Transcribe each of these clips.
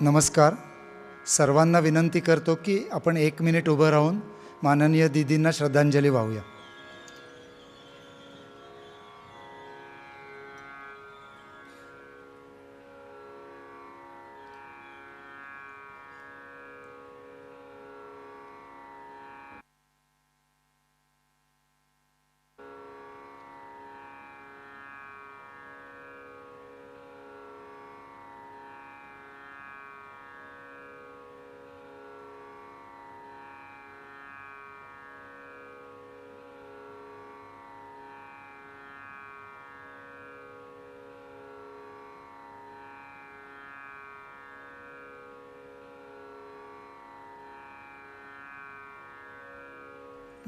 नमस्कार. सर्वांना विनंती करतो की आपण 1 मिनिट उभं राहून माननीय दीदींना श्रद्धांजली वाहूया.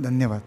धन्यवाद.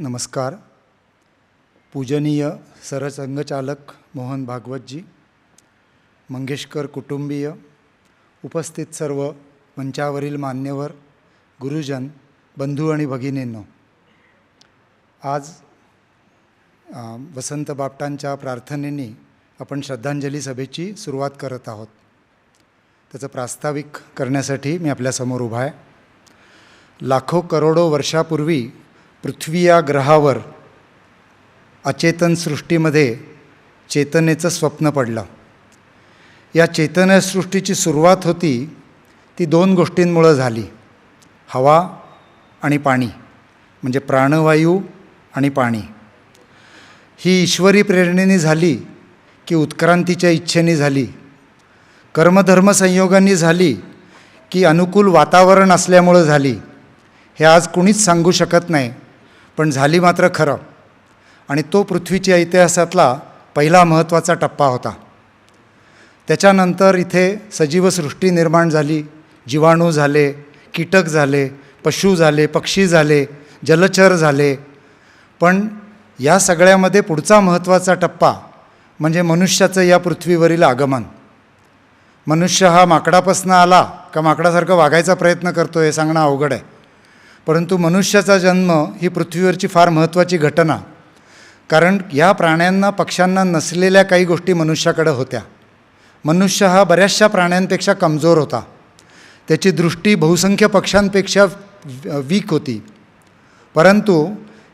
नमस्कार. पूजनीय सरसंघचालक मोहन भागवतजी, मंगेशकर कुटुंबीय, उपस्थित सर्व मंचावरील मान्यवर, गुरुजन, बंधू आणि भगिनींनो, आज वसंत बापटांच्या प्रार्थनेने आपण श्रद्धांजली सभेची सुरुवात करत आहोत. त्याचं प्रास्ताविक करण्यासाठी मी आपल्यासमोर उभा आहे. लाखो करोडो वर्षापूर्वी पृथ्वी या ग्रहावर अचेतन सृष्टीमध्ये चेतनेचं स्वप्न पडलं. या चैतन्यसृष्टीची सुरुवात होती ती दोन गोष्टींमुळं झाली, हवा आणि पाणी, म्हणजे प्राणवायू आणि पाणी. ही ईश्वरी प्रेरणेने झाली की उत्क्रांतीच्या इच्छेने झाली, कर्मधर्म संयोगांनी झाली की अनुकूल वातावरण असल्यामुळं झाली, हे आज कुणीच सांगू शकत नाही, पण झाली मात्र खरं. आणि तो पृथ्वीच्या इतिहासातला पहिला महत्त्वाचा टप्पा होता. त्याच्यानंतर इथे सजीवसृष्टी निर्माण झाली, जीवाणू झाले, कीटक झाले, पशु झाले, पक्षी झाले, जलचर झाले. पण या सगळ्यामध्ये पुढचा महत्त्वाचा टप्पा म्हणजे मनुष्याचं या पृथ्वीवरील आगमन. मनुष्य हा माकडापासून आला का माकडासारखं वागायचा प्रयत्न करतो हे सांगणं अवघड आहे, परंतु मनुष्याचा जन्म ही पृथ्वीवरची फार महत्त्वाची घटना. कारण या प्राण्यांना, पक्ष्यांना नसलेल्या काही गोष्टी मनुष्याकडे होत्या. मनुष्य हा बऱ्याचशा प्राण्यांपेक्षा कमजोर होता. त्याची दृष्टी बहुसंख्य पक्ष्यांपेक्षा वीक होती, परंतु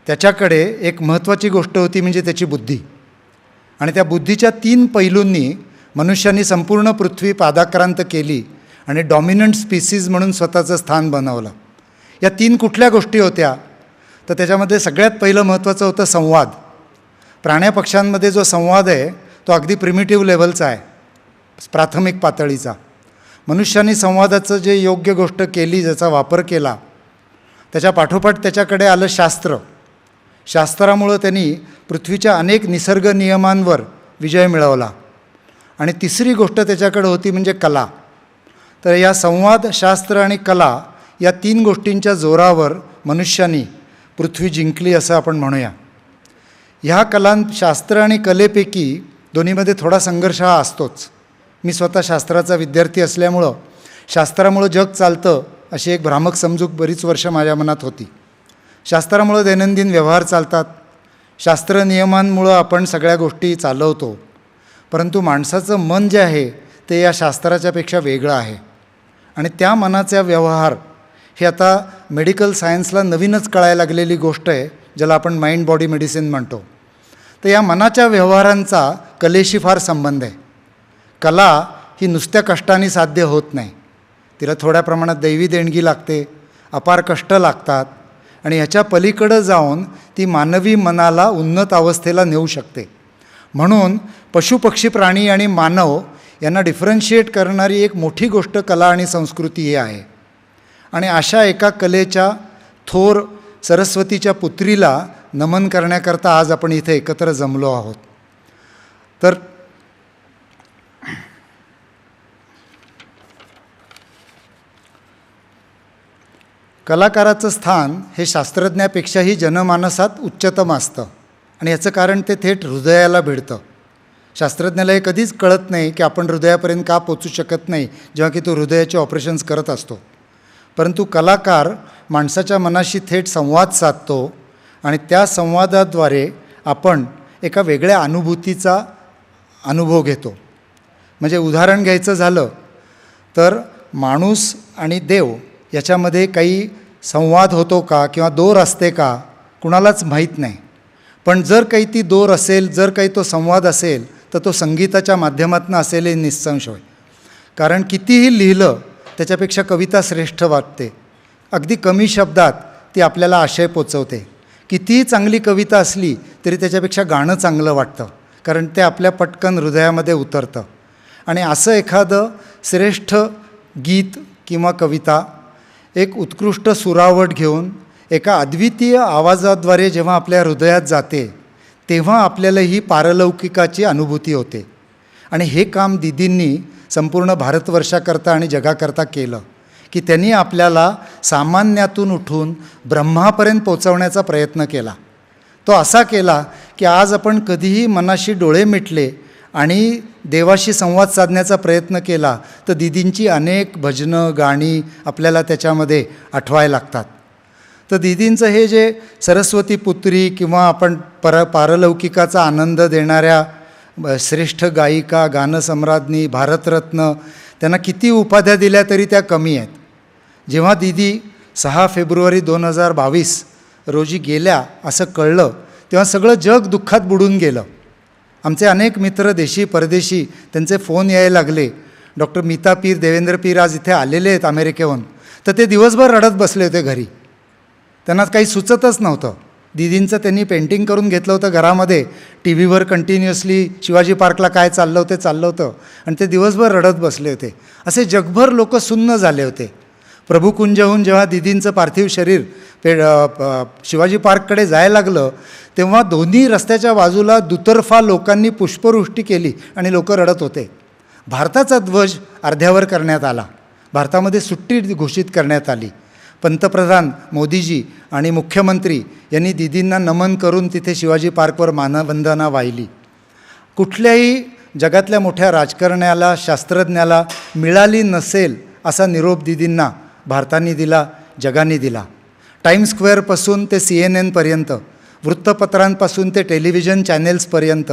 त्याच्याकडे एक महत्त्वाची गोष्ट होती, म्हणजे त्याची बुद्धी. आणि त्या बुद्धीच्या 3 पैलूंनी मनुष्याने संपूर्ण पृथ्वी पादाक्रांत केली आणि डॉमिनंट स्पीसीज म्हणून स्वतःचं स्थान बनवलं. या 3 कुठल्या गोष्टी होत्या तर त्याच्यामध्ये सगळ्यात पहिलं महत्त्वाचं होतं संवाद. प्राण्यापक्ष्यांमध्ये जो संवाद आहे तो अगदी प्रिमिटिव्ह लेव्हलचा आहे, प्राथमिक पातळीचा. मनुष्याने संवादाचं जे योग्य गोष्ट केली, ज्याचा वापर केला, त्याच्या पाठोपाठ त्याच्याकडे आलं शास्त्र. शास्त्रामुळं त्यांनी पृथ्वीच्या अनेक निसर्ग नियमांवर विजय मिळवला. आणि तिसरी गोष्ट त्याच्याकडे होती म्हणजे कला. तर या संवाद, शास्त्र आणि कला या 3 गोष्टींच्या जोरावर मनुष्याने पृथ्वी जिंकली असं आपण म्हणूया. ह्या शास्त्र आणि कलेपैकी दोन्हीमध्ये थोडा संघर्ष हा असतोच. मी स्वतः शास्त्राचा विद्यार्थी असल्यामुळं शास्त्रामुळं जग चालतं अशी एक भ्रामक समजूक बरीच वर्ष माझ्या मनात होती. शास्त्रामुळं दैनंदिन व्यवहार चालतात, शास्त्र नियमांमुळं आपण सगळ्या गोष्टी चालवतो, परंतु माणसाचं मन जे आहे ते या शास्त्राच्यापेक्षा वेगळं आहे. आणि त्या मनाचा व्यवहार हे आता मेडिकल सायन्सला नवीनच कळायला लागलेली गोष्ट आहे, ज्याला आपण माइंड बॉडी मेडिसिन म्हणतो. तर या मनाच्या व्यवहारांचा कलेशी फार संबंध आहे. कला ही नुसत्या कष्टाने साध्य होत नाही, तिला थोड्या प्रमाणात दैवी देणगी लागते, अपार कष्ट लागतात, आणि ह्याच्या पलीकडं जाऊन ती मानवी मनाला उन्नत अवस्थेला नेऊ शकते. म्हणून पशुपक्षी, प्राणी आणि मानव यांना डिफरन्शिएट करणारी एक मोठी गोष्ट कला आणि संस्कृती ही आहे. आणि अशा एका कलेच्या थोर सरस्वतीच्या पुत्रीला नमन करण्याकरता आज आपण इथे एकत्र जमलो आहोत. तर कलाकाराचं स्थान हे शास्त्रज्ञापेक्षाही जनमानसात उच्चतम असतं. आणि याचं कारण ते थेट हृदयाला भिडतं. शास्त्रज्ञाला हे कधीच कळत नाही की आपण हृदयापर्यंत का पोचू शकत नाही जेव्हा की तो हृदयाचे ऑपरेशन्स करत असतो. परंतु कलाकार माणसाच्या मनाशी थेट संवाद साधतो आणि त्या संवादाद्वारे आपण एका वेगळ्या अनुभूतीचा अनुभव घेतो. म्हणजे उदाहरण घ्यायचं झालं तर माणूस आणि देव याच्यामध्ये काही संवाद होतो का किंवा दोर असते का कुणालाच माहीत नाही. पण जर काही ती दोर असेल, जर काही तो संवाद असेल तर तो संगीताच्या माध्यमातून असेल हे निसंशय. कारण कितीही लिहिलं त्याच्यापेक्षा कविता श्रेष्ठ वाटते. अगदी कमी शब्दात ती आपल्याला आशय पोचवते. कितीही चांगली कविता असली तरी त्याच्यापेक्षा गाणं चांगलं वाटतं, कारण ते आपल्या पटकन हृदयामध्ये उतरतं. आणि असं एखादं श्रेष्ठ गीत किंवा कविता एक उत्कृष्ट सुरावट घेऊन एका अद्वितीय आवाजाद्वारे जेव्हा आपल्या हृदयात जाते तेव्हा आपल्याला ही पारलौकिकाची अनुभूती होते. आणि हे काम दीदींनी संपूर्ण भारतवर्षाकरता आणि जगाकरता केलं की त्यांनी आपल्याला सामान्यातून उठून ब्रह्मापर्यंत पोचवण्याचा प्रयत्न केला. तो असा केला की आज आपण कधीही मनाशी डोळे मिटले आणि देवाशी संवाद साधण्याचा प्रयत्न केला तर दीदींची अनेक भजनं गाणी आपल्याला त्याच्यामध्ये आठवायला लागतात. तर दीदींचं हे जे सरस्वती पुत्री किंवा आपण पारलौकिकाचा आनंद देणाऱ्या श्रेष्ठ गायिका, गानसम्राज्ञी, भारतरत्न, त्यांना किती उपाध्या दिल्या तरी त्या कमी आहेत. जेव्हा दीदी 6 फेब्रुवारी 2022 रोजी गेल्या असं कळलं तेव्हा सगळं जग दुःखात बुडून गेलं. आमचे अनेक मित्र देशी परदेशी त्यांचे फोन यायला लागले. डॉक्टर मीता पीर, देवेंद्र पीर आज इथे आलेले आहेत अमेरिकेहून, तर ते दिवसभर रडत बसले होते घरी. त्यांना काही सुचतच नव्हतं. दीदींचं त्यांनी पेंटिंग करून घेतलं होतं घरामध्ये, टी व्हीवर कंटिन्युअसली शिवाजी पार्कला काय चाललं होतं आणि ते दिवसभर रडत बसले होते. असे जगभर लोक सुन्न झाले होते. प्रभुकुंजहून जेव्हा दीदींचं पार्थिव शरीर शिवाजी पार्ककडे जायला लागलं तेव्हा दोन्ही रस्त्याच्या बाजूला दुतर्फा लोकांनी पुष्पवृष्टी केली आणि लोक रडत होते. भारताचा ध्वज अर्ध्यावर करण्यात आला. भारतामध्ये सुट्टी घोषित करण्यात आली. पंतप्रधान मोदीजी आणि मुख्यमंत्री यांनी दीदींना नमन करून तिथे शिवाजी पार्कवर मानवंदना वाहिली. कुठल्याही जगातल्या मोठ्या राजकारण्याला, शास्त्रज्ञाला मिळाली नसेल असा निरोप दीदींना भारताने दिला, जगाने दिला. टाईम्स स्क्वेअरपासून ते CNN पर्यंत, वृत्तपत्रांपासून ते टेलिव्हिजन चॅनेल्सपर्यंत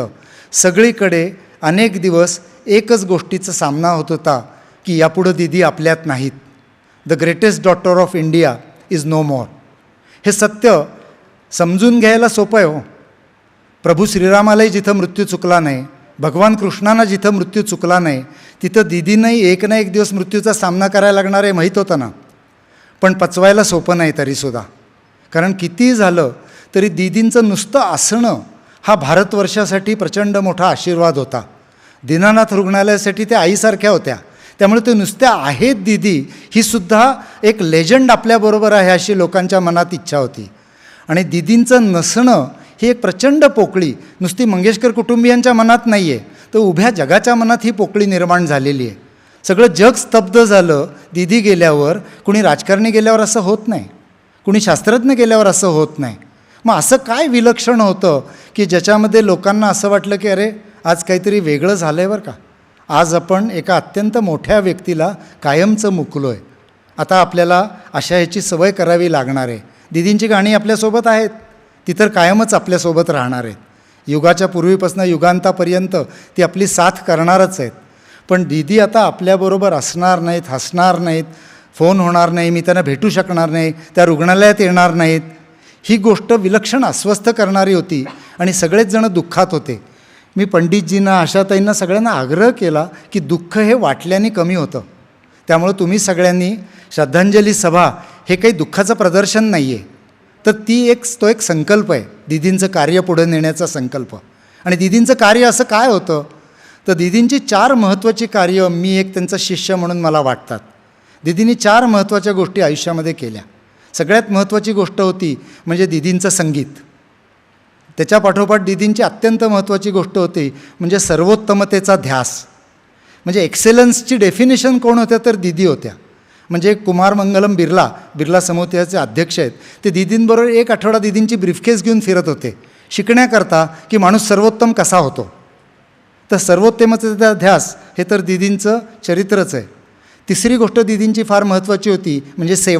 सगळीकडे अनेक दिवस एकच गोष्टीचा सामना होत होता की यापुढं दीदी आपल्यात नाहीत. The greatest daughter of India is no more. हे सत्य समजून घ्यायला सोपं आहे हो. प्रभू श्रीरामालाही जिथं मृत्यू चुकला नाही, भगवान कृष्णांना जिथं मृत्यू चुकला नाही, तिथं दीदींनाही एक ना एक दिवस मृत्यूचा सामना करायला लागणार आहे माहीत होतं ना. पण पचवायला सोपं नाही तरीसुद्धा. कारण कितीही झालं तरी दीदींचं नुसतं असणं हा भारतवर्षासाठी प्रचंड मोठा आशीर्वाद होता. दीनानाथ रुग्णालयासाठी त्या आईसारख्या होत्या. त्यामुळे ते नुसत्या आहेत दीदी ही सुद्धा एक लेजंड आपल्याबरोबर आहे अशी लोकांच्या मनात इच्छा होती. आणि दीदींचं नसणं ही एक प्रचंड पोकळी नुसती मंगेशकर कुटुंबियांच्या मनात नाही आहे, तर उभ्या जगाच्या मनात ही पोकळी निर्माण झालेली आहे. सगळं जग स्तब्ध झालं दीदी गेल्यावर. कुणी राजकारणी गेल्यावर असं होत नाही, कुणी शास्त्रज्ञ गेल्यावर असं होत नाही. मग असं काय विलक्षण होतं की ज्याच्यामध्ये लोकांना असं वाटलं की अरे आज काहीतरी वेगळं झालं आहे बरं का. आज आपण एका अत्यंत मोठ्या व्यक्तीला कायमचं मुकलो आहे. आता आपल्याला अशा ह्याची सवय करावी लागणार आहे. दीदींची गाणी आपल्यासोबत आहेत, ती तर कायमच आपल्यासोबत राहणार आहेत. युगाच्या पूर्वीपासून युगांतापर्यंत ती आपली साथ करणारच आहेत. पण दीदी आता आपल्याबरोबर असणार नाहीत, हसणार नाहीत, फोन होणार नाही, मी त्यांना भेटू शकणार नाही, त्या रुग्णालयात येणार नाहीत. ही गोष्ट विलक्षण अस्वस्थ करणारी होती आणि सगळेच जण दुःखात होते. मी पंडितजींना, आशाताईंना सगळ्यांना आग्रह केला की दुःख हे वाटल्याने कमी होतं. त्यामुळं तुम्ही सगळ्यांनी श्रद्धांजली सभा हे काही दुःखाचं प्रदर्शन नाही आहे, तर तो एक संकल्प आहे, दीदींचं कार्य पुढे नेण्याचा संकल्प. आणि दीदींचं कार्य असं काय होतं तर दीदींची 4 महत्त्वाची कार्य, मी एक त्यांचा शिष्य म्हणून मला वाटतात. दीदींनी 4 महत्त्वाच्या गोष्टी आयुष्यामध्ये केल्या. सगळ्यात महत्त्वाची गोष्ट होती म्हणजे दीदींचं संगीत. त्याच्या पाठोपाठ दीदींची अत्यंत महत्त्वाची गोष्ट होती म्हणजे सर्वोत्तमतेचा ध्यास. म्हणजे एक्सेलन्सची डेफिनेशन कोण होत्या तर दीदी होत्या. म्हणजे कुमार मंगलम बिर्ला समुदायाचे अध्यक्ष आहेत, ते दीदींबरोबर एक आठवडा दीदींची ब्रीफकेस घेऊन फिरत होते शिकण्याकरता की माणूस सर्वोत्तम कसा होतो. तर सर्वोत्तमतेचा ध्यास हे तर दीदींचं चरित्रच आहे. तिसरी गोष्ट दीदींची फार महत्त्वाची होती म्हणजे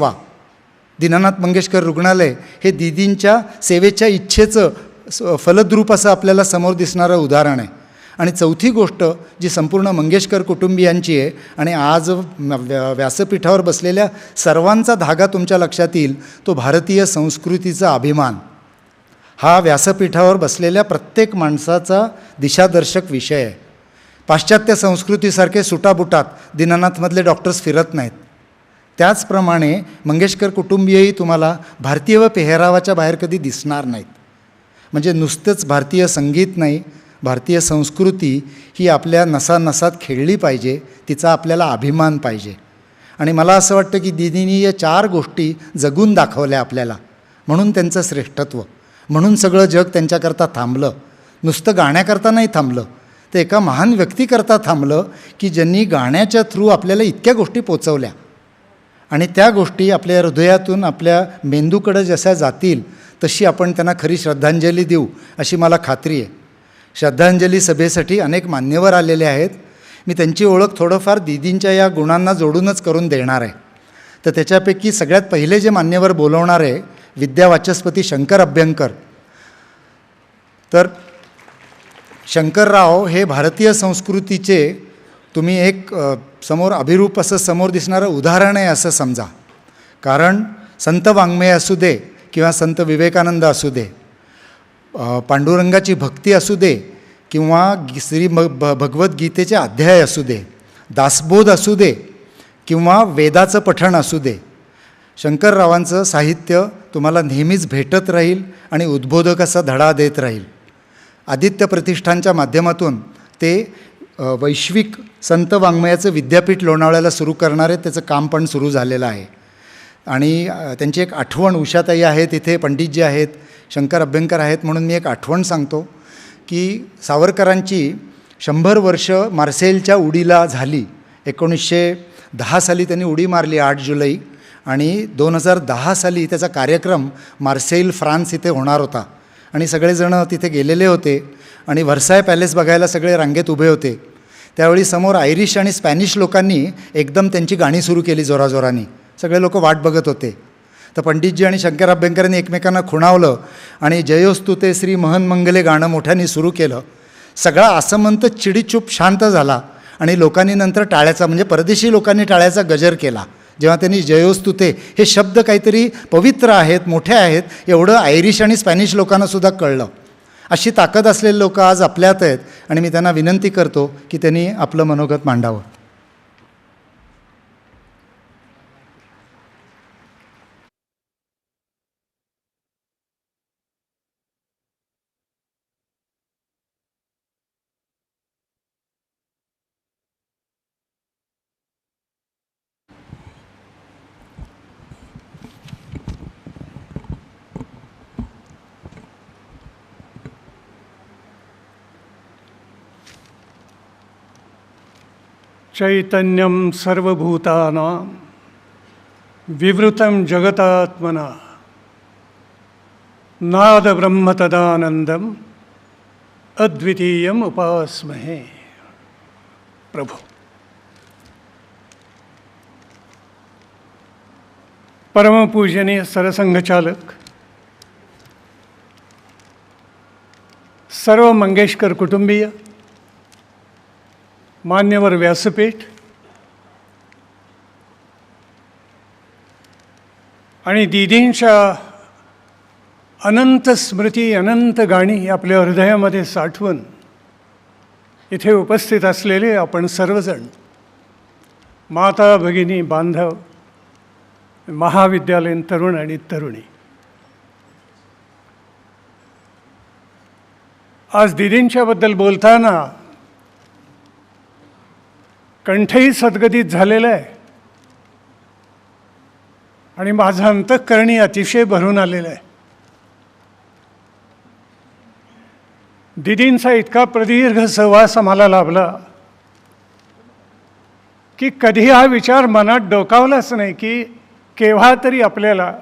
दीनानाथ मंगेशकर रुग्णालय हे दीदींच्या सेवेच्या इच्छेचं फलद्रूप असं आपल्याला समोर दिसणारं उदाहरण आहे. आणि चौथी गोष्ट जी संपूर्ण मंगेशकर कुटुंबियांची आहे आणि आज व्यासपीठावर बसलेल्या सर्वांचा धागा तुमच्या लक्षात येईल, तो भारतीय संस्कृतीचा अभिमान. हा व्यासपीठावर बसलेल्या प्रत्येक माणसाचा दिशादर्शक विषय आहे. पाश्चात्य संस्कृतीसारखे सुटाबुटात दीनानाथमधले डॉक्टर्स फिरत नाहीत. त्याचप्रमाणे मंगेशकर कुटुंबीयही तुम्हाला भारतीय व पेहरावाच्या बाहेर कधी दिसणार नाहीत. म्हणजे नुसतंच भारतीय संगीत नाही, भारतीय संस्कृती ही आपल्या नसानसात खेळली पाहिजे, तिचा आपल्याला अभिमान पाहिजे. आणि मला असं वाटतं की दीदींनी या 4 गोष्टी जगून दाखवल्या आपल्याला, म्हणून त्यांचं श्रेष्ठत्व, म्हणून सगळं जग त्यांच्याकरता थांबलं. नुसतं गाण्याकरता नाही थांबलं, तर एका महान व्यक्तीकरता थांबलं की ज्यांनी गाण्याच्या थ्रू आपल्याला इतक्या गोष्टी पोचवल्या. आणि त्या गोष्टी आपल्या हृदयातून आपल्या मेंदूकडे जशा जातील तशी आपण त्यांना खरी श्रद्धांजली देऊ अशी मला खात्री आहे. श्रद्धांजली सभेसाठी अनेक मान्यवर आलेले आहेत. मी त्यांची ओळख थोडंफार दीदींच्या या गुणांना जोडूनच करून देणार आहे. तर त्याच्यापैकी सगळ्यात पहिले जे मान्यवर बोलवणार आहे विद्यावाचस्पती शंकर अभ्यंकर. तर शंकरराव हे भारतीय संस्कृतीचे तुम्ही एक समोर अभिरूप असं समोर दिसणारं उदाहरण आहे असं समजा. कारण संत वाङ्मय असू दे किंवा संत विवेकानंद असू दे, पांडुरंगाची भक्ती असू दे किंवा श्री भगवद्गीतेचे अध्याय असू दे, दासबोध असू दे किंवा वेदाचं पठण असू दे, शंकररावांचं साहित्य तुम्हाला नेहमीच भेटत राहील आणि उद्बोधक असा धडा देत राहील. आदित्य प्रतिष्ठानच्या माध्यमातून ते वैश्विक संत वाङ्मयाचं विद्यापीठ लोणावळ्याला सुरू करणार आहेत. त्याचं काम पण सुरू झालेलं आहे. आणि त्यांची एक आठवण उषाताई आहेत, इथे पंडितजी आहेत, शंकर अभ्यंकर आहेत, म्हणून मी एक आठवण सांगतो की सावरकरांची 100 वर्ष मार्सेलच्या उडीला झाली. 1910 साली त्यांनी उडी मारली 8 जुलै आणि 2010 साली त्याचा कार्यक्रम मार्सेल फ्रान्स इथे होणार होता आणि सगळेजण तिथे गेलेले होते आणि व्हर्साय पॅलेस बघायला सगळे रांगेत उभे होते. त्यावेळी समोर आयरिश आणि स्पॅनिश लोकांनी एकदम त्यांची गाणी सुरू केली जोराजोराने. सगळे लोक वाट बघत होते. तर पंडितजी आणि शंकर अभ्यंकरांनी एकमेकांना खुणावलं आणि जयोस्तुते श्री महन मंगले गाणं मोठ्याने सुरू केलं. सगळा आसमंत चिडीचूप शांत झाला आणि लोकांनी नंतर टाळ्याचा म्हणजे परदेशी लोकांनी टाळ्याचा गजर केला जेव्हा त्यांनी जयोस्तुते हे शब्द काहीतरी पवित्र आहेत, मोठे आहेत, एवढं आयरिश आणि स्पॅनिश लोकांनासुद्धा कळलं. अशी ताकद असलेले लोक आज आपल्यात आहेत आणि मी त्यांना विनंती करतो की त्यांनी आपलं मनोगत मांडावं. चैतन्यं सर्वभूतानां विवृतं जगतात्मना नादब्रह्म तदानन्दम् अद्वितीयम् उपास्महे. प्रभु परमपूजनीय सरसंघचालक, सर्व मंगेशकर कुटुंबीय, मान्यवर व्यासपीठ आणि दीदींच्या अनंत स्मृती, अनंत गाणी आपल्या हृदयामध्ये साठवून इथे उपस्थित असलेले आपण सर्वजण, माता भगिनी, बांधव, महाविद्यालयीन तरुण आणि तरुणी, आज दीदींच्याबद्दल बोलताना कंठही सद्गदित झालेलं आहे आणि माझं अंतःकरणी अतिशय भरून आलेलं आहे. दीदींचा इतका प्रदीर्घ सहवास आम्हाला लाभला की कधी हा विचार मनात डोकावलाच नाही की केव्हा तरी आपल्याला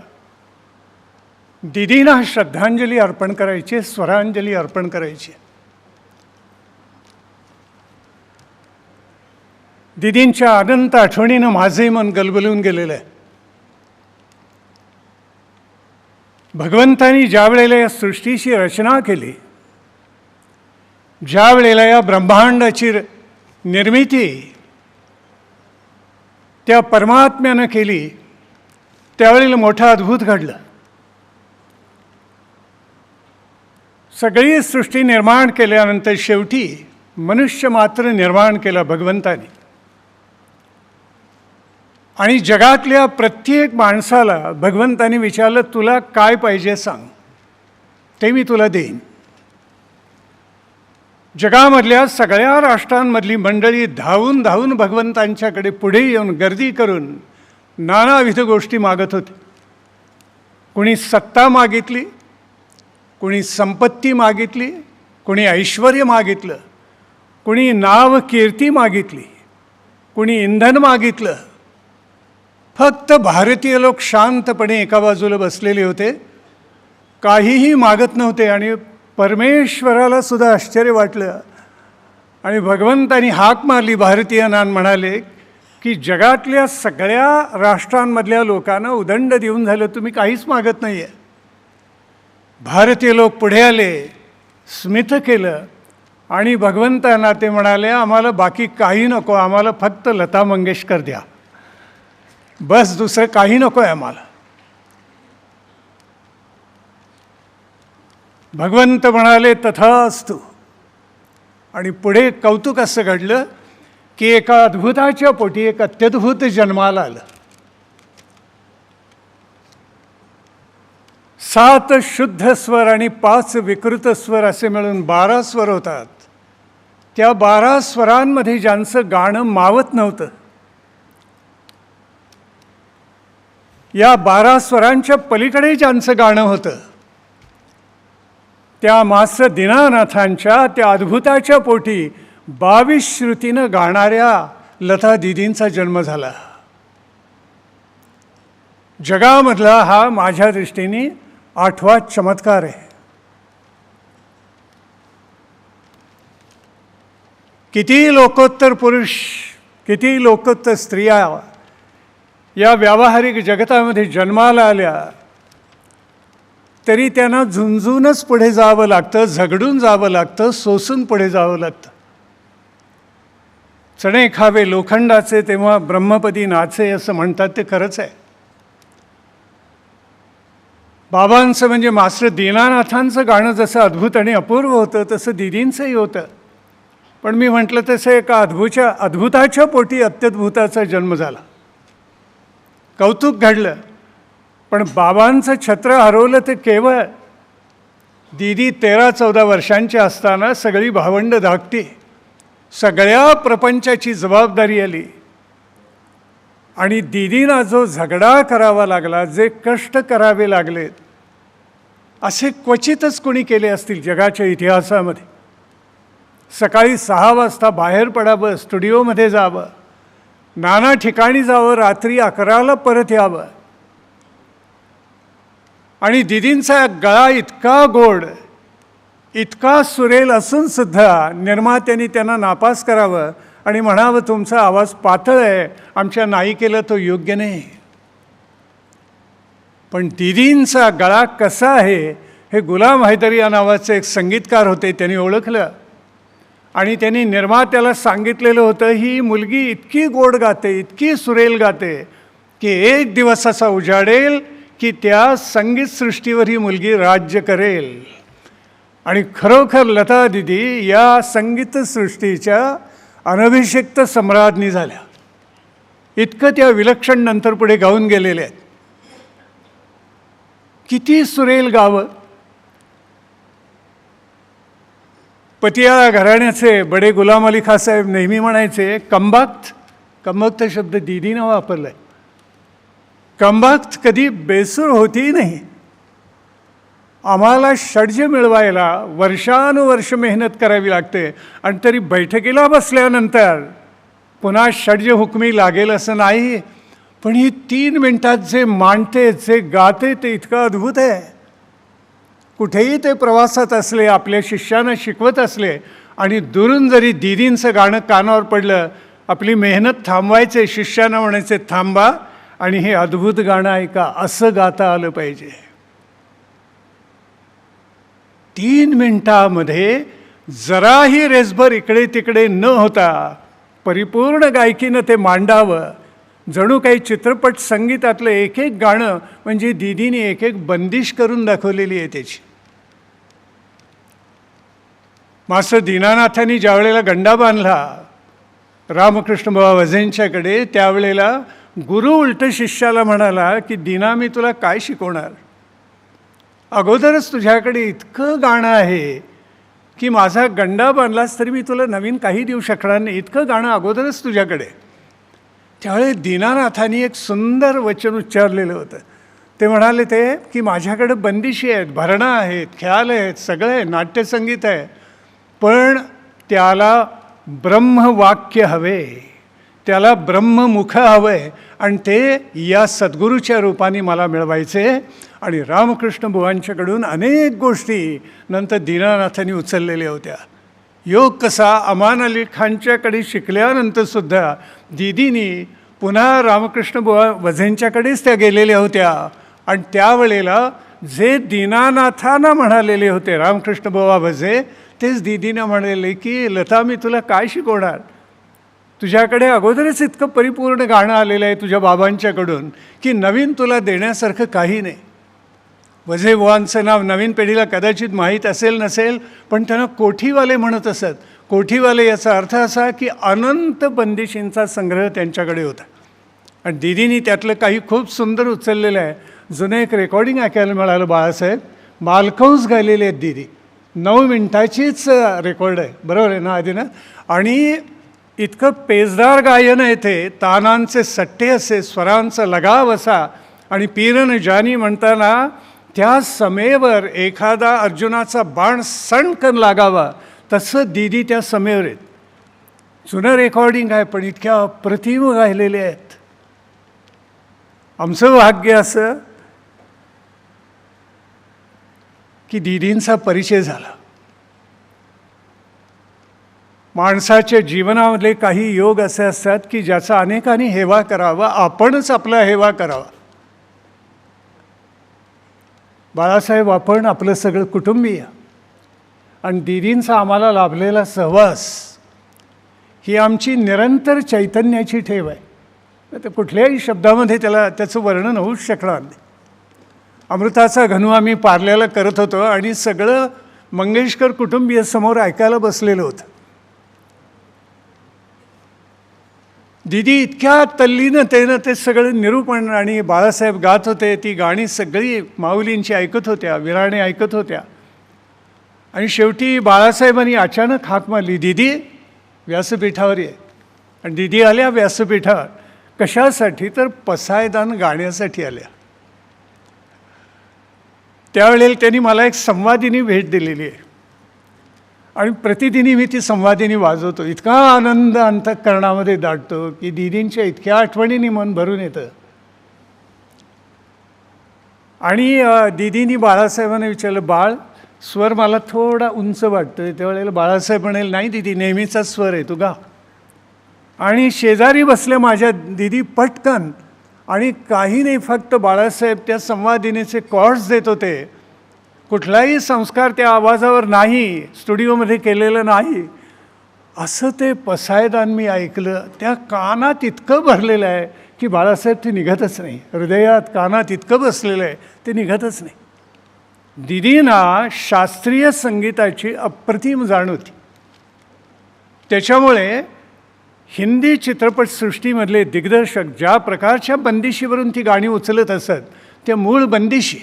दीदींना श्रद्धांजली अर्पण करायची, स्वरांजली अर्पण करायची. दीदींच्या अनंत आठवणीनं माझंही मन गलबलून गेलेलं आहे. भगवंतानी ज्या वेळेला या सृष्टीची रचना केली, ज्या वेळेला या ब्रह्मांडाची निर्मिती त्या परमात्म्यानं केली, त्यावेळेला मोठं अद्भुत घडलं. सगळी सृष्टी निर्माण केल्यानंतर शेवटी मनुष्य मात्र निर्माण केला भगवंतानी आणि जगातल्या प्रत्येक माणसाला भगवंतानी विचारलं, तुला काय पाहिजे सांग, ते मी तुला देईन. जगामधल्या सगळ्या राष्ट्रांमधली मंडळी धावून धावून भगवंतांच्याकडे पुढे येऊन गर्दी करून नानाविध गोष्टी मागत होते. कुणी सत्ता मागितली, कुणी संपत्ती मागितली, कुणी ऐश्वर मागितलं, कुणी नाव कीर्ती मागितली, कुणी इंधन मागितलं. फक्त भारतीय लोक शांतपणे एका बाजूला बसलेले होते काहीही मागत नव्हते आणि परमेश्वराला सुद्धा आश्चर्य वाटलं. आणि भगवंतानी हाक मारली भारतीयांना आणि म्हणाले की जगातल्या सगळ्या राष्ट्रांमधल्या लोकांना उदंड देऊन झालं, तुम्ही काहीच मागत नाही आहे. भारतीय लोक पुढे आले, स्मित केलं आणि भगवंतांना ते म्हणाले, आम्हाला बाकी काही नको, आम्हाला फक्त लता मंगेशकर द्या, बस दुसरं काही नको आहे आम्हाला. भगवंत म्हणाले तथास्तु. आणि पुढे कौतुक असं घडलं की एका अद्भुताच्या पोटी एक अत्यद्भुत जन्माला आलं. 7 शुद्ध स्वर आणि 5 विकृत स्वर असे मिळून 12 स्वर होतात. त्या 12 स्वरांमध्ये ज्यांचं गाणं मावत नव्हतं, या 12 स्वरांच्या पलीकडे ज्यांचं गाणं होतं, त्या मास्टर दीनानाथांच्या त्या अद्भुताच्या पोटी 22 श्रुतीनं गाणाऱ्या लता दिदींचा जन्म झाला. जगामधला हा माझ्या दृष्टीने 8वा चमत्कार आहे. किती लोकोत्तर पुरुष, किती लोकोत्तर स्त्रिया या व्यावहारिक जगतामध्ये जन्माला आल्या, तरी त्यांना झुंजूनच पुढे जावं लागतं, झगडून जावं लागतं, सोसून पुढे जावं लागतं. चणे खावे लोखंडाचे तेव्हा ब्रह्मपदी नाचे असं म्हणतात, ते खरंच आहे. बाबांचं म्हणजे मास्टर दीनानाथांचं गाणं जसं अद्भुत आणि अपूर्व होतं, तसं दिदींचंही होतं. पण मी म्हटलं तसं एका अद्भुताच्या पोटी अत्यद्भुताचा जन्म झाला. कौतुक घडलं. पण बाबांचं छत्र हरवलं ते केवळ दीदी 13-14 वर्षांची असताना सगळी भावंड धाकटी, सगळ्या प्रपंचाची जबाबदारी आली. आणि दीदींना जो झगडा करावा लागला, जे कष्ट करावे लागलेत, असे क्वचितच कोणी केले असतील जगाच्या इतिहासामध्ये. सकाळी 6 वाजता बाहेर पडावं, स्टुडिओमध्ये जावं, नाना ठिकाणी जावं, रात्री 11ला परत यावं. आणि दीदींचा गळा इतका गोड, इतका सुरेल असूनसुद्धा निर्मात्यांनी त्यांना नापास करावं आणि म्हणावं तुमचा आवाज पातळ आहे, आमच्या नायिकेला तो योग्य नाही. पण दीदींचा गळा कसा आहे हे गुलाम हैदर या नावाचे एक संगीतकार होते, त्यांनी ओळखलं. आणि त्यांनी निर्मात्याला सांगितलेलं होतं, ही मुलगी इतकी गोड गाते, इतकी सुरेल गाते की एक दिवस असा उजाडेल की त्या संगीतसृष्टीवर ही मुलगी राज्य करेल. आणि खरोखर लता दिदी या संगीतसृष्टीच्या अनभिषिक्त सम्राज्ञी झाल्या. इतकं त्या विलक्षण नंतर पुढे गाऊन गेलेल्या आहेत. किती सुरेल गावं. पतियाळा घराण्याचे बडे गुलाम अली खान साहेब नेहमी म्हणायचे, कंबाक्त शब्द दीदीनं वापरला आहे. कंबाक्त कधी बेसूर होती नाही. आम्हाला षड्ज मिळवायला वर्षानुवर्ष मेहनत करावी लागते आणि तरी बैठकीला बसल्यानंतर पुन्हा षड्ज हुकमी लागेल असं नाही. पण ही 3 मिनिटात जे मांडते, जे गाते, ते इतकं अद्भुत आहे. कुठेही ते प्रवासात असले, आपल्या शिष्यांना शिकवत असले आणि दुरून जरी दीदींचं गाणं कानावर पडलं, आपली मेहनत थांबवायचे, शिष्यांना म्हणायचे थांबा आणि हे अद्भुत गाणं ऐका, असं गाता आलं पाहिजे. 3 मिनिटामध्ये जराही रेसभर इकडे तिकडे न होता परिपूर्ण गायकीनं ते मांडावं. जणू काही चित्रपट संगीतातलं एक एक गाणं म्हणजे दीदीने एक एक बंदिश करून दाखवलेली आहे त्याची. मास्टर दीनानाथांनी ज्या वेळेला गंडा बांधला रामकृष्ण बाबा वझेंच्याकडे, त्यावेळेला गुरु उलट शिष्याला म्हणाला की दीना, मी तुला काय शिकवणार, अगोदरच तुझ्याकडे इतकं गाणं आहे की माझा गंडा बांधलास तरी मी तुला नवीन काही देऊ शकणार नाही, इतकं गाणं अगोदरच तुझ्याकडे. त्यावेळी दीनानाथांनी एक सुंदर वचन उच्चारलेलं होतं. ते म्हणाले ते की माझ्याकडे बंदिशी आहेत, भरणा आहेत, ख्याल आहेत, सगळं आहे, नाट्यसंगीत आहे, पण त्याला ब्रह्मवाक्य हवे, त्याला ब्रह्ममुख हवं आहे आणि ते या सद्गुरूच्या रूपाने मला मिळवायचे. आणि रामकृष्ण बुवांच्याकडून अनेक गोष्टी नंतर दीनानाथांनी उचललेल्या होत्या. योग कसा अमान अली खानच्याकडे शिकल्यानंतरसुद्धा दीदीनी पुन्हा रामकृष्ण बुवा वझेंच्याकडेच त्या गेलेल्या होत्या. आणि त्यावेळेला जे दीनानाथांना म्हणालेले होते रामकृष्ण बुवा वझे, तेच दीदीनं म्हणाले की लता मी तुला काय शिकवणार, तुझ्याकडे अगोदरच इतकं परिपूर्ण गाणं आलेलं आहे तुझ्या बाबांच्याकडून की नवीन तुला देण्यासारखं काही नाही. वझे बुवांचं नाव नवीन पिढीला कदाचित माहीत असेल नसेल, पण त्यांना कोठीवाले म्हणत असत. कोठीवाले याचा अर्थ असा की अनंत बंदिशींचा संग्रह त्यांच्याकडे होता. आणि दीदींनी त्यातलं काही खूप सुंदर उचललेलं आहे. जुनं एक रेकॉर्डिंग ऐकायला मिळालं, बाळासाहेब मालकौस गायलेले आहेत दीदी, 9 मिनिटाचीच रेकॉर्ड आहे, बरोबर आहे ना आधी ना. आणि इतकं पेजदार गायन आहे ते, तानांचे सट्टे असे, स्वरांचा लगाव असा. आणि पीरन जानी म्हणताना त्या समेवर एखादा अर्जुनाचा बाण सणकन लागावा तसं दीदी त्या समेवर आहेत. जुनं रेकॉर्डिंग आहे पण इतक्या अप्रतिम गायलेले आहेत. आमचं भाग्य असं की दीदींचा परिचय झाला. माणसाच्या जीवनामधले काही योग असे असतात की ज्याचा अनेकांनी हेवा करावा, आपणच आपला हेवा करावा. बाळासाहेब आपण आपलं सगळं कुटुंबीय आणि दीदींचा आम्हाला लाभलेला सहवास ही आमची निरंतर चैतन्याची ठेव आहे. तर कुठल्याही शब्दामध्ये त्याचं वर्णन होऊच शकणार नाही. अमृताचा घनू आम्ही पार्ल्याला करत होतो आणि सगळं मंगेशकर कुटुंबीय समोर ऐकायला बसलेलं होतं. दीदी इतक्या तल्लीनतेनं ते सगळं निरूपण आणि बाळासाहेब गात होते, ती गाणी सगळी माऊलींची ऐकत होत्या, विराणे ऐकत होत्या. आणि शेवटी बाळासाहेबांनी अचानक हाक मारली, दीदी व्यासपीठावर ये. आणि दीदी आल्या व्यासपीठावर. कशासाठी तर पसायदान गाण्यासाठी आल्या. त्यावेळेला त्यांनी मला एक संवादिनी भेट दिलेली आहे आणि प्रतिदिनी मी ती संवादिनी वाजवतो. इतका आनंद अंतःकरणामध्ये दाटतो की दीदींच्या इतक्या आठवणींनी मन भरून येतं. आणि दीदींनी बाळासाहेबांना विचारलं, बाळ स्वर मला थोडा उंच वाटतोय. त्यावेळेला बाळासाहेब म्हणेल, नाही दीदी नेहमीचा स्वर आहे, तू गा. आणि शेजारी बसल्या माझ्या दीदी पटकन, आणि काही नाही, फक्त बाळासाहेब त्या संवादिनीचे कॉर्ड्स देत होते. कुठलाही संस्कार त्या आवाजावर नाही, स्टुडिओमध्ये केलेलं नाही. असं ते पसायदान मी ऐकलं. त्या कानात इतकं भरलेलं आहे की बाळासाहेब ते निघतच नाही. हृदयात कानात इतकं बसलेलं आहे ते निघतच नाही. दीदींना शास्त्रीय संगीताची अप्रतिम जाण होती. त्याच्यामुळे हिंदी चित्रपटसृष्टीमधले दिग्दर्शक ज्या प्रकारच्या बंदिशीवरून ती गाणी उचलत असत, त्या मूळ बंदिशी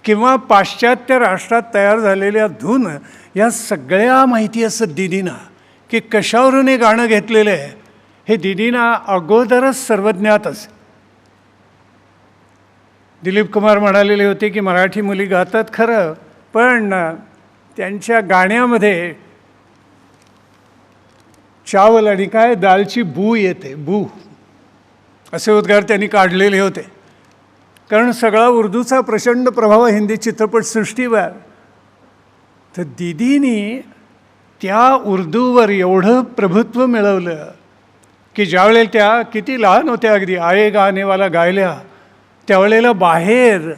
किंवा पाश्चात्य राष्ट्रात तयार झालेल्या धून या सगळ्या माहिती असत दीदींना की कशावरून हे गाणं घेतलेलं आहे हे दीदींना अगोदरच सर्वज्ञात असे. दिलीप कुमार म्हणालेले होते की मराठी मुली गातात खरं, पण त्यांच्या गाण्यामध्ये चावल आणि काय दालची बू येते, बू असे उद्गार त्यांनी काढलेले होते. कारण सगळा उर्दूचा प्रचंड प्रभाव हिंदी चित्रपटसृष्टीवर. तर दीदींनी त्या उर्दूवर एवढं प्रभुत्व मिळवलं की ज्यावेळेला त्या किती लहान होत्या, अगदी आएगा आनेवाला गायल्या, त्यावेळेला बाहेर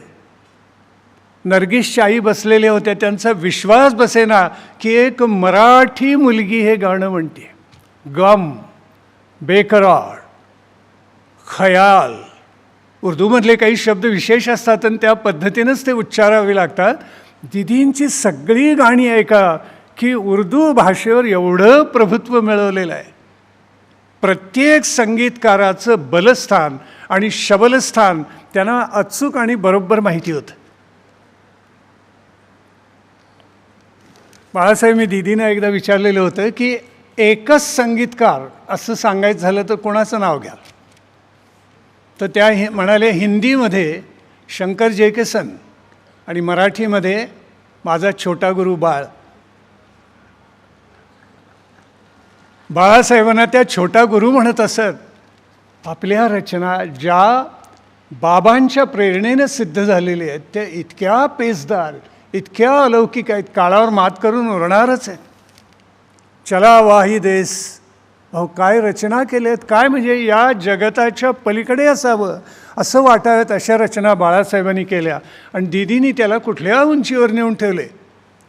नर्गिसच्या आई बसलेल्या होत्या. त्यांचा विश्वास बसेना की एक मराठी मुलगी हे गाणं म्हणते. गम, बेकरार, खयाल, उर्दूमधले काही शब्द विशेष असतात आणि त्या पद्धतीनंच ते उच्चारावे लागतात. दीदींची सगळी गाणी ऐका की उर्दू भाषेवर एवढं प्रभुत्व मिळवलेलं आहे. प्रत्येक संगीतकाराचं बलस्थान आणि शबलस्थान त्यांना अचूक आणि बरोबर माहिती होतं. बाळासाहेब मी दीदीनं एकदा विचारलेलं होतं की एकच संगीतकार असं सांगायचं झालं तर कोणाचं नाव घ्याल? तर त्या म्हणाले, हिंदीमध्ये शंकर जयकिसन आणि मराठीमध्ये माझा छोटा गुरु बाळ. बाळासाहेबांना त्या छोटा गुरु म्हणत असत. आपल्या रचना ज्या बाबांच्या प्रेरणेनं सिद्ध झालेले आहेत. त्या इतक्या पेचदार, इतक्या अलौकिक आहेत, काळावर मात करून उरणारच आहेत. चला वाही देस, अहो काय रचना केल्या आहेत, काय म्हणजे या जगताच्या पलीकडे असावं असं वाटाव्यात अशा रचना बाळासाहेबांनी केल्या. आणि दीदींनी त्याला कुठल्या उंचीवर नेऊन ठेवले.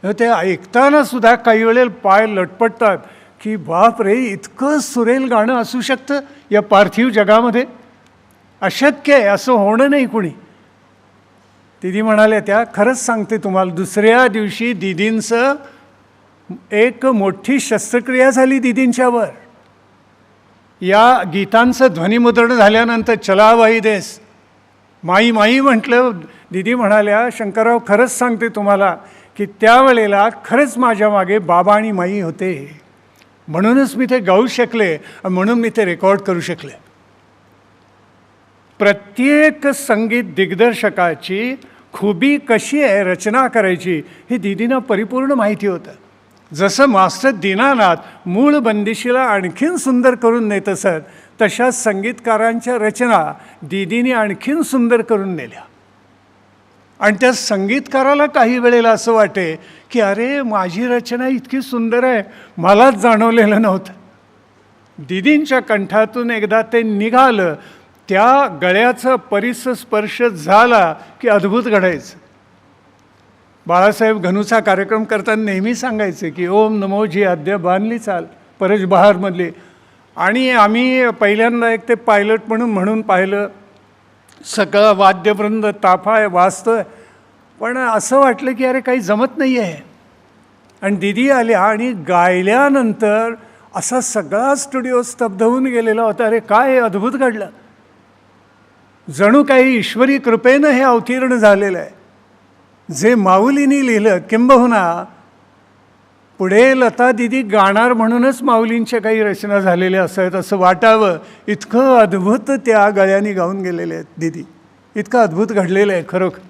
ते ऐकताना सुद्धा काही वेळेला पाय लटपटतात की बाप रे, इतकं सुरेल गाणं असू शकतं या पार्थिव जगामध्ये, अशक्य आहे, असं होणं नाही कुणी. दीदी म्हणाल्या त्या, खरंच सांगते तुम्हाला, दुसऱ्या दिवशी दीदींचं एक मोठी शस्त्रक्रिया झाली दीदींच्यावर. या गीतांचं ध्वनिमुद्रण झाल्यानंतर चला वाही देस, माई माई म्हटलं. दीदी म्हणाल्या, शंकरराव खरंच सांगते तुम्हाला की त्यावेळेला खरंच माझ्या मागे बाबा आणि माई होते, म्हणूनच मी ते गाऊ शकले, म्हणून मी ते रेकॉर्ड करू शकले. प्रत्येक संगीत दिग्दर्शकाची खुबी कशी आहे रचना करायची हे दीदींना परिपूर्ण माहिती होतं. जसं मास्टर दीनानाथ मूळ बंदिशीला आणखीन सुंदर करून नेत असत, तशा संगीतकारांच्या रचना दीदीने आणखीन सुंदर करून नेल्या. आणि त्या संगीतकाराला काही वेळेला असं वाटे की अरे, माझी रचना इतकी सुंदर आहे, मलाच जाणवलेलं नव्हतं. दीदींच्या कंठातून एकदा ते निघालं, त्या गळ्याचा परिस्पर्श झाला की अद्भुत घडायचं. बाळासाहेब घनूचा कार्यक्रम करताना नेहमी सांगायचे की ओम नमोजी अद्य बांधली चाल परज बहारमधली. आणि आम्ही पहिल्यांदा एक ते पायलट म्हणून पाहिलं. सगळं वाद्यवृंद ताफा आहे, वाजतोय, पण असं वाटलं की अरे काही जमत नाही आहे. आणि दीदी आल्या आणि गायल्यानंतर असा सगळा स्टुडिओ स्तब्ध होऊन गेलेला होता. अरे काय अद्भुत घडलं, जणू काही ईश्वरी कृपेनं हे अवतीर्ण झालेलं आहे. जे माऊलींनी लिहिलं, किंबहुना पुढे लता दिदी गाणार म्हणूनच माऊलींच्या काही रचना झालेल्या असाव्यात असं वाटावं, इतकं अद्भुत त्या गळ्याने गाऊन गेलेले आहेत दिदी, इतकं अद्भुत घडलेलं आहे खरोखर.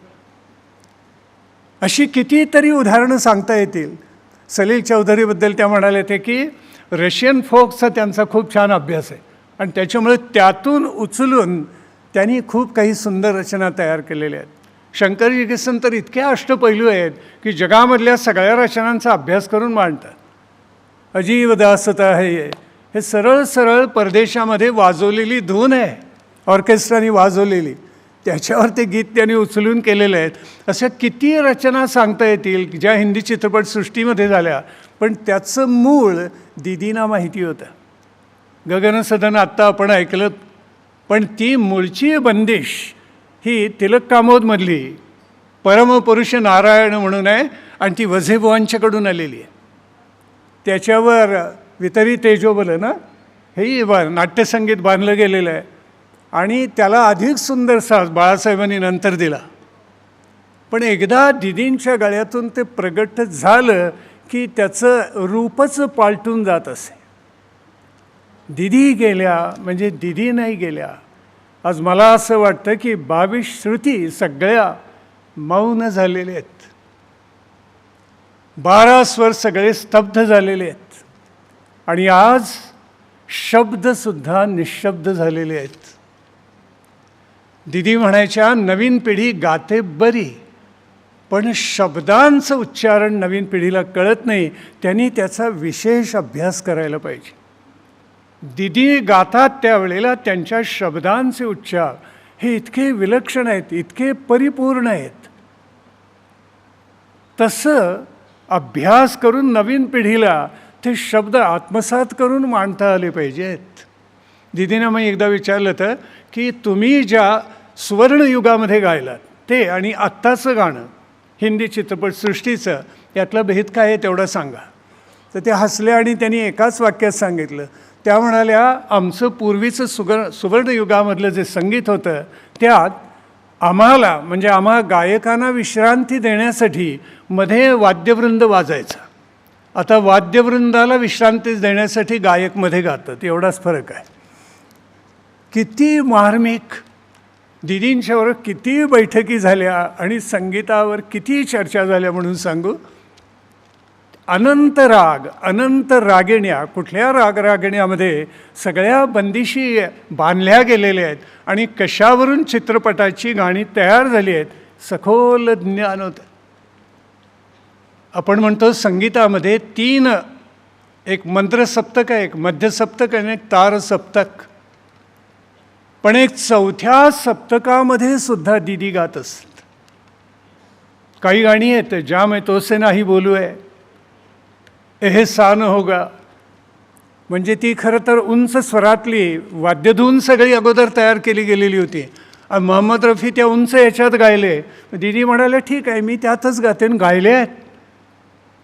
अशी कितीतरी उदाहरणं सांगता येतील. सलील चौधरीबद्दल त्या म्हणाले ते की रशियन फोक्सचा त्यांचा खूप छान अभ्यास आहे आणि त्याच्यामुळे त्यातून उचलून त्यांनी खूप काही सुंदर रचना तयार केलेल्या आहेत. शंकरजी किसन तर इतके अष्टपैलू आहेत की जगामधल्या सगळ्या रचनांचा अभ्यास करून मांडतात. अजीव दासता आहे हे सरळ सरळ परदेशामध्ये वाजवलेली धून आहे, ऑर्केस्ट्राने वाजवलेली, त्याच्यावर ते गीत त्यांनी उचलून केलेले आहेत. अशा किती रचना सांगता येतील ज्या हिंदी चित्रपटसृष्टीमध्ये झाल्या, पण त्याचं मूळ दीदींना माहिती होतं. गगनसदन आत्ता आपण ऐकलं, पण ती मूळची बंदिश ही तिलक कामोदमधली परमपुरुष नारायण म्हणून आहे आणि ती वझेबुवांच्याकडून आलेली आहे. त्याच्यावर वितरी तेजोबल ना हेही नाट्यसंगीत बांधलं गेलेलं आहे आणि त्याला अधिक सुंदर साज बाळासाहेबांनी नंतर दिला. पण एकदा दीदींच्या गळ्यातून ते प्रगट झालं की त्याचं रूपच पालटून जात असे. दीदी गेल्या म्हणजे दीदी नाही गेल्या. आज मला असं वाटतं की 22 श्रुती सगळ्या मौन झालेले आहेत, 12 स्वर सगळे स्तब्ध झालेले आहेत आणि आज शब्दसुद्धा निशब्द झालेले आहेत. दीदी म्हणायच्या नवीन पिढी गाते बरी, पण शब्दांचं उच्चारण नवीन पिढीला कळत नाही, त्यांनी त्याचा विशेष अभ्यास करायला पाहिजे. दीदी गातात त्यावेळेला त्यांच्या शब्दांचे उच्चार हे इतके विलक्षण आहेत, इतके परिपूर्ण आहेत. तसं अभ्यास करून नवीन पिढीला ते शब्द आत्मसात करून मांडता आले पाहिजेत. दीदीनं मग एकदा विचारलं तर की तुम्ही ज्या सुवर्णयुगामध्ये गायलात ते आणि आत्ताचं गाणं हिंदी चित्रपटसृष्टीचं यातला भेद काय आहे तेवढं सांगा. तर ते हसले आणि त्यांनी एकाच वाक्यात सांगितलं. त्या म्हणाल्या, आमचं पूर्वीचं सुवर्णयुगामधलं जे संगीत होतं त्यात आम्हाला म्हणजे आम्हा गायकांना विश्रांती देण्यासाठी मध्ये वाद्यवृंद वाजायचा. आता वाद्यवृंदाला विश्रांती देण्यासाठी गायक मध्ये गातात, एवढाच फरक आहे. किती मार्मिक, दीदींच्यावर किती बैठकी झाल्या आणि संगीतावर किती चर्चा झाल्या म्हणून सांगू. अनंत राग, अनंत रागिण्या, कुठल्या रागरागिण्यामध्ये सगळ्या बंदिशी बांधल्या गेलेल्या आहेत आणि कशावरून चित्रपटाची गाणी तयार झाली आहेत, सखोल ज्ञान होतं. आपण म्हणतो संगीतामध्ये 3, एक मंत्रसप्तक आहे, एक मध्यसप्तक आणि एक तारसप्तक. पण एक 4थ्या सप्तकामध्ये सुद्धा दीदी गात असत. काही गाणी आहेत, जा मैं तो से नाही बोलू आहे, एहसान होगा, म्हणजे ती खरं तर उंच स्वरातली वाद्यधून सगळी अगोदर तयार केली गेलेली होती. आणि मोहम्मद रफी त्या उंच ह्याच्यात गायले. दीदी म्हणाले ठीक आहे, मी त्यातच गाते आणि गायले आहेत.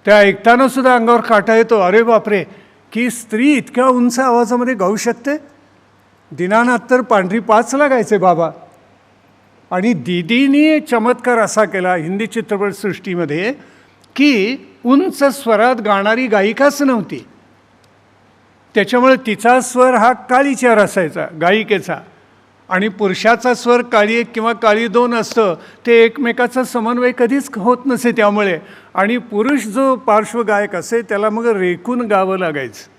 त्या ऐकताना सुद्धा अंगावर काटा येतो, अरे बापरे, की स्त्री इतक्या उंच आवाजामध्ये गाऊ शकते. दीनानाथ तर पांढरी 5ला गायचे बाबा. आणि दीदीनी चमत्कार असा केला हिंदी चित्रपटसृष्टीमध्ये की उंच स्वरात गाणारी गायिकाच नव्हती. त्याच्यामुळे तिचा स्वर हा काळीचार असायचा गायिकेचा, आणि पुरुषाचा स्वर काळी 1 किंवा काळी 2 असतं. ते एकमेकाचा समन्वय कधीच होत नसे त्यामुळे. आणि पुरुष जो पार्श्वगायक असे त्याला मग रेकून गावं लागायचं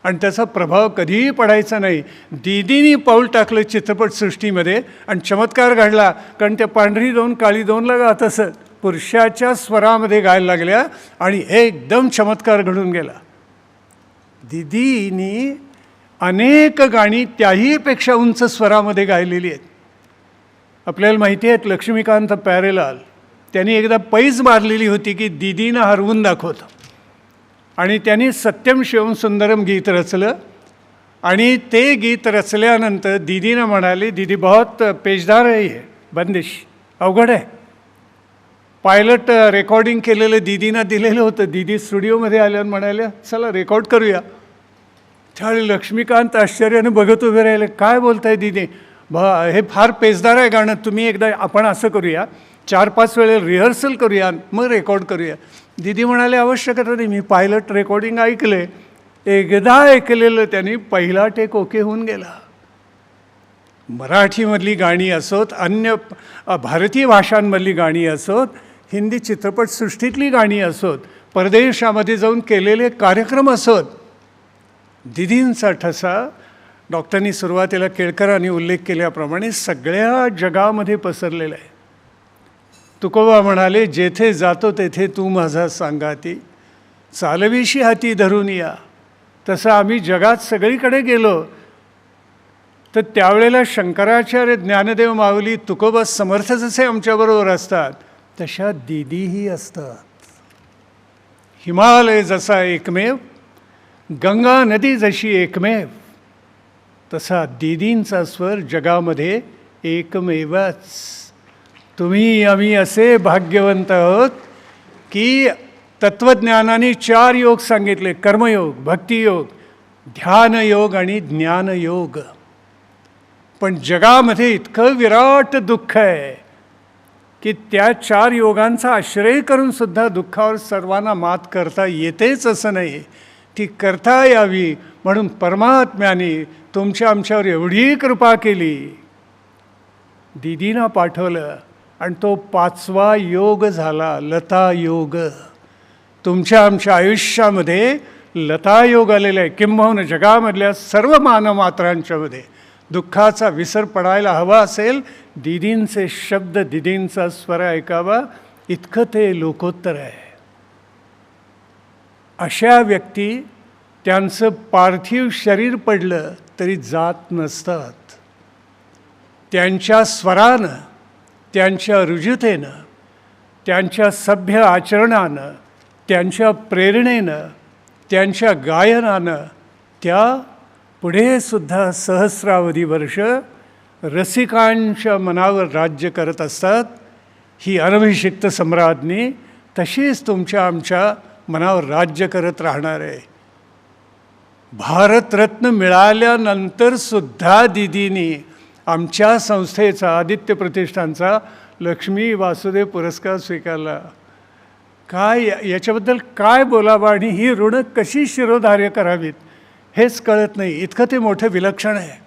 आणि त्याचा प्रभाव कधीही पडायचा नाही. दीदीनी पाऊल टाकलं चित्रपटसृष्टीमध्ये आणि चमत्कार घडला. कारण त्या पांढरी 2 काळी 2ला गात असत, पुरुषाच्या स्वरामध्ये गायला लागल्या आणि एकदम चमत्कार घडून गेला. दीदीनी अनेक गाणी त्याहीपेक्षा उंच स्वरामध्ये गायलेली आहेत. आपल्याला माहिती आहेत लक्ष्मीकांत प्यारेलाल, त्यांनी एकदा पैज मारलेली होती की दीदीनं हरवून दाखवतं. आणि त्यांनी सत्यम शिवम सुंदरम गीत रचलं. आणि ते गीत रचल्यानंतर दीदीनं म्हणाले, दीदी बहुत पेचदार आहे, हे बंदिश अवघड आहे. पायलट रेकॉर्डिंग केलेलं दीदीनं दिलेलं होतं. दीदी स्टुडिओमध्ये आल्यावर म्हणाल्या चला रेकॉर्ड करूया. त्यावेळी लक्ष्मीकांत आश्चर्याने बघत उभे राहिले, काय बोलताय दीदी, हे फार पेचदार आहे गाणं, तुम्ही एकदा आपण असं करूया, 4-5 वेळेला रिहर्सल करूया, मग रेकॉर्ड करूया. दीदी म्हणाले आवश्यकता नाही, मी पायलट रेकॉर्डिंग ऐकले, एकदा ऐकलेलं त्यांनी पहिला टेक ओके होऊन गेला. मराठीमधली गाणी असोत, अन्य भारतीय भाषांमधली गाणी असोत, हिंदी चित्रपटसृष्टीतली गाणी असोत, परदेशामध्ये जाऊन केलेले कार्यक्रम असोत, दीदींचा ठसा डॉक्टरांनी सुरुवातीला केळकरांनी उल्लेख केल्याप्रमाणे सगळ्या जगामध्ये पसरलेला आहे. तुकोबा म्हणाले, जेथे जातो तेथे तू माझा सांगाती, चालविशी हाती धरून या. तसं आम्ही जगात सगळीकडे गेलो तर त्यावेळेला शंकराचार्य, ज्ञानदेव माऊली, तुकोबा समर्थ जसे आमच्याबरोबर असतात तशा दीदीही असतात. हिमालय जसा एकमेव, गंगा नदी जशी एकमेव, तसा दीदींचा स्वर जगामध्ये एकमेवच. तुम्ही आम्ही असे भाग्यवंत आहोत की तत्त्वज्ञानाने 4 योग सांगितले, कर्मयोग, भक्तियोग, ध्यानयोग आणि ज्ञानयोग. पण जगामध्ये इतकं विराट दुःख आहे की त्या 4 योगांचा आश्रय करून सुद्धा दुःखावर सर्वांना मात करता येतेच असं नाही. ती करता यावी म्हणून परमात्म्याने तुमच्या आमच्यावर एवढी कृपा केली, दीदीनं पाठवलं आणि तो 5वा योग झाला, लता योग. तुमच्या आमच्या आयुष्यामध्ये लता योग आलेला आहे. किंबहुना जगामधल्या सर्व मानवमात्रांच्यामध्ये दुःखाचा विसर पडायला हवा असेल, दीदींचे शब्द, दीदींचा स्वर ऐकावा, इतकं ते लोकोत्तर आहे. अशा व्यक्ती त्यांचं पार्थिव शरीर पडलं तरी जात नसतात. त्यांच्या स्वरानं, त्यांच्या रुजुतेनं, त्यांच्या सभ्य आचरणानं, त्यांच्या प्रेरणेनं, त्यांच्या गायनानं त्या पुढे सुद्धा सहस्रावधी वर्ष रसिकांच्या मनावर राज्य करत असतात. ही अनभिषिक्त सम्राज्ञी तशीच तुमच्या आमच्या मनावर राज्य करत राहणार आहे. भारतरत्न मिळाल्यानंतर सुद्धा दीदींनी आमच्या संस्थेचा, आदित्य प्रतिष्ठानचा लक्ष्मी वासुदेव पुरस्कार स्वीकारला. काय याच्याबद्दल काय बोलावं आणि ही ऋणं कशी शिरोधार्य करावीत हेच कळत नाही, इतकं ते मोठं विलक्षण आहे.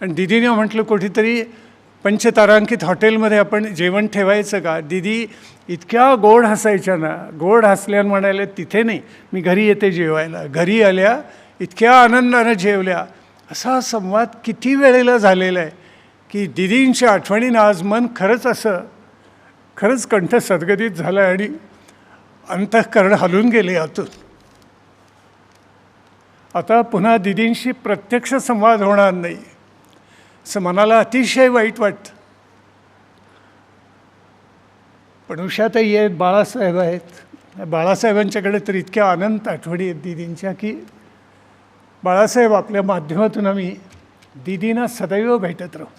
आणि दीदीने म्हटलं कुठेतरी पंचतारांकित हॉटेलमध्ये आपण जेवण ठेवायचं का, दीदी इतक्या गोड हसायच्या ना, गोड हसल्यानं म्हणाले तिथे नाही, मी घरी येते जेवायला. घरी आल्या इतक्या आनंदानं जेवल्या. असा संवाद किती वेळेला झालेला आहे की दीदींच्या आठवणीनं आज मन खरंच कंठ सदगदित झालं आणि अंतःकरण हलून गेले आतून. आता पुन्हा दीदींशी प्रत्यक्ष संवाद होणार नाही असं मनाला अतिशय वाईट वाटतं. पण उषाताई आहेत, बाळासाहेब आहेत. बाळासाहेबांच्याकडे तर इतक्या अनंत आठवणी आहेत दीदींच्या की बाळासाहेब आपल्या माध्यमातून आम्ही दीदींना सदैव भेटत राहू.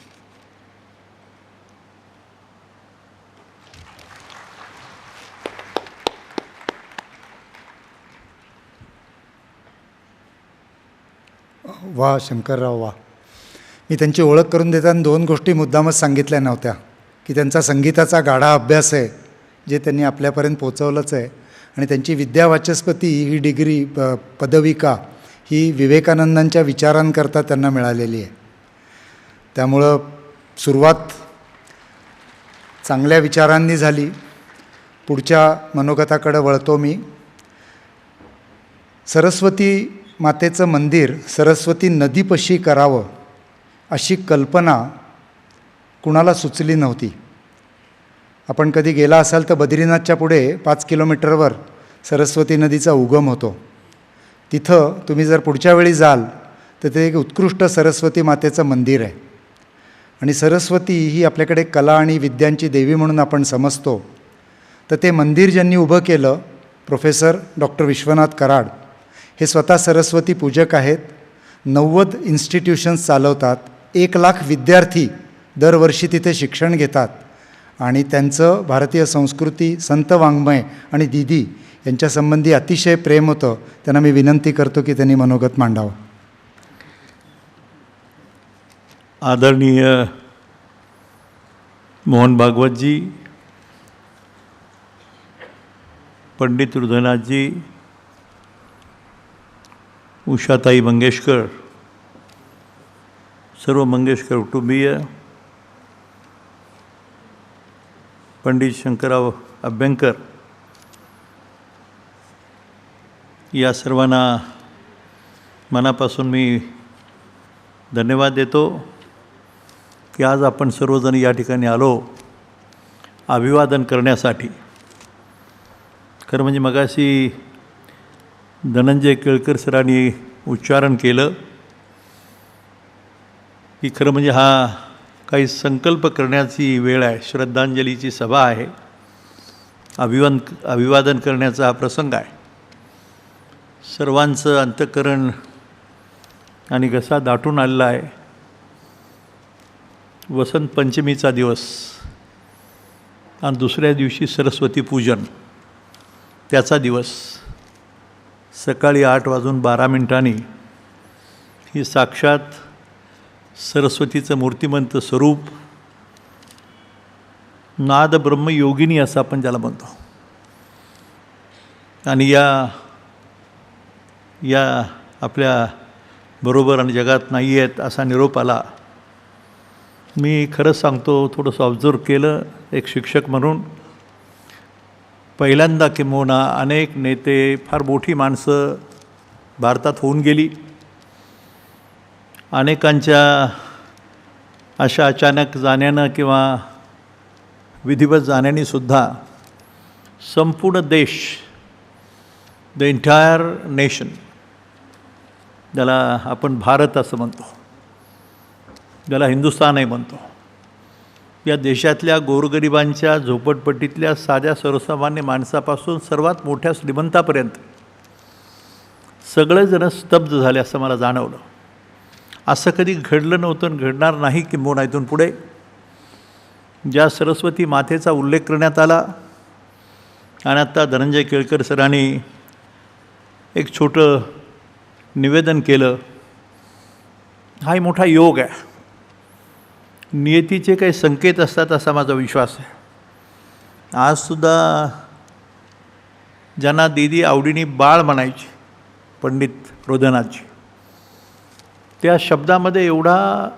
वा शंकरराव वा. मी त्यांची ओळख करून देताना 2 गोष्टी मुद्दामच सांगितल्या नव्हत्या की त्यांचा संगीताचा गाढा अभ्यास आहे जे त्यांनी आपल्यापर्यंत पोचवलंच आहे, आणि त्यांची विद्यावाचस्पती ही डिग्री पदविका ही विवेकानंदांच्या विचारांकरता त्यांना मिळालेली आहे. त्यामुळं सुरुवात चांगल्या विचारांनी झाली. पुढच्या मनोगताकडे वळतो मी. सरस्वती मातेचं मंदिर सरस्वती नदीपाशी करावं अशी कल्पना कुणाला सुचली नव्हती. आपण कधी गेला असाल तर बद्रीनाथच्या पुढे 5 किलोमीटरवर सरस्वती नदीचा उगम होतो. तिथं तुम्ही जर पुढच्या वेळी जाल तर ते एक उत्कृष्ट सरस्वती मातेचं मंदिर आहे. आणि सरस्वती ही आपल्याकडे कला आणि विद्यांची देवी म्हणून आपण समजतो. तर ते मंदिर ज्यांनी उभं केलं प्रोफेसर डॉक्टर विश्वनाथ कराड हे स्वतः सरस्वती पूजक आहेत. 90 इन्स्टिट्यूशन्स चालवतात. 1 लाख विद्यार्थी दरवर्षी तिथे शिक्षण घेतात आणि त्यांचं भारतीय संस्कृती, संत वाङ्मय आणि दीदी यांच्यासंबंधी अतिशय प्रेम होतं. त्यांना मी विनंती करतो की त्यांनी मनोगत मांडावं. आदरणीय मोहन भागवतजी, पंडित हृदयनाथजी, उषाताई मंगेशकर, सर्व मंगेशकर कुटुंबीय, पंडित शंकरराव अभ्यंकर, या सर्वांना मनापासून मी धन्यवाद देतो की आज आपण सर्वजण या ठिकाणी आलो अभिवादन करण्यासाठी. खरं म्हणजे मगाशी धनंजय केळकर सरांनी उच्चारण केलं की खरं म्हणजे हा काही संकल्प करण्याची वेळ आहे, श्रद्धांजलीची सभा आहे, अभिवादन करण्याचा हा प्रसंग आहे. सर्वांचं अंतःकरण आणि घसा दाटून आलेला आहे. वसंत पंचमीचा दिवस आणि दुसऱ्या दिवशी सरस्वती पूजन त्याचा दिवस. सकाळी 8:12 ही साक्षात सरस्वतीचं मूर्तिमंत स्वरूप, नाद ब्रह्मयोगिनी असं आपण ज्याला म्हणतो, आणि या आपल्या बरोबर आणि जगात नाही आहेत असा निरोप आला. मी खरंच सांगतो, थोडंसं ऑब्झर्व केलं एक शिक्षक म्हणून. पहिल्यांदा किंबहुना अनेक नेते, फार मोठी माणसं भारतात होऊन गेली. अनेकांच्या अशा अचानक जाण्यानं किंवा विधिवत जाण्यानेसुद्धा संपूर्ण देश, द एंटायर नेशन, ज्याला आपण भारत असं म्हणतो, ज्याला हिंदुस्थानही म्हणतो, या देशातल्या गोरगरिबांच्या झोपडपट्टीतल्या साध्या सर्वसामान्य माणसापासून सर्वात मोठ्या श्रीमंतापर्यंत सगळेजण स्तब्ध झाले असं मला जाणवलं. असं कधी घडलं नव्हतं आणि घडणार नाही किंबहुना इथून पुढे. ज्या सरस्वती मातेचा उल्लेख करण्यात आला आणि आता धनंजय केळकर सरांनी एक छोटं निवेदन केलं, हाही मोठा योग आहे. नियतीचे काही संकेत असतात असा माझा विश्वास आहे. आजसुद्धा ज्यांना दीदी आवडीने बाळ म्हणायची, पंडित हृदयनाथजी, त्या शब्दामध्ये एवढा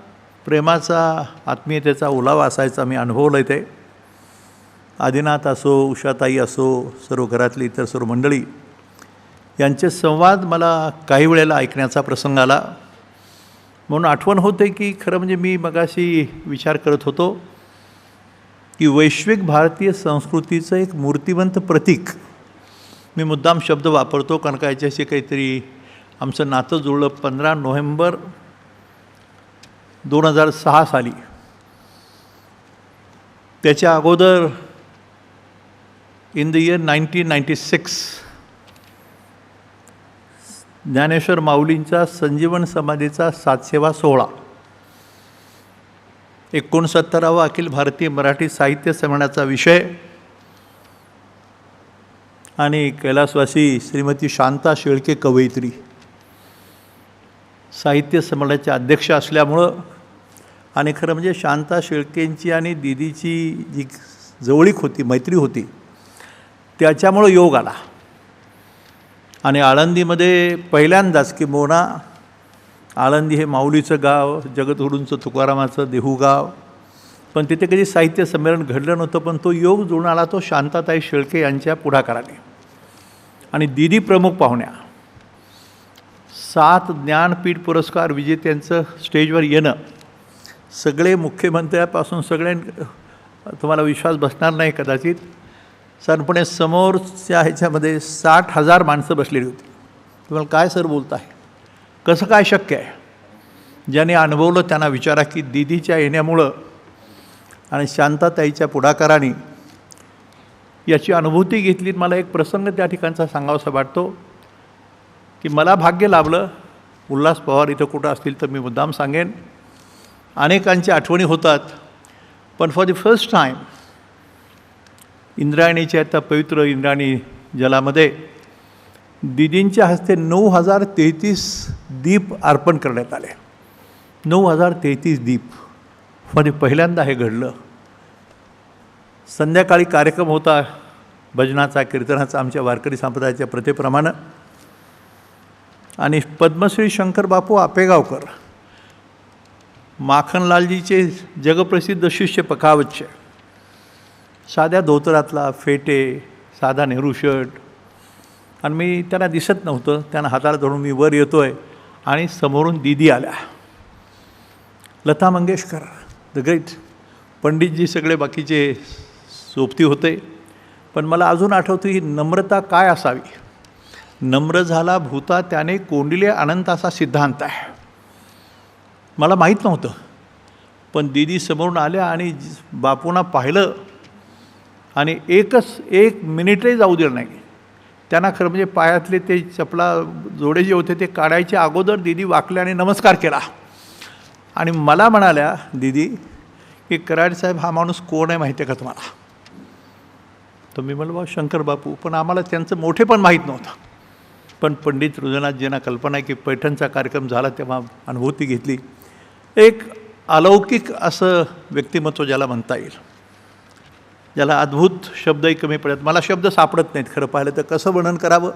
प्रेमाचा आत्मीयतेचा ओलावा असायचा मी अनुभवलं ते. आदिनाथ असो, उषाताई असो, सर्व घरातली इतर सर्व मंडळी यांचे संवाद मला काही वेळेला ऐकण्याचा प्रसंग आला. म्हणून आठवण होते की खरं म्हणजे मी मगाशी विचार करत होतो की वैश्विक भारतीय संस्कृतीचं एक मूर्तिवंत प्रतीक, मी मुद्दाम शब्द वापरतो कारण का याच्याशी काहीतरी आमचं नातं जुळलं. 15 नोव्हेंबर 2006 साली, त्याच्या अगोदर इन द इयर 1996 ज्ञानेश्वर माऊलींचा संजीवन समाधीचा 700वा सोहळा, 69वा अखिल भारतीय मराठी साहित्य संमेलनाचा विषय आणि कैलासवासी श्रीमती शांता शेळके कवयित्री साहित्य संमेलनाचे अध्यक्ष असल्यामुळं आणि खरं म्हणजे शांता शेळकेंची आणि दीदीची जी जवळीक होती, मैत्री होती, त्याच्यामुळं योग आला. आणि आळंदीमध्ये पहिल्यांदाच की मोना, आळंदी हे माऊलीचं गाव, जगद्गुरूंचं तुकारामाचं देहू गाव, पण तिथे कधी साहित्य संमेलन घडलं नव्हतं. पण तो योग जुळून आला तो शांताताई शेळके यांच्या पुढाकाराने. आणि दीदी प्रमुख पाहुण्या, 7 ज्ञानपीठ पुरस्कार विजेत्यांचं स्टेजवर येणं, सगळे मुख्यमंत्र्यापासून सगळे, तुम्हाला विश्वास बसणार नाही कदाचित, साधारणपणे समोरच्या ह्याच्यामध्ये 60,000 माणसं बसलेली होती. तुम्हाला काय सर बोलत आहे, कसं काय शक्य आहे? ज्याने अनुभवलं त्यांना विचारा की दीदीच्या येण्यामुळं आणि शांताताईच्या पुढाकाराने याची अनुभूती घेतली. मला एक प्रसंग त्या ठिकाणचा सांगावासा वाटतो की मला भाग्य लाभलं, उल्हास पवार इथं कुठं असतील तर मी मुद्दाम सांगेन, अनेकांच्या आठवणी होतात, पण फॉर द फर्स्ट टाईम इंद्रायणीच्या आता पवित्र इंद्रायणी जलामध्ये दीदींच्या हस्ते 9033 दीप अर्पण करण्यात आले. 9033 दीप, म्हणजे पहिल्यांदा हे घडलं. संध्याकाळी कार्यक्रम होता भजनाचा, कीर्तनाचा, आमच्या वारकरी संप्रदायाच्या प्रथेप्रमाणे. आणि पद्मश्री शंकरबापू आपेगावकर, माखनलालजीचे जगप्रसिद्ध शिष्य पखावतचे, साध्या धोतरातला, फेटे, साधा नेहरू शर्ट, आणि मी त्यांना दिसत नव्हतं, त्यांना हाताला धरून मी वर येतो आहे आणि समोरून दीदी आल्या, लता मंगेशकर द ग्रेट, पंडितजी सगळे बाकीचे सोबती होते. पण मला अजून आठवतं ही नम्रता काय असावी. नम्र झाला भूता त्याने कोंडिले अनंत असा सिद्धांत आहे. मला माहीत नव्हतं, पण दीदी समोरून आल्या आणि बापूंना पाहिलं आणि एक मिनिटही जाऊ दिलं नाही. त्यांना खरं म्हणजे पायातले ते चपला जोडे जे होते ते काढायच्या अगोदर दीदी वाकल्या आणि नमस्कार केला. आणि मला म्हणाल्या दीदी की कराड साहेब हा माणूस कोण आहे माहिती आहे का तुम्हाला? तर मी म्हणलं बा शंकर बापू, पण आम्हाला त्यांचं मोठे पण माहीत नव्हतं. पण पंडित हृदयनाथजींना कल्पना आहे की पैठणचा कार्यक्रम झाला तेव्हा अनुभूती घेतली. एक अलौकिक असं व्यक्तिमत्व ज्याला म्हणता येईल, ज्याला अद्भुत शब्दही कमी पडत, मला शब्द सापडत नाहीत खरं पाहिलं तर, कसं वर्णन करावं.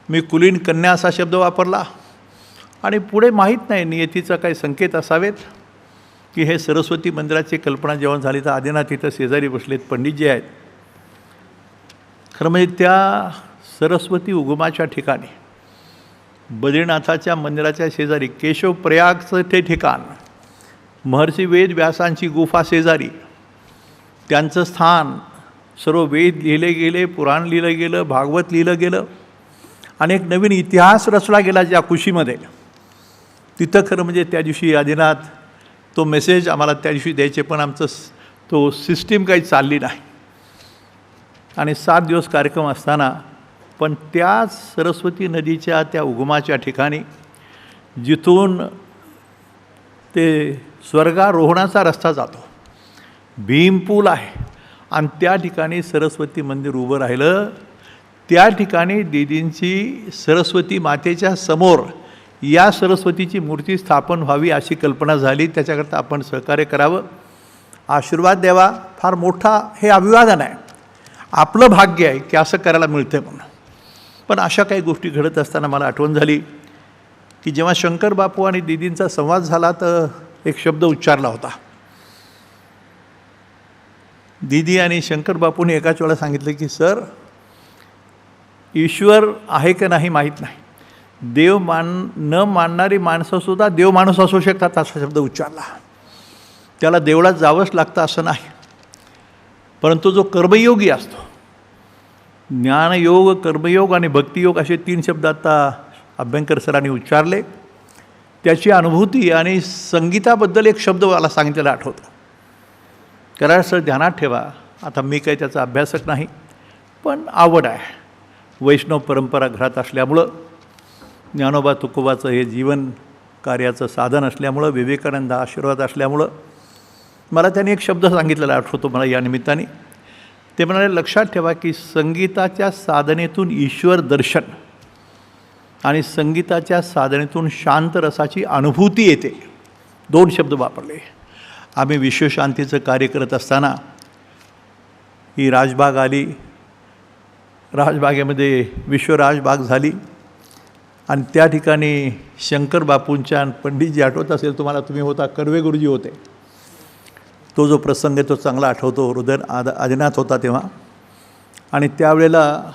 मी कुलीन कन्या असा शब्द वापरला आणि पुढे माहीत नाही नियतीचा काही संकेत असावेत की हे सरस्वती मंदिराची कल्पना जेव्हा झाली तर आदिनाथ इथं शेजारी बसलेत, पंडित जे आहेत. खरं म्हणजे त्या सरस्वती उगमाच्या ठिकाणी, बद्रीनाथाच्या मंदिराच्या शेजारी, केशव प्रयागचं ते ठिकाण, महर्षी वेद व्यासांची गुफा शेजारी, त्यांचं स्थान, सर्व वेद लिहिले गेले, पुराण लिहिलं गेलं, भागवत लिहिलं गेलं, आणि एक नवीन इतिहास रचला गेला ज्या कुशीमध्ये. तिथं खरं म्हणजे त्या दिवशी आदिनाथ तो मेसेज आम्हाला त्या दिवशी द्यायचे, पण आमचं तो सिस्टीम काही चालली नाही. आणि 7 दिवस कार्यक्रम असताना पण त्याच सरस्वती नदीच्या त्या उगमाच्या ठिकाणी जिथून ते स्वर्गारोहणाचा रस्ता जातो, भीमपूल आहे, आणि त्या ठिकाणी सरस्वती मंदिर उभं राहिलं. त्या ठिकाणी दीदींची सरस्वती मातेच्या समोर या सरस्वतीची मूर्ती स्थापन व्हावी अशी कल्पना झाली. त्याच्याकरता आपण सहकार्य करावं, आशीर्वाद द्यावा. फार मोठा हे अभिवादन आहे, आपलं भाग्य आहे की असं करायला मिळतं म्हणून. पण अशा काही गोष्टी घडत असताना मला आठवण झाली की जेव्हा शंकर बापू आणि दीदींचा संवाद झाला तर एक शब्द उच्चारला होता. दीदी आणि शंकर बापूंनी एकाच वेळा सांगितलं की सर, ईश्वर आहे की नाही माहीत नाही, देव न मानणारी माणसंसुद्धा देव माणूस असू शकतात असा शब्द उच्चारला. त्याला देवळात जावंच लागतं असं नाही, परंतु जो कर्मयोगी असतो, ज्ञानयोग, कर्मयोग आणि भक्तियोग असे 3 शब्द आता अभ्यंकर सरांनी उच्चारले. त्याची अनुभूती आणि संगीताबद्दल एक शब्द मला सांगितलेला आठवतो. कराड सर ध्यानात ठेवा, आता मी काही त्याचा अभ्यासक नाही, पण आवड आहे. वैष्णव परंपरा घरात असल्यामुळं, ज्ञानोबा तुकोबाचं हे जीवन कार्याचं साधन असल्यामुळं, विवेकानंद आशीर्वाद असल्यामुळं मला त्यांनी एक शब्द सांगितलेला आठवतो मला या निमित्ताने. ते म्हणाले, लक्षात ठेवा की संगीताच्या साधनेतून ईश्वर दर्शन आणि संगीताच्या साधनेतून शांत रसाची अनुभूती येते. 2 शब्द वापरले. आम्ही विश्वशांतीचं कार्य करत असताना ही राजबाग आली, राजबागेमध्ये विश्वराजबाग झाली आणि त्या ठिकाणी शंकर बापूंच्या पंडितजी आठवत असेल तुम्हाला, तुम्ही होता, कर्वे गुरुजी होते. तो जो प्रसंग आहे तो चांगला आठवतो. हृदय आदिनाथ होता तेव्हा. आणि त्यावेळेला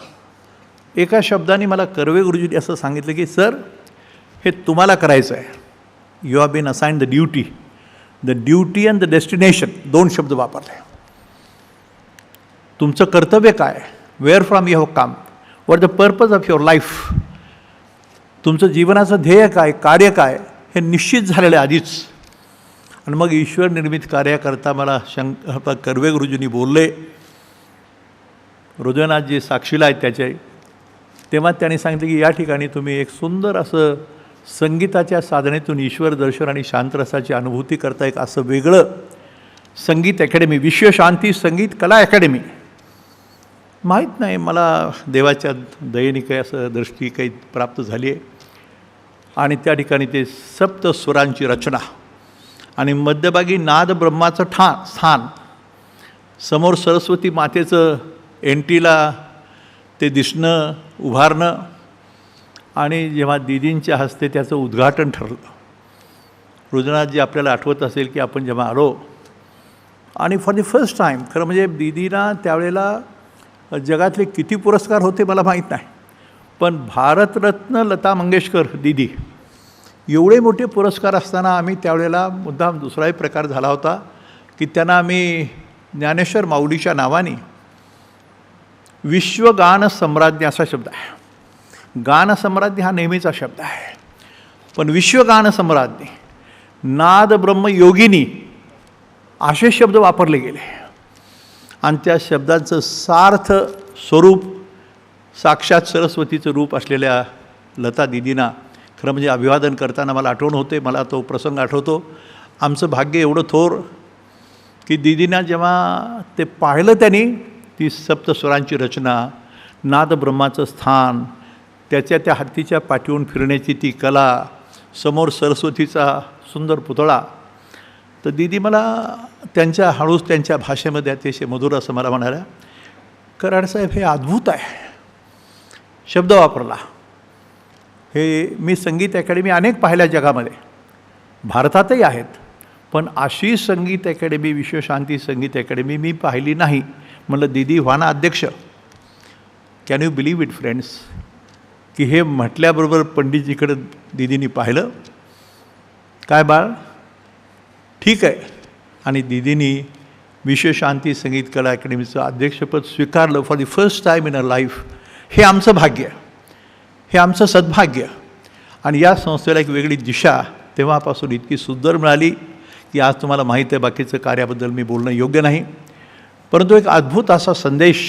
एका शब्दाने मला कर्वे गुरुजींनी असं सांगितलं की सर, हे तुम्हाला करायचं आहे. You have been assigned the duty and the destination. 2 शब्द वापरले. तुमचं कर्तव्य काय, where from you have come, what the purpose of your life, तुमचं जीवनाचं ध्येय काय, कार्य काय, हे निश्चित झालेलं आहे आधीच. आणि मग ईश्वर निर्मित कार्याकरता मला कर्वे गुरुजींनी बोलले. हृदयनाथजी साक्षीला आहेत त्याचे. तेव्हा त्यांनी सांगितलं की या ठिकाणी तुम्ही एक सुंदर असं संगीताच्या साधनेतून ईश्वर दर्शन आणि शांतरसाची अनुभूती करता, एक असं वेगळं संगीत अकॅडमी, विश्वशांती संगीत कला अकॅडमी. माहीत नाही मला देवाच्या दयेने काही असं दृष्टी काही प्राप्त झाली आहे. आणि त्या ठिकाणी ते सप्तस्वरांची रचना आणि मध्यभागी नाद ब्रह्माचं स्थान, समोर सरस्वती मातेचं एंटीला ते दिसणं, उभारणं, आणि जेव्हा दीदींच्या हस्ते त्याचं उद्घाटन ठरलं. हृदयनाथजी आपल्याला आठवत असेल की आपण जेव्हा आलो आणि फॉर द फर्स्ट टाईम, खरं म्हणजे दीदींना त्यावेळेला जगातले किती पुरस्कार होते मला माहीत नाही, पण भारतरत्न लता मंगेशकर दीदी एवढे मोठे पुरस्कार असताना आम्ही त्यावेळेला मुद्दाम दुसराही प्रकार झाला होता की त्यांना आम्ही ज्ञानेश्वर माऊलीच्या नावाने विश्वगान सम्राज्ञी असा शब्द आहे. गानसम्राज्ञी हा नेहमीचा शब्द आहे, पण विश्वगान सम्राज्ञी, नाद ब्रह्म योगिनी असे शब्द वापरले गेले. आणि त्या शब्दांचं सार्थ स्वरूप साक्षात सरस्वतीचं रूप असलेल्या लता दीदींना खरं म्हणजे अभिवादन करताना मला आठवण होते. मला तो प्रसंग आठवतो. आमचं भाग्य एवढं थोर की दीदींना जेव्हा ते पाहिलं त्यांनी ती सप्तस्वरांची रचना, नाद ब्रह्माचं स्थान, त्याच्या त्या हत्तीच्या पाठीवरून फिरण्याची ती कला, समोर सरस्वतीचा सुंदर पुतळा, तर दीदी मला त्यांच्या हळूच त्यांच्या भाषेमध्ये अतिशय मधुर असं मला म्हणाल्या, कराड साहेब हे अद्भुत आहे शब्द वापरला. हे मी संगीत अकॅडमी अनेक पाहिल्या जगामध्ये, भारतातही आहेत, पण अशी संगीत अकॅडमी, विश्वशांती संगीत अकॅडमी मी पाहिली नाही. म्हणलं दीदी व्हा ना अध्यक्ष. Can you believe it friends, की हे म्हटल्याबरोबर पंडितजीकडं दीदींनी पाहिलं, काय बाळ ठीक आहे, आणि दीदींनी विश्वशांती संगीत कला अकॅडमीचं अध्यक्षपद स्वीकारलं for the first time in a life. हे आमचं भाग्य, हे आमचं सद्भाग्य. आणि या संस्थेला एक वेगळी दिशा तेव्हापासून इतकी सुंदर मिळाली की आज तुम्हाला माहीत आहे, बाकीचं कार्याबद्दल मी बोलणं योग्य नाही, परंतु एक अद्भुत असा संदेश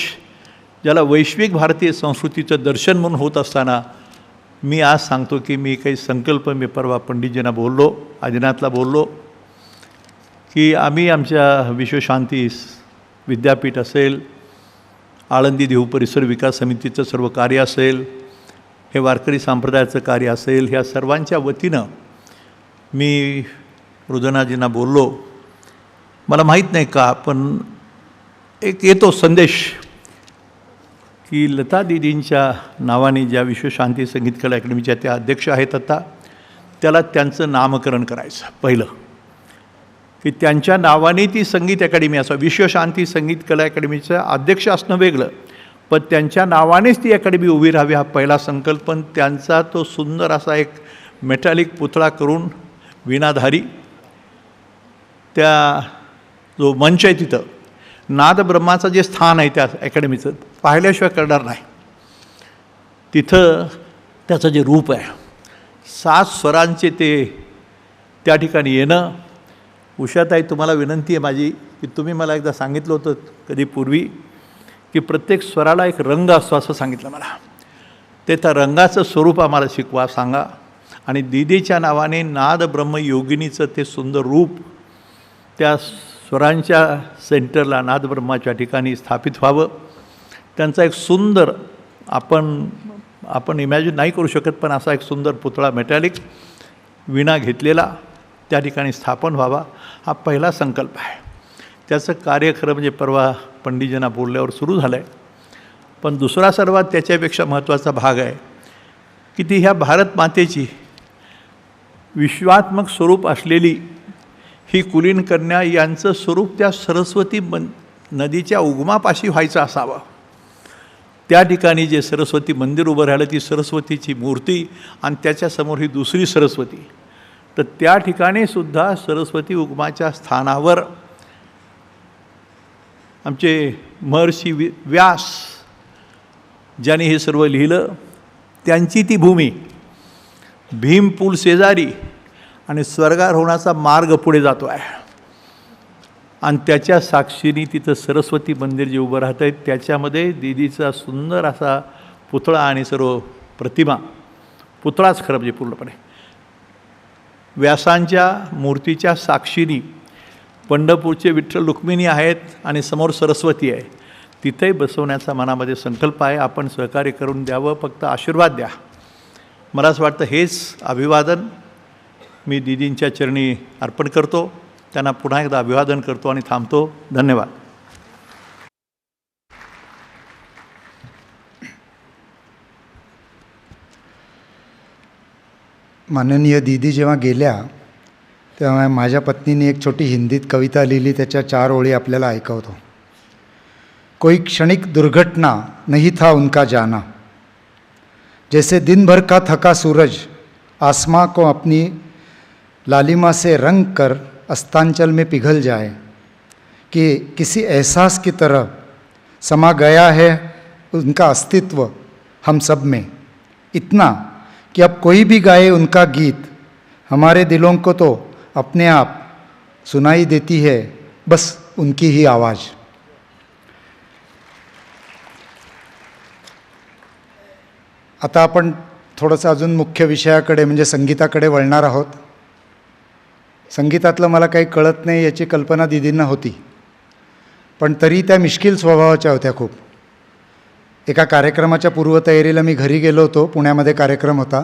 ज्याला वैश्विक भारतीय संस्कृतीचं दर्शन म्हणून होत असताना मी आज सांगतो की मी काही संकल्प, मी परवा पंडितजींना बोललो, आदिनाथला बोललो की आम्ही आमच्या विश्वशांती विद्यापीठ असेल, आळंदी देहू परिसर विकास समितीचं सर्व कार्य असेल, हे वारकरी संप्रदायाचं कार्य असेल, ह्या सर्वांच्या वतीनं मी हृदयनाथजींना बोललो. मला माहीत नाही का, पण एक येतो संदेश की लता दीदींच्या नावाने ज्या विश्वशांती संगीत कला अकॅडमीच्या त्या अध्यक्ष आहेत आता, त्याला त्यांचं नामकरण करायचं पहिलं. की त्यांच्या नावाने ती संगीत अकॅडमी असं विश्वशांती संगीत कला अकॅडमीचं अध्यक्ष असणं वेगळं, पण त्यांच्या नावानेच ती अकॅडमी उभी राहावी हा पहिला संकल्पन त्यांचा तो सुंदर असा एक मेटॅलिक पुतळा करून वीणाधारी त्या जो मंच आहे तिथं नादब्रह्माचं जे स्थान आहे त्या अकॅडमीचं पाहिल्याशिवाय करणार नाही. तिथं त्याचं जे रूप आहे 7 स्वरांचे ते त्या ठिकाणी येणं. उषाताई तुम्हाला विनंती आहे माझी की तुम्ही मला एकदा सांगितलं होतं कधी पूर्वी की प्रत्येक स्वराला एक रंग असतो असं सांगितलं मला. ते त्या रंगाचं स्वरूप आम्हाला शिकवा सांगा. आणि दीदीच्या नावाने नाद ब्रह्म योगिनीचं ते सुंदर रूप त्या स्वरांच्या सेंटरला नादब्रह्माच्या ठिकाणी स्थापित व्हावं. त्यांचा एक सुंदर आपण इमॅजिन नाही करू शकत पण असा एक सुंदर पुतळा मेटॅलिक वीणा घेतलेला त्या ठिकाणी स्थापन व्हावा हा पहिला संकल्प आहे. त्याचं कार्य खरं म्हणजे परवा पंडितजींना बोलल्यावर सुरू झालं आहे. पण दुसरा सर्वात त्याच्यापेक्षा महत्त्वाचा भाग आहे की ती ह्या भारत मातेची विश्वात्मक स्वरूप असलेली ही कुलीन कन्या यांचं स्वरूप त्या सरस्वती नदीच्या उगमापाशी व्हायचं असावं. त्या ठिकाणी जे सरस्वती मंदिर उभं राहिलं ती सरस्वतीची मूर्ती आणि त्याच्यासमोर ही दुसरी सरस्वती. तर त्या ठिकाणी सुद्धा सरस्वती उगमाच्या स्थानावर आमचे महर्षी व्यास ज्यांनी हे सर्व लिहिलं त्यांची ती भूमी भीम पूल शेजारी आणि स्वर्गारोहणाचा मार्ग पुढे जातो आहे. आणि त्याच्या साक्षीने तिथं सरस्वती मंदिर जे उभं राहतं आहे त्याच्यामध्ये दीदीचा सुंदर असा पुतळा आणि सर्व प्रतिमा पुतळाच खरं म्हणजे पूर्णपणे व्यासांच्या मूर्तीच्या साक्षीनी पंढरपूरचे विठ्ठल रुक्मिणी आहेत आणि समोर सरस्वती आहे तिथेही बसवण्याचा मनामध्ये संकल्प आहे. आपण सहकार्य करून द्यावं, फक्त आशीर्वाद द्या. मला असं वाटतं हेच अभिवादन मी दीदींच्या चरणी अर्पण करतो. त्यांना पुन्हा एकदा अभिवादन करतो आणि थांबतो. धन्यवाद. माननीय दीदी जेव्हा गेल्या तेव्हा माझ्या पत्नीने एक छोटी हिंदीत कविता लिहिली, त्याच्या 4 ओळी आपल्याला ऐकवतो. कोई क्षणिक दुर्घटना नहीं था उनका जाना, जैसे दिन भर का थका सूरज आसमां को अपनी लालिमा से रंग कर अस्तांचल में पिघल जाए, कि किसी एहसास की तरह समा गया है उनका अस्तित्व हम सब में, इतना कि अब कोई भी गाए उनका गीत हमारे दिलों को तो अपने आप सुनाई देती है बस उनकी ही आवाज़. आता आपण थोडंसं अजून मुख्य विषयाकडे म्हणजे संगीताकडे वळणार आहोत. संगीतातलं मला काही कळत नाही याची कल्पना दीदींना होती, पण तरी त्या मिश्किल स्वभावाच्या होत्या खूप. एका कार्यक्रमाच्या पूर्वतयारीला मी घरी गेलो होतो, पुण्यामध्ये कार्यक्रम होता.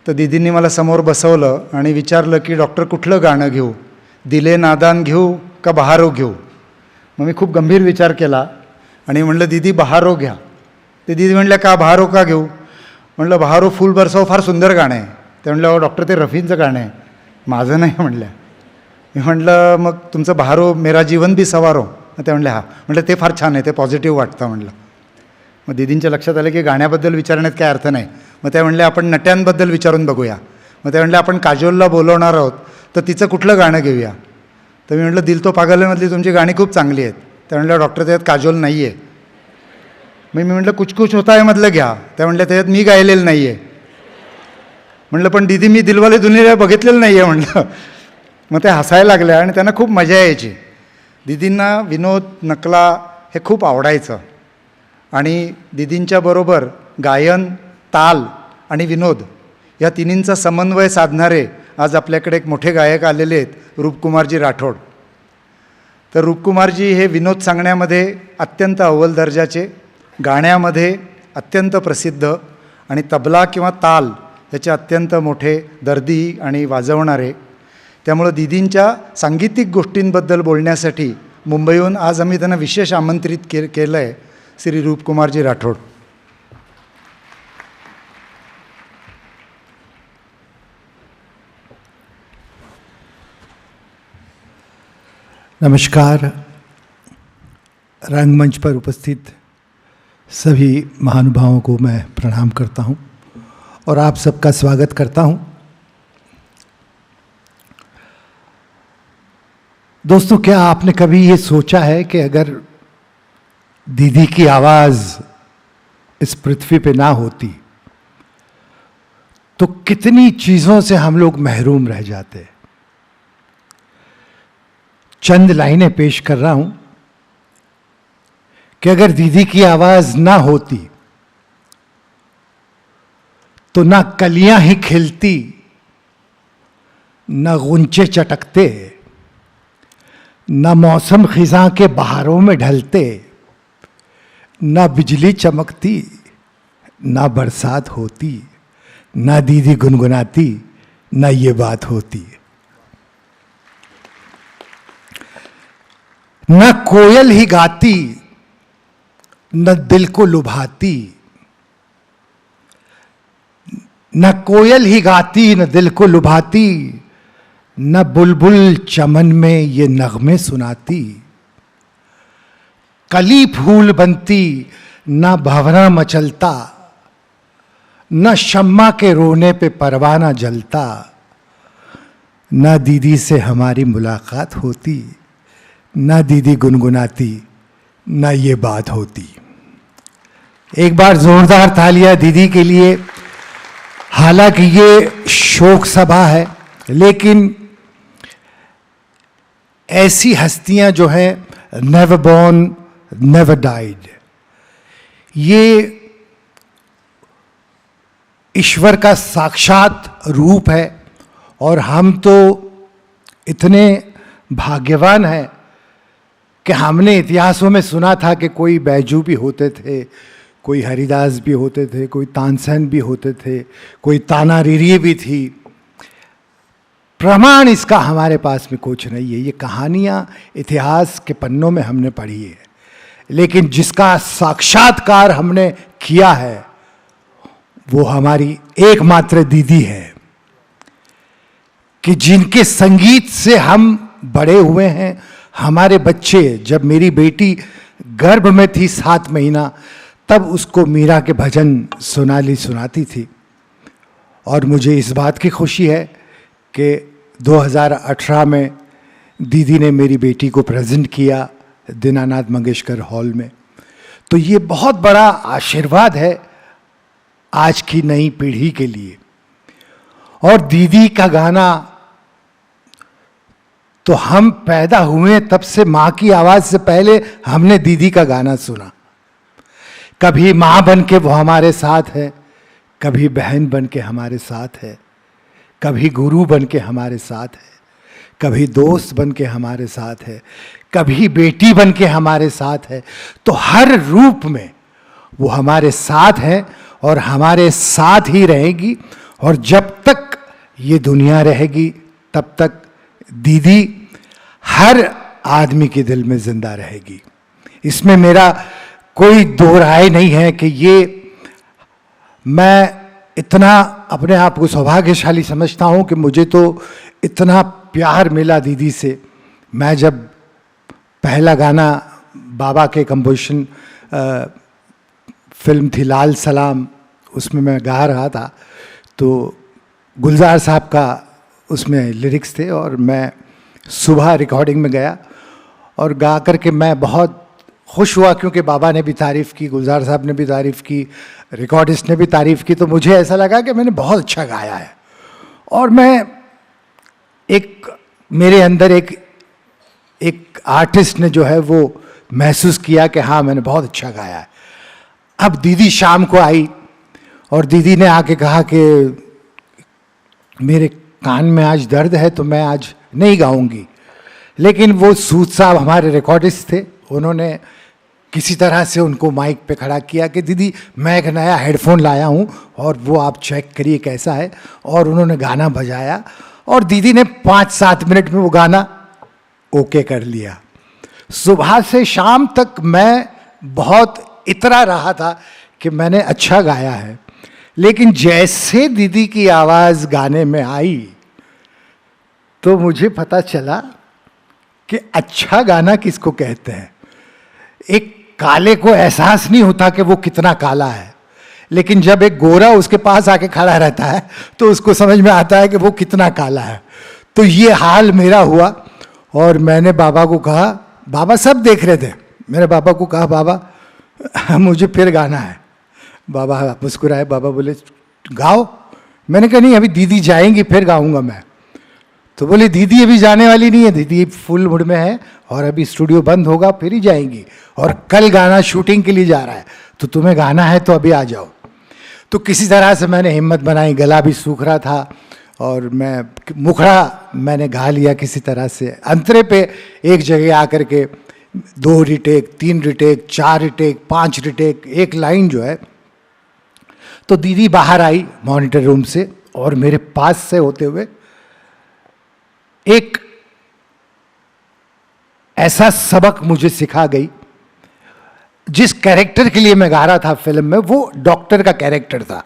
तर दीदींनी मला समोर बसवलं आणि विचारलं की डॉक्टर कुठलं गाणं घेऊ, दिले नादान घेऊ का बहारो घेऊ. मग मी खूप गंभीर विचार केला आणि म्हणलं दीदी बहारो घ्या. ते दीदी म्हणल्या का बहारो का घेऊ. म्हणलं बहारो फूल बरसाव फार सुंदर गाणं आहे. ते म्हणलं डॉक्टर ते रफींचं गाणं आहे, माझं नाही म्हणलं. मी म्हटलं मग तुमचं बहारो मेरा जीवन भी सवारो. ते म्हणले हां. म्हटलं ते फार छान आहे, ते पॉझिटिव्ह वाटतं म्हणलं. मग दीदींच्या लक्षात आलं की गाण्याबद्दल विचारण्यात काय अर्थ नाही. मग ते म्हणले आपण नट्यांबद्दल विचारून बघूया. मग ते म्हणले आपण काजोलला बोलवणार आहोत तर तिचं कुठलं गाणं घेऊया. तर मी म्हटलं दिल तो पागलमधली तुमची गाणी खूप चांगली आहेत. ते म्हणलं डॉक्टर त्याच्यात काजोल नाही आहे. मी म्हटलं कुछ कुछ होता है मधलं घ्या. त्या म्हटलं त्याच्यात मी गायलेलं नाही आहे. म्हटलं पण दीदी मी दिलवाले दुनिया बघितलेलं नाही आहे म्हटलं. मग ते हसायला लागल्या आणि त्यांना खूप मजा यायची. दीदींना विनोद नकला हे खूप आवडायचं आणि दीदींच्याबरोबर गायन, ताल आणि विनोद या तिन्हींचा समन्वय साधणारे आज आपल्याकडे एक मोठे गायक आलेले आहेत, रूपकुमारजी राठोड. तर रूपकुमारजी हे विनोद सांगण्यामध्ये अत्यंत अव्वल दर्जाचे, गाण्यामध्ये अत्यंत प्रसिद्ध आणि तबला किंवा ताल याचे अत्यंत मोठे दर्दी आणि वाजवणारे. त्यामुळं दीदींच्या सांगीतिक गोष्टींबद्दल बोलण्यासाठी मुंबईहून आज आम्ही त्यांना विशेष आमंत्रित केलं आहे. श्री रूपकुमारजी राठोड. नमस्कार। रंगमंच पर उपस्थित सभी महानुभावों को मैं प्रणाम करता हूं और आप सबका स्वागत करता हूं। दोस्तों, क्या आपने कभी ये सोचा है कि अगर दीदी की आवाज़ इस पृथ्वी पे ना होती तो कितनी चीज़ों से हम लोग महरूम रह जाते। चंद लाइनें पेश कर रहा हूं कि अगर दीदी की आवाज ना होती तो ना कलियां ही खिलती, ना गुंचे चटकते, ना मौसम खिजां के बहारों में ढलते, ना बिजली चमकती, ना बरसात होती, ना दीदी गुनगुनाती, ना ये बात होती। न कोयल ही गाती, न दिल को लुभाती, न कोयल ही गाती, न दिल को लुभाती, न बुलबुल चमन में ये नगमे सुनाती। कली फूल बनती, न भंवरा मचलता, न शम्मा के रोने पे परवाना जलता, न दीदी से हमारी मुलाकात होती, ना दीदी गुनगुनाती, ना ये बात होती। एक बार जोरदार तालियां दीदी के लिए। हालांकि ये शोक सभा है, लेकिन ऐसी हस्तियां जो हैं, नेवर बॉर्न नेवर डाइड, ये ईश्वर का साक्षात रूप है। और हम तो इतने भाग्यवान हैं कि हमने इतिहासों में सुना था कि कोई बैजू भी होते थे, कोई हरिदास भी होते थे, कोई तानसेन भी होते थे, कोई तानारीरी भी थी। प्रमाण इसका हमारे पास में कुछ नहीं है। ये कहानियाँ इतिहास के पन्नों में हमने पढ़ी है, लेकिन जिसका साक्षात्कार हमने किया है वो हमारी एकमात्र दीदी है, कि जिनके संगीत से हम बड़े हुए हैं। हमारे बच्चे, जब मेरी बेटी गर्भ में थी 7 महीना, तब उसको मीरा के भजन सोनाली सुनाती थी। और मुझे इस बात की खुशी है कि 2018 में दीदी ने मेरी बेटी को प्रेजेंट किया दीनानाथ मंगेशकर हॉल में। तो ये बहुत बड़ा आशीर्वाद है आज की नई पीढ़ी के लिए। और दीदी का गाना, तो हम पैदा हुए तब से माँ की आवाज़ से पहले हमने दीदी का गाना सुना। कभी माँ बन के वो हमारे साथ है, कभी बहन बन के हमारे साथ है, कभी गुरु बन के हमारे साथ है, कभी दोस्त बन के हमारे साथ है, कभी बेटी बन के हमारे साथ है। तो हर रूप में वो हमारे साथ है और हमारे साथ ही रहेगी। और जब तक ये दुनिया रहेगी तब तक दीदी हर आदमी के दिल में जिंदा रहेगी। इसमें मेरा कोई दो राय नहीं है कि ये, मैं इतना अपने आप को सौभाग्यशाली समझता हूँ कि मुझे तो इतना प्यार मिला दीदी से। मैं जब पहला गाना बाबा के कंपोजिशन फिल्म थी लाल सलाम, उसमें मैं गा रहा था, तो गुलजार साहब का उसमें लिरिक्स थे और मैं सुबह रिकॉर्डिंग में गया और गा करके मैं बहुत खुश हुआ, क्योंकि बाबा ने भी तारीफ़ की, गुलजार साहब ने भी तारीफ़ की, रिकॉर्डिस्ट ने भी तारीफ़ की। तो मुझे ऐसा लगा कि मैंने बहुत अच्छा गाया है। और मैं मेरे अंदर एक आर्टिस्ट ने जो है वो महसूस किया कि हाँ, मैंने बहुत अच्छा गाया है। अब दीदी शाम को आई और दीदी ने आके कहा कि मेरे कान में आज दर्द है तो मैं आज नहीं गाऊंगी। लेकिन वो सूद साहब हमारे रिकॉर्डिस्ट थे, उन्होंने किसी तरह से उनको माइक पे खड़ा किया कि दीदी मैं एक नया हेडफोन लाया हूँ और वो आप चेक करिए कैसा है। और उन्होंने गाना बजाया और दीदी ने 5-7 मिनट में वो गाना ओके कर लिया। सुबह से शाम तक मैं बहुत इतरा रहा था कि मैंने अच्छा गाया है, लेकिन जैसे दीदी की आवाज़ गाने में आई तो मुझे पता चला कि अच्छा गाना किसको कहते हैं। एक काले को एहसास नहीं होता कि वो कितना काला है, लेकिन जब एक गोरा उसके पास आके खड़ा रहता है तो उसको समझ में आता है कि वो कितना काला है। तो ये हाल मेरा हुआ और मैंने बाबा को कहा, बाबा सब देख रहे थे, मेरे बाबा को कहा बाबा मुझे फिर गाना है। बाबा मुस्कुराए, बाबा बोले गाओ। मैंने कहा नहीं, अभी दीदी जाएंगी फिर गाऊंगा मैं। तो बोले दीदी अभी जाने वाली नहीं है, दीदी फुल मूड में है और अभी स्टूडियो बंद होगा फिर ही जाएंगी, और कल गाना शूटिंग के लिए जा रहा है, तो तुम्हें गाना है तो अभी आ जाओ। तो किसी तरह से मैंने हिम्मत बनाई, गला भी सूख रहा था और मुखड़ा मैंने गा लिया किसी तरह से। अंतरे पे एक जगह आकर के 2 रिटेक, 3 रिटेक, 4 रिटेक, 5 रिटेक, एक लाइन जो है। तो दीदी बाहर आई मॉनिटर रूम से और मेरे पास से होते हुए एक ऐसा सबक मुझे सिखा गई। जिस कैरेक्टर के लिए मैं गा रहा था फिल्म में, वो डॉक्टर का कैरेक्टर था,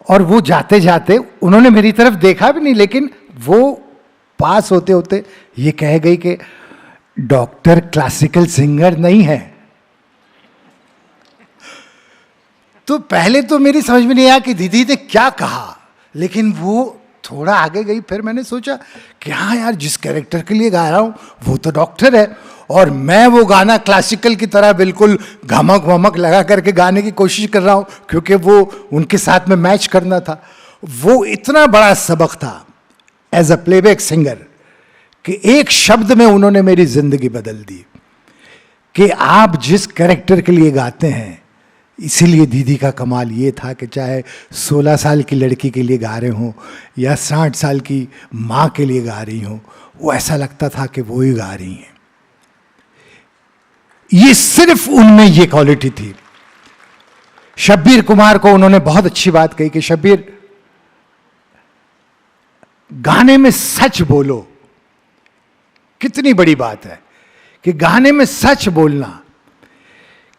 और वो जाते जाते उन्होंने मेरी तरफ देखा भी नहीं, लेकिन वो पास होते होते ये कह गई कि डॉक्टर क्लासिकल सिंगर नहीं है। तो पहले तो मेरी समझ में नहीं आया कि दीदी ने क्या कहा, लेकिन वो थोड़ा आगे गई। फिर मैंने सोचा कि हाँ यार, जिस कैरेक्टर के लिए गा रहा हूँ वो तो डॉक्टर है, और मैं वो गाना क्लासिकल की तरह बिल्कुल घमक वमक लगा करके गाने की कोशिश कर रहा हूँ, क्योंकि वो उनके साथ में मैच करना था। वो इतना बड़ा सबक था एज अ प्लेबैक सिंगर कि एक शब्द में उन्होंने मेरी जिंदगी बदल दी कि आप जिस कैरेक्टर के लिए गाते हैं। इसीलिए दीदी का कमाल ये था कि चाहे 16 साल की लड़की के लिए गा रहे हों या 60 साल की माँ के लिए गा रही हों, वो ऐसा लगता था कि वो ही गा रही हैं। ये सिर्फ उनमें ये क्वालिटी थी। शब्बीर कुमार को उन्होंने बहुत अच्छी बात कही कि शब्बीर, गाने में सच बोलो। कितनी बड़ी बात है कि गाने में सच बोलना,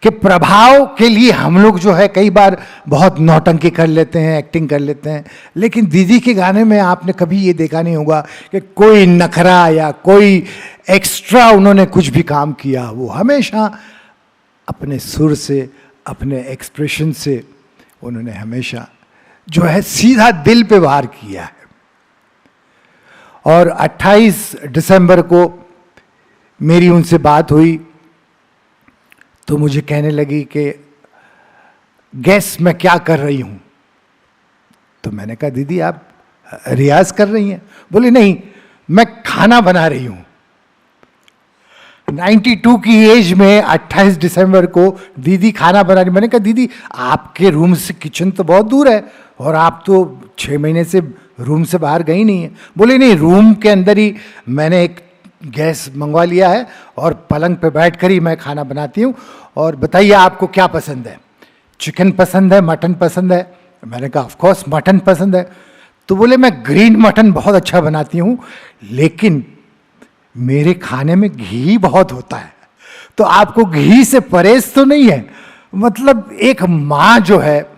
कि प्रभाव के लिए हम लोग जो है कई बार बहुत नौटंकी कर लेते हैं, एक्टिंग कर लेते हैं, लेकिन दीदी के गाने में आपने कभी ये देखा नहीं होगा कि कोई नखरा या कोई एक्स्ट्रा उन्होंने कुछ भी काम किया। वो हमेशा अपने सुर से, अपने एक्सप्रेशन से उन्होंने हमेशा जो है सीधा दिल पे वार किया है। और 28 दिसंबर को मेरी उनसे बात हुई तो मुझे कहने लगी कि गैस मैं क्या कर रही हूं। तो मैंने कहा दीदी आप रियाज कर रही हैं? बोली नहीं, मैं खाना बना रही हूं। 92 की एज में 28 दिसंबर को दीदी खाना बना रही। मैंने कहा दीदी आपके रूम से किचन तो बहुत दूर है और आप तो 6 महीने से रूम से बाहर गई नहीं है। बोले नहीं, रूम के अंदर ही मैंने एक गैस मंगवा लिया है और पलंग पे बैठ कर ही मैं खाना बनाती हूँ। और बताइए आपको क्या पसंद है, चिकन पसंद है, मटन पसंद है? मैंने कहा ऑफ कोर्स मटन पसंद है। तो बोले मैं ग्रीन मटन बहुत अच्छा बनाती हूँ, लेकिन मेरे खाने में घी बहुत होता है, तो आपको घी से परहेज तो नहीं है? मतलब एक माँ जो है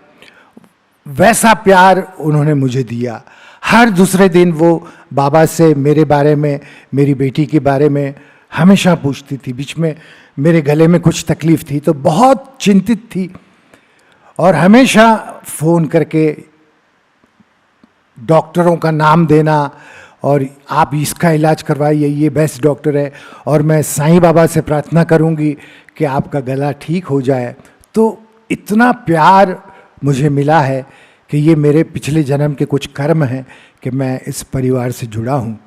वैसा प्यार उन्होंने मुझे दिया। हर दूसरे दिन वो बाबा से मेरे बारे में, मेरी बेटी के बारे में हमेशा पूछती थी। बीच में मेरे गले में कुछ तकलीफ थी तो बहुत चिंतित थी, और हमेशा फ़ोन करके डॉक्टरों का नाम देना और आप इसका इलाज करवाइए, ये बेस्ट डॉक्टर है, और मैं साईं बाबा से प्रार्थना करूंगी कि आपका गला ठीक हो जाए। तो इतना प्यार मुझे मिला है कि ये मेरे पिछले जन्म के कुछ कर्म हैं कि मैं इस परिवार से जुड़ा हूँ।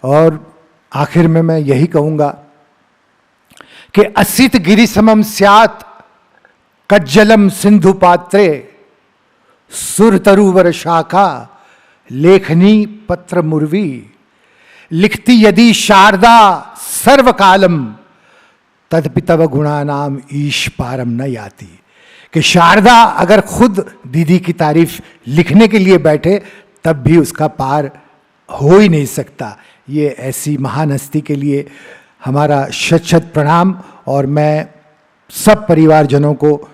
और आखिर में मैं यही कहूँगा कि असित गिरि समम स्यात् कज्जलम सिंधु पात्रे सुर तरुवर शाखा लेखनी पत्र मुर्वी लिखती यदि शारदा सर्वकालम तदपि तव गुणानाम ईश पारम न याति। कि शारदा अगर खुद दीदी की तारीफ लिखने के लिए बैठे तब भी उसका पार हो ही नहीं सकता। ये ऐसी महान हस्ती के लिए हमारा शत शत प्रणाम। और मैं सब परिवारजनों को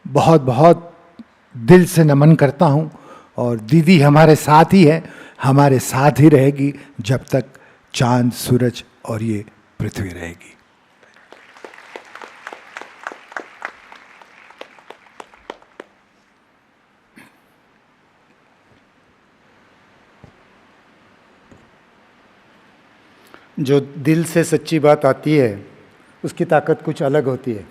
बहुत बहुत दिल से नमन करता हूँ। और दीदी हमारे साथ ही है, हमारे साथ ही रहेगी जब तक चांद सूरज और ये पृथ्वी रहेगी। जो दिल से सच्ची बात आती है उसकी ताकद कुछ अलग होती है.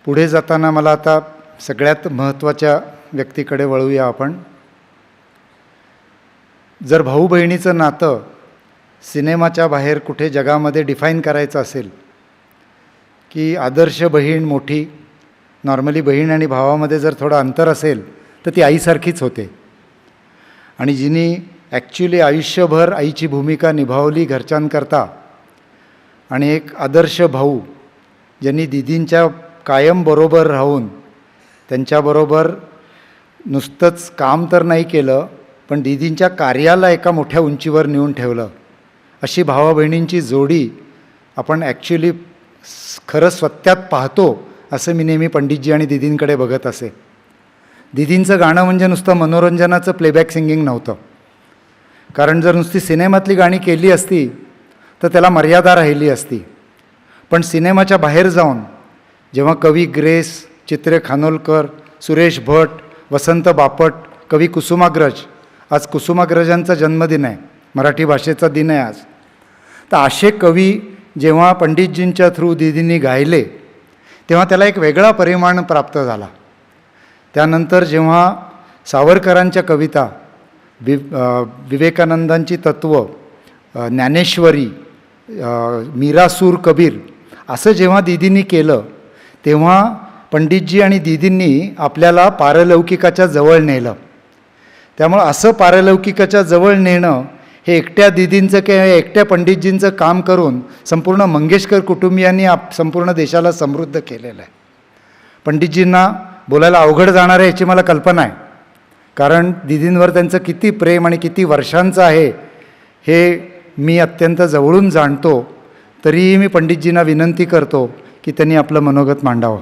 पुढे जाताना मला आता सगळ्यात महत्त्वाच्या व्यक्तीकडे वळूया आपण. जर भाऊ बहिणीचं नातं सिनेमाच्या बाहेर कुठे जगामध्ये डिफाईन करायचं असेल की आदर्श बहीण मोठी, नॉर्मली बहीण आणि भावामध्ये जर थोडं अंतर असेल तर ती आईसारखीच होते. आणि जिनी ॲक्च्युली आयुष्यभर आईची भूमिका निभावली घरच्यांकरता, आणि एक आदर्श भाऊ ज्यांनी दीदींच्या कायम बरोबर राहून त्यांच्याबरोबर नुसतंच काम तर नाही केलं पण दीदींच्या कार्याला एका मोठ्या उंचीवर नेऊन ठेवलं, अशी भावा बहिणींची जोडी आपण ॲक्च्युली खरं सत्यात पाहतो असं मी नेहमी पंडितजी आणि दीदींकडे बघत असे. दीदींचं गाणं म्हणजे नुसतं मनोरंजनाचं प्लेबॅक सिंगिंग नव्हतं, कारण जर नुसती सिनेमातली गाणी केली असती तर त्याला मर्यादा राहिली असती. पण सिनेमाच्या बाहेर जाऊन जेव्हा कवी ग्रेस, चित्रे खानोलकर, सुरेश भट, वसंत बापट, कवी कुसुमाग्रज, आज कुसुमाग्रजांचा जन्मदिन आहे, मराठी भाषेचा दिन आहे आज, तर असे कवी जेव्हा पंडितजींच्या थ्रू दीदींनी गायले तेव्हा त्याला एक वेगळा परिमाण प्राप्त झाला. त्यानंतर जेव्हा सावरकरांच्या कविता, विवेकानंदांची तत्त्व, ज्ञानेश्वरी, मीरासूर कबीर असं जेव्हा दीदींनी केलं तेव्हा पंडितजी आणि दीदींनी आपल्याला पारलौकिकाच्या जवळ नेलं. त्यामुळं असं पारलौकिकाच्या जवळ नेणं हे एकट्या दीदींचं किंवा एकट्या पंडितजींचं काम करून संपूर्ण मंगेशकर कुटुंबियांनी संपूर्ण देशाला समृद्ध केलेलं आहे. पंडितजींना बोलायला अवघड जाणार आहे याची मला कल्पना आहे, कारण दीदींवर त्यांचं किती प्रेम आणि किती वर्षांचं आहे हे मी अत्यंत जवळून जाणतो. तरीही मी पंडितजींना विनंती करतो की त्यांनी आपलं मनोगत मांडावं.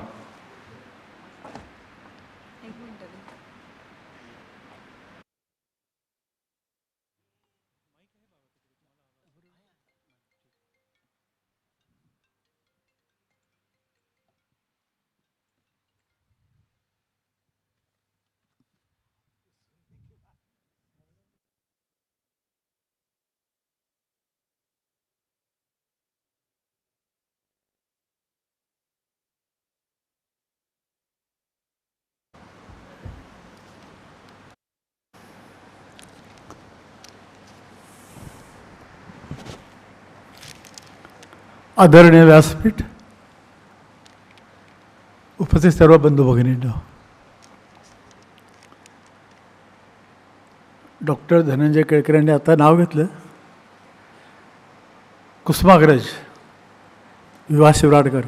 आदरणीय व्यासपीठ, उपस्थित सर्व बंधू भगिनींनो, डॉक्टर धनंजय केळकर यांनी आता नाव घेतलं. कुसुमाग्रज, विवा शिवराडकर,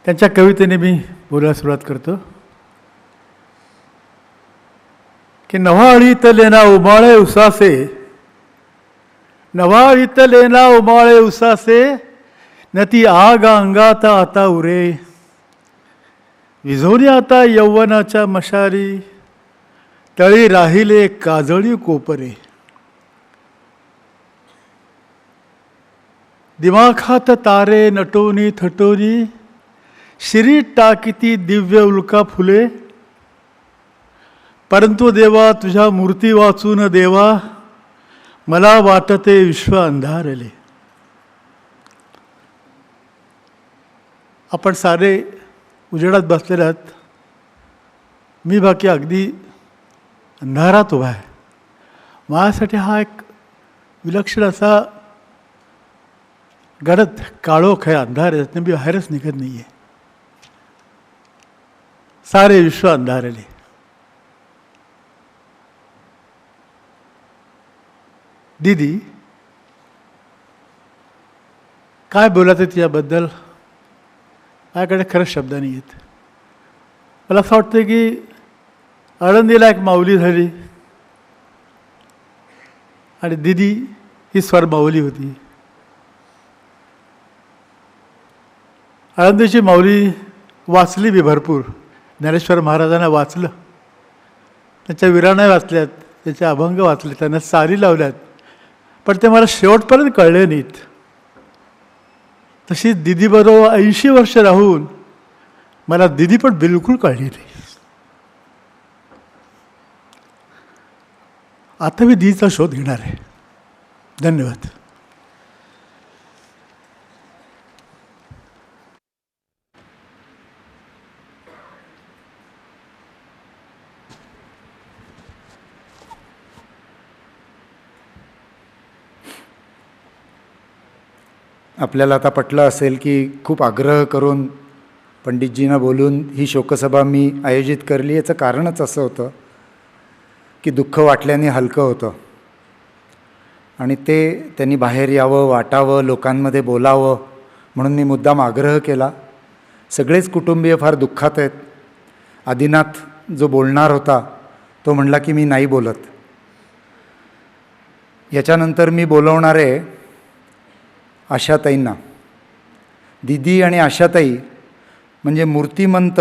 त्यांच्या कवितेने मी बोलायला सुरुवात करतो की नव्हाळीतले ना उमाळे उसासे, नव्हाळीतले ना उमाळे उसासे, न ती आग अंगात आता उरे, विझोनी आता यौवनाच्या मशाली, तळी राहिले काजळी कोपरे. दिमाखात तारे नटोनी थटोनी, शिरी टाकीती दिव्य उल्का फुले, परंतु देवा तुझ्या मूर्ती वाचून देवा, मला वाटते विश्व अंधारले. आपण सारे उजेडात बसलेले आहात, मी बाकी अगदी अंधारात उभा आहे. माझ्यासाठी हा एक विलक्षण असा गडद काळोख आहे, अंधार आहे, त्यातून मी बाहेरच निघत नाही आहे. सारे विश्व अंधारले. दीदी काय बोलायचं तिच्याबद्दल माझ्याकडे खरंच शब्द नाही आहेत. मला असं वाटतं की आळंदीला एक माऊली झाली आणि दीदी ही स्वर माऊली होती. आळंदीची माऊली वाचली मी भरपूर, ज्ञानेश्वर महाराजांना वाचलं, त्यांच्या विराण्या वाचल्यात, त्याचे अभंग वाचले, त्यांना सारी लावल्यात, पण ते मला शेवटपर्यंत कळले नाहीत. तशी दिदीबरोबर 80 वर्ष राहून मला दिदी पण बिलकुल कळली नाही. आता मी दिदीचा शोध घेणार आहे. धन्यवाद. आपल्याला आता पटलं असेल की खूप आग्रह करून पंडितजींना बोलून ही शोकसभा मी आयोजित करली. याचं कारणच असं होतं की दुःख वाटल्याने हलकं होतं आणि ते त्यांनी बाहेर यावं, वाटावं, लोकांमध्ये बोलावं म्हणून मी मुद्दाम आग्रह केला. सगळेच कुटुंबीय फार दुःखात आहेत. आदिनाथ जो बोलणार होता तो म्हणला की मी नाही बोलत. याच्यानंतर मी बोलवणारे आशाताईंना. दिदी आणि आशाताई म्हणजे मूर्तिमंत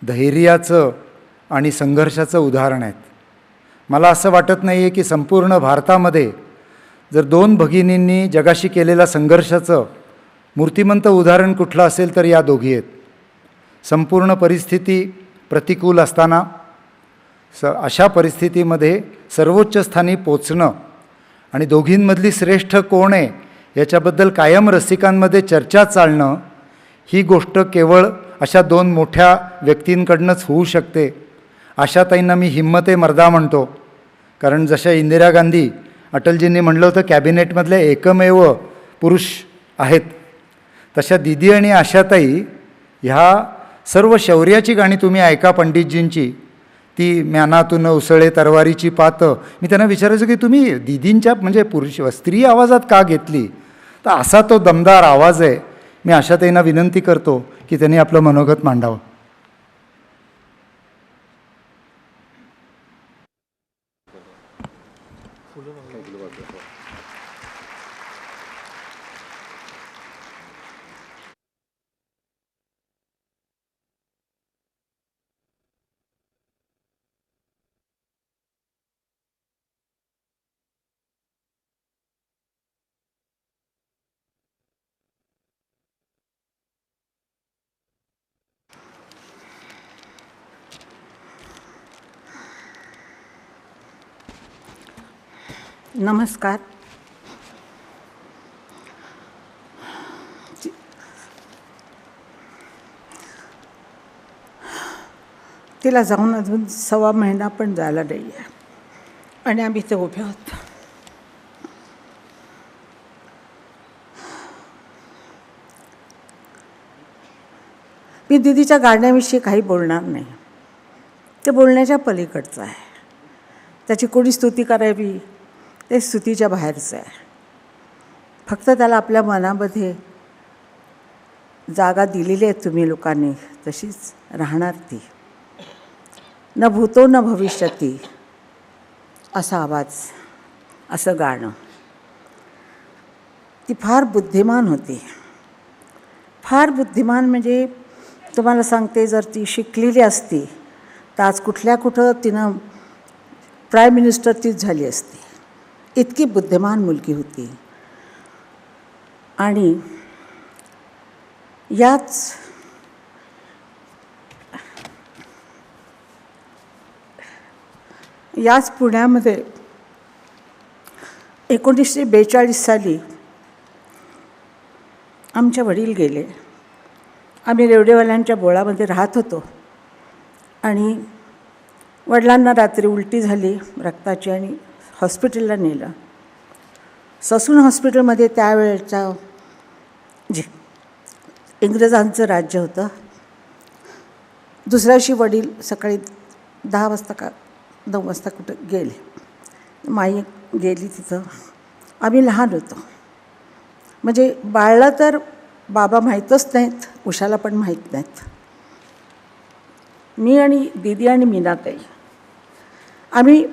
धैर्याचं आणि संघर्षाचं उदाहरण आहेत. मला असं वाटत नाही आहे की संपूर्ण भारतामध्ये जर 2 भगिनींनी जगाशी केलेल्या संघर्षाचं मूर्तिमंत उदाहरण कुठलं असेल तर या दोघी आहेत. संपूर्ण परिस्थिती प्रतिकूल असताना अशा परिस्थितीमध्ये सर्वोच्च स्थानी पोचणं आणि दोघींमधली श्रेष्ठ कोण आहे याच्याबद्दल कायम रसिकांमध्ये चर्चा चालणं, ही गोष्ट केवळ अशा 2 मोठ्या व्यक्तींकडनंच होऊ शकते. आशाताईंना मी हिम्मते मर्दा म्हणतो, कारण जशा इंदिरा गांधी अटलजींनी म्हणलं होतं कॅबिनेटमधले एकमेव पुरुष आहेत, तशा दिदी आणि आशाताई ह्या सर्व शौर्याची गाणी तुम्ही ऐका पंडितजींची, ती म्यानातून उसळे तरवारीची पातं. मी त्यांना विचारायचं की तुम्ही दिदींच्या म्हणजे पुरुष स्त्री आवाजात का घेतली, तर असा तो दमदार आवाज आहे. मी आशाताईंना विनंती करतो की त्यांनी आपलं मनोगत मांडावं. नमस्कार. तिला जाऊन अजून 1.25 महिना पण झाला नाही आहे आणि आम्ही इथे उभे आहोत. मी दिदीच्या गाण्याविषयी काही बोलणार नाही. ते बोलण्याच्या पलीकडचं आहे. त्याची कोणी स्तुती करावी ते स्तुतीच्या बाहेरचं आहे. फक्त त्याला आपल्या मनामध्ये जागा दिलेली आहे तुम्ही लोकांनी, तशीच राहणार ती. न भूतो न भविष्यती असा आवाज, असं गाणं. ती फार बुद्धिमान होती. फार बुद्धिमान म्हणजे तुम्हाला सांगते, जर ती शिकलेली असती तर आज कुठं तिनं प्राईम मिनिस्टर तीच झाली असती. इतकी बुद्धिमान मुलगी होती. आणि याच पुण्यामध्ये 1942 साली आमचे वडील गेले. आम्ही रेवडेवाल्यांच्या बोळामध्ये राहत होतो आणि वडिलांना रात्री उलटी झाली रक्ताची आणि हॉस्पिटलला नेलं. ससून हॉस्पिटलमध्ये त्यावेळेच्या जे इंग्रजांचं राज्य होतं. दुसऱ्या दिवशी वडील सकाळी 10 वाजता का 9 वाजता कुठं गेले. माई गेली तिथं. आम्ही लहान होतो, म्हणजे बाळला तर बाबा माहीतच नाहीत, उषाला पण माहीत नाहीत. मी आणि दीदी आणि मीनाताई आम्ही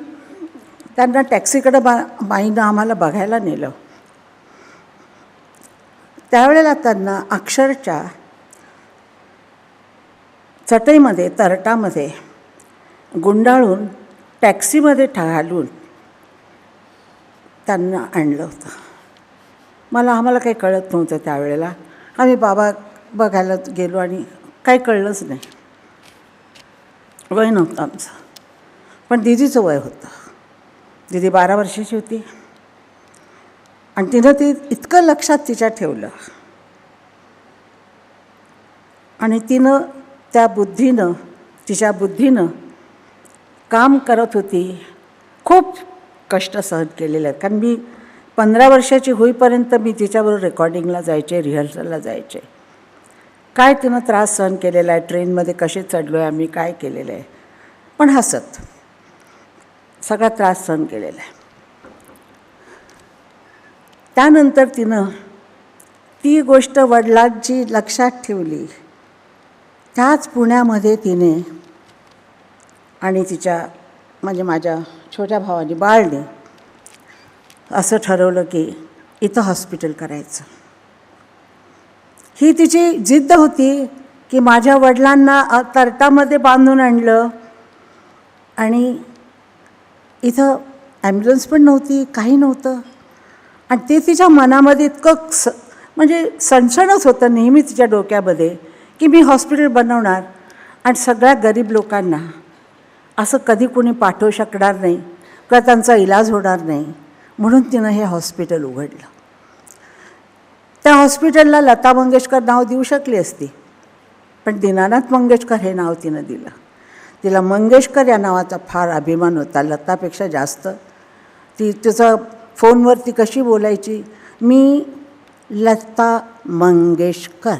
त्यांना टॅक्सीकडं माईनं आम्हाला बघायला नेलं. त्यावेळेला त्यांना अक्षरशः चटईमध्ये तरटामध्ये गुंडाळून टॅक्सीमध्ये घालून त्यांना आणलं होतं. आम्हाला काही कळत नव्हतं त्यावेळेला. आम्ही बाबा बघायला गेलो आणि काही कळलंच नाही. वय नव्हतं आमचं, पण दीदीचं वय होतं. दीदी 12 वर्षाची होती आणि तिनं ते इतकं लक्षात तिच्या ठेवलं आणि तिनं तिच्या बुद्धीनं काम करत होती. खूप कष्ट सहन केलेले आहेत. कारण मी 15 वर्षाची होईपर्यंत मी तिच्याबरोबर रेकॉर्डिंगला जायचे, रिहर्सलला जायचे. काय तिनं त्रास सहन केलेला आहे, ट्रेनमध्ये कसे चढलो आहे आम्ही, काय केलेलं आहे, पण हसत सगळा त्रास सहन केलेला आहे. त्यानंतर तिनं ती गोष्ट वडिलांची लक्षात ठेवली. त्याच पुण्यामध्ये तिने आणि म्हणजे माझ्या छोट्या भावाने बाळने असं ठरवलं की इथं हॉस्पिटल करायचं. ही तिची जिद्द होती की माझ्या वडिलांना तर्टामध्ये बांधून आणलं आणि इथं ॲम्ब्युलन्स पण नव्हती, काही नव्हतं. आणि ते तिच्या मनामध्ये इतकं म्हणजे सणसणच होतं नेहमी तिच्या डोक्यामध्ये की मी हॉस्पिटल बनवणार आणि सगळ्या गरीब लोकांना असं कधी कोणी पाठवू शकणार नाही किंवा त्यांचा इलाज होणार नाही, म्हणून तिनं हे हॉस्पिटल उघडलं. त्या हॉस्पिटलला लता मंगेशकर नाव देऊ शकली असती, पण दीनानाथ मंगेशकर हे नाव तिनं दिलं. तिला मंगेशकर या नावाचा फार अभिमान होता, लतापेक्षा जास्त. तिचं फोनवरती कशी बोलायची, मी लता मंगेशकर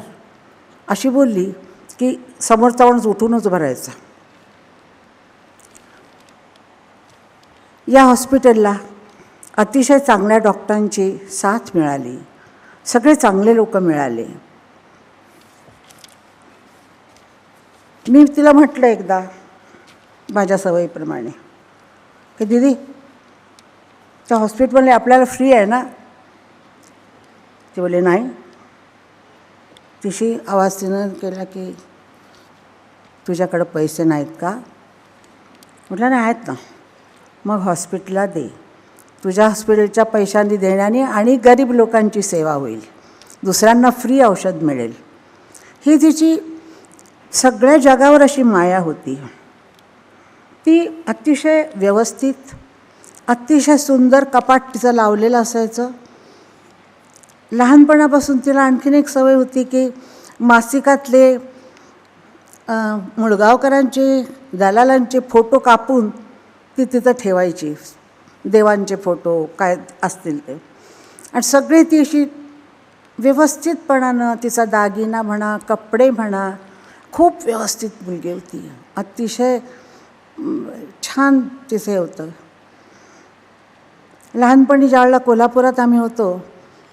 अशी बोलली की समोरचा माणूस उठूनच भरायचा. या हॉस्पिटलला अतिशय चांगल्या डॉक्टरांची साथ मिळाली, सगळे चांगले लोक मिळाले. मी तिला म्हटलं एकदा माझ्या सवयीप्रमाणे की दीदी त्या हॉस्पिटलमध्ये आपल्याला फ्री आहे ना. ती बोलले नाही. तिशी आवाज तिनं केला की तुझ्याकडं पैसे नाहीत का. म्हटलं नाही आहेत ना. मग हॉस्पिटलला दे. तुझ्या हॉस्पिटलच्या पैशांनी देण्याने आणि गरीब लोकांची सेवा होईल, दुसऱ्यांना फ्री औषध मिळेल. ही तिची सगळ्या जगावर अशी माया होती. ती अतिशय व्यवस्थित, अतिशय सुंदर कपाट तिचं लावलेलं असायचं. लहानपणापासून तिला आणखीन एक सवय होती की मासिकातले मुळगावकरांचे, दलालांचे फोटो कापून ती तिथं ठेवायची. देवांचे फोटो काय असतील ते, आणि सगळे ती अशी व्यवस्थितपणानं, तिचा दागिना म्हणा, कपडे म्हणा, खूप व्यवस्थित मुलगी होती. अतिशय छान तिथे होतं. लहानपणी ज्यावेळेला कोल्हापुरात आम्ही होतो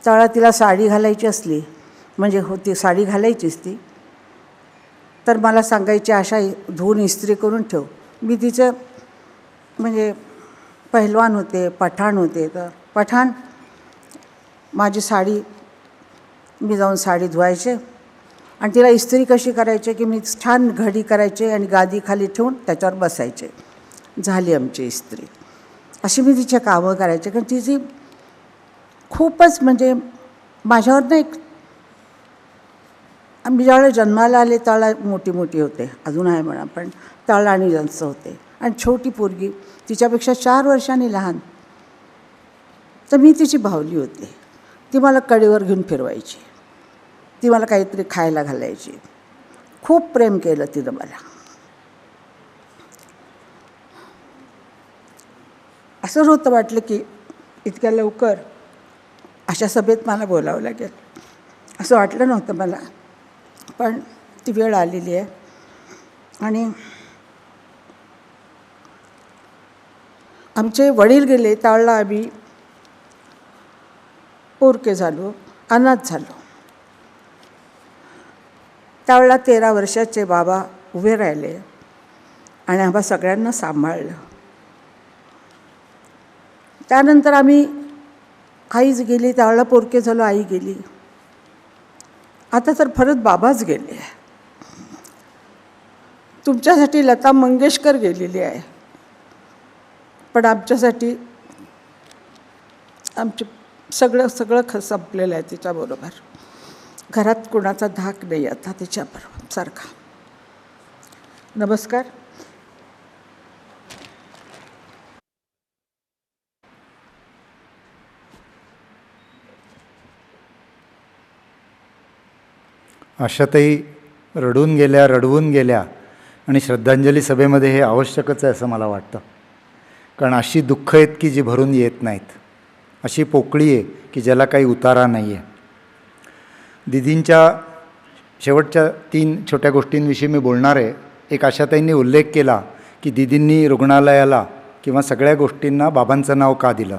त्यावेळेला तिला साडी घालायची असली, म्हणजे होती साडी घालायचीच ती, तर मला सांगायची अशा धुवून इस्त्री करून ठेव. मी तिचं म्हणजे पहिलवान होते, पठाण होते, तर पठाण माझी साडी मी जाऊन साडी धुवायचे आणि तिला इस्त्री कशी करायची की मी छान घडी करायचे आणि गादी खाली ठेवून त्याच्यावर बसायचे. झाली आमची इस्त्री. अशी मी तिचे कामं करायचे. कारण तिची खूपच म्हणजे माझ्यावर नाही. मी ज्यावेळेला जन्माला आले त्यावेळेला मोठी मोठी होते, अजून आहे म्हणा, पण त्यावेळेला आणि जास्त होते. आणि छोटी पोरगी तिच्यापेक्षा 4 वर्षांनी लहान. तर मी तिची बाहुली होते. ती मला कडेवर घेऊन फिरवायची, ती मला काहीतरी खायला घालायची. खूप प्रेम केलं तिनं मला. असं होतं वाटलं की इतक्या लवकर अशा सभेत मला बोलावं लागेल, असं वाटलं नव्हतं मला, पण ती वेळ आलेली आहे. आणि आमचे वडील गेले त्यावेळेला आम्ही पोरके झालो, अनाथ झालो. त्यावेळेला 13 वर्षाचे बाबा उभे राहिले आणि आम्हा सगळ्यांना सांभाळलं. त्यानंतर आम्ही, आईच गेली, त्यावेळेला पोरके झालो, आई गेली. आता तर परत बाबाच गेले. तुमच्यासाठी लता मंगेशकर गेलेली आहे. पण आमच्यासाठी आमचे सगळं संपलेलं आहे तिच्याबरोबर. घरात कोणाचा धाक नाही आता तिच्याबरोबर सारखा. नमस्कार. आशाताई रडवून गेल्या आणि श्रद्धांजली सभेमध्ये हे आवश्यकच आहे असं मला वाटतं. कारण अशी दुःख आहेत की जी भरून येत नाहीत, अशी पोकळी आहे की ज्याला काही उतारा नाही आहे. दीदींच्या शेवटच्या 3 छोट्या गोष्टींविषयी मी बोलणार आहे. एक, आशाताईंनी उल्लेख केला की दीदींनी रुग्णालयाला किंवा सगळ्या गोष्टींना बाबांचं नाव का दिलं.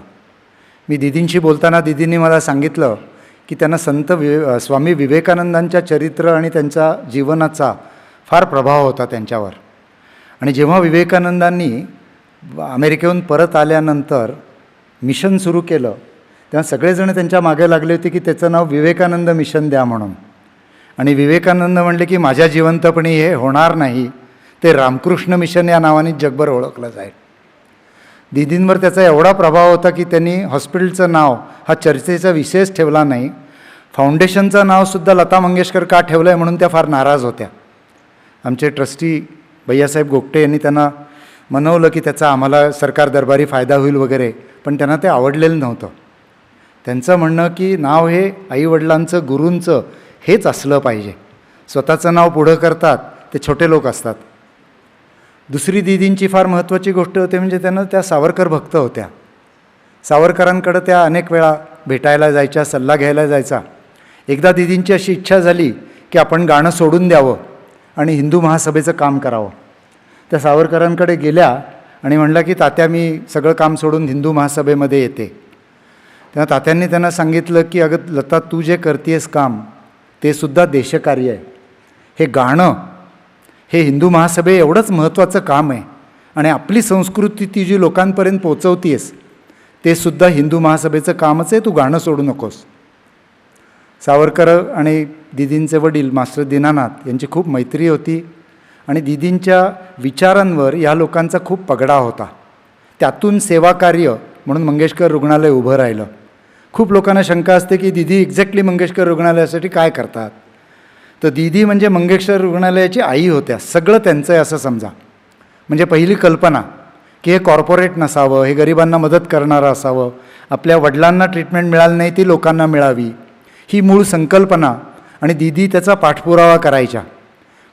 मी दीदींशी बोलताना दीदींनी मला सांगितलं की त्यांना स्वामी विवेकानंदांच्या चरित्र आणि त्यांच्या जीवनाचा फार प्रभाव होता त्यांच्यावर. आणि जेव्हा विवेकानंदांनी अमेरिकेहून परत आल्यानंतर मिशन सुरू केलं तेव्हा सगळेजण त्यांच्या मागे लागले होते की त्याचं नाव विवेकानंद मिशन द्या म्हणून. आणि विवेकानंद म्हणले की माझ्या जिवंतपणी हे होणार नाही, ते रामकृष्ण मिशन या नावाने जगभर ओळखलं जाईल. दीदींवर त्याचा एवढा प्रभाव होता की त्यांनी हॉस्पिटलचं नाव हा चर्चेचा विषयच ठेवला नाही. फाउंडेशनचं नावसुद्धा लता मंगेशकर का ठेवलं आहे म्हणून त्या फार नाराज होत्या. आमचे ट्रस्टी भैयासाहेब गोगटे यांनी त्यांना मनवलं की त्याचा आम्हाला सरकार दरबारी फायदा होईल वगैरे, पण त्यांना ते आवडलेलं नव्हतं. त्यांचं म्हणणं की नाव हे आईवडिलांचं, गुरूंचं हेच असलं पाहिजे. स्वतःचं नाव पुढं करतात ते छोटे लोक असतात. दुसरी दीदींची फार महत्त्वाची गोष्ट होती म्हणजे त्यांना त्या सावरकर भक्त होत्या. सावरकरांकडं त्या अनेक वेळा भेटायला जायच्या, सल्ला घ्यायला जायचा. एकदा दीदींची अशी इच्छा झाली की आपण गाणं सोडून द्यावं आणि हिंदू महासभेचं काम करावं. त्या सावरकरांकडे गेल्या आणि म्हणलं की तात्या मी सगळं काम सोडून हिंदू महासभेमध्ये येते. तेव्हा तात्यांनी त्यांना सांगितलं की अगं लता, तू जे करतेस काम ते सुद्धा देशकार्य आहे. हे गाणं हे हिंदू महासभे एवढंच महत्त्वाचं काम आहे आणि आपली संस्कृती ती जी लोकांपर्यंत पोचवतीयस ते सुद्धा हिंदू महासभेचं कामच आहे, तू गाणं सोडू नकोस. सावरकर आणि दीदींचे वडील मास्टर दीनानाथ यांची खूप मैत्री होती आणि दीदींच्या विचारांवर या लोकांचा खूप पगडा होता. त्यातून सेवाकार्य म्हणून मंगेशकर रुग्णालय उभं राहिलं. खूप लोकांना शंका असते की दीदी एक्झॅक्टली मंगेशकर रुग्णालयासाठी काय करतात. तर दीदी म्हणजे मंगेशकर रुग्णालयाची आई होत्या. सगळं त्यांचं आहे असं समजा. म्हणजे पहिली कल्पना की हे कॉर्पोरेट नसावं, हे गरिबांना मदत करणारं असावं, आपल्या वडिलांना ट्रीटमेंट मिळाली नाही ती लोकांना मिळावी, ही मूळ संकल्पना. आणि दीदी त्याचा पाठपुरावा करायच्या.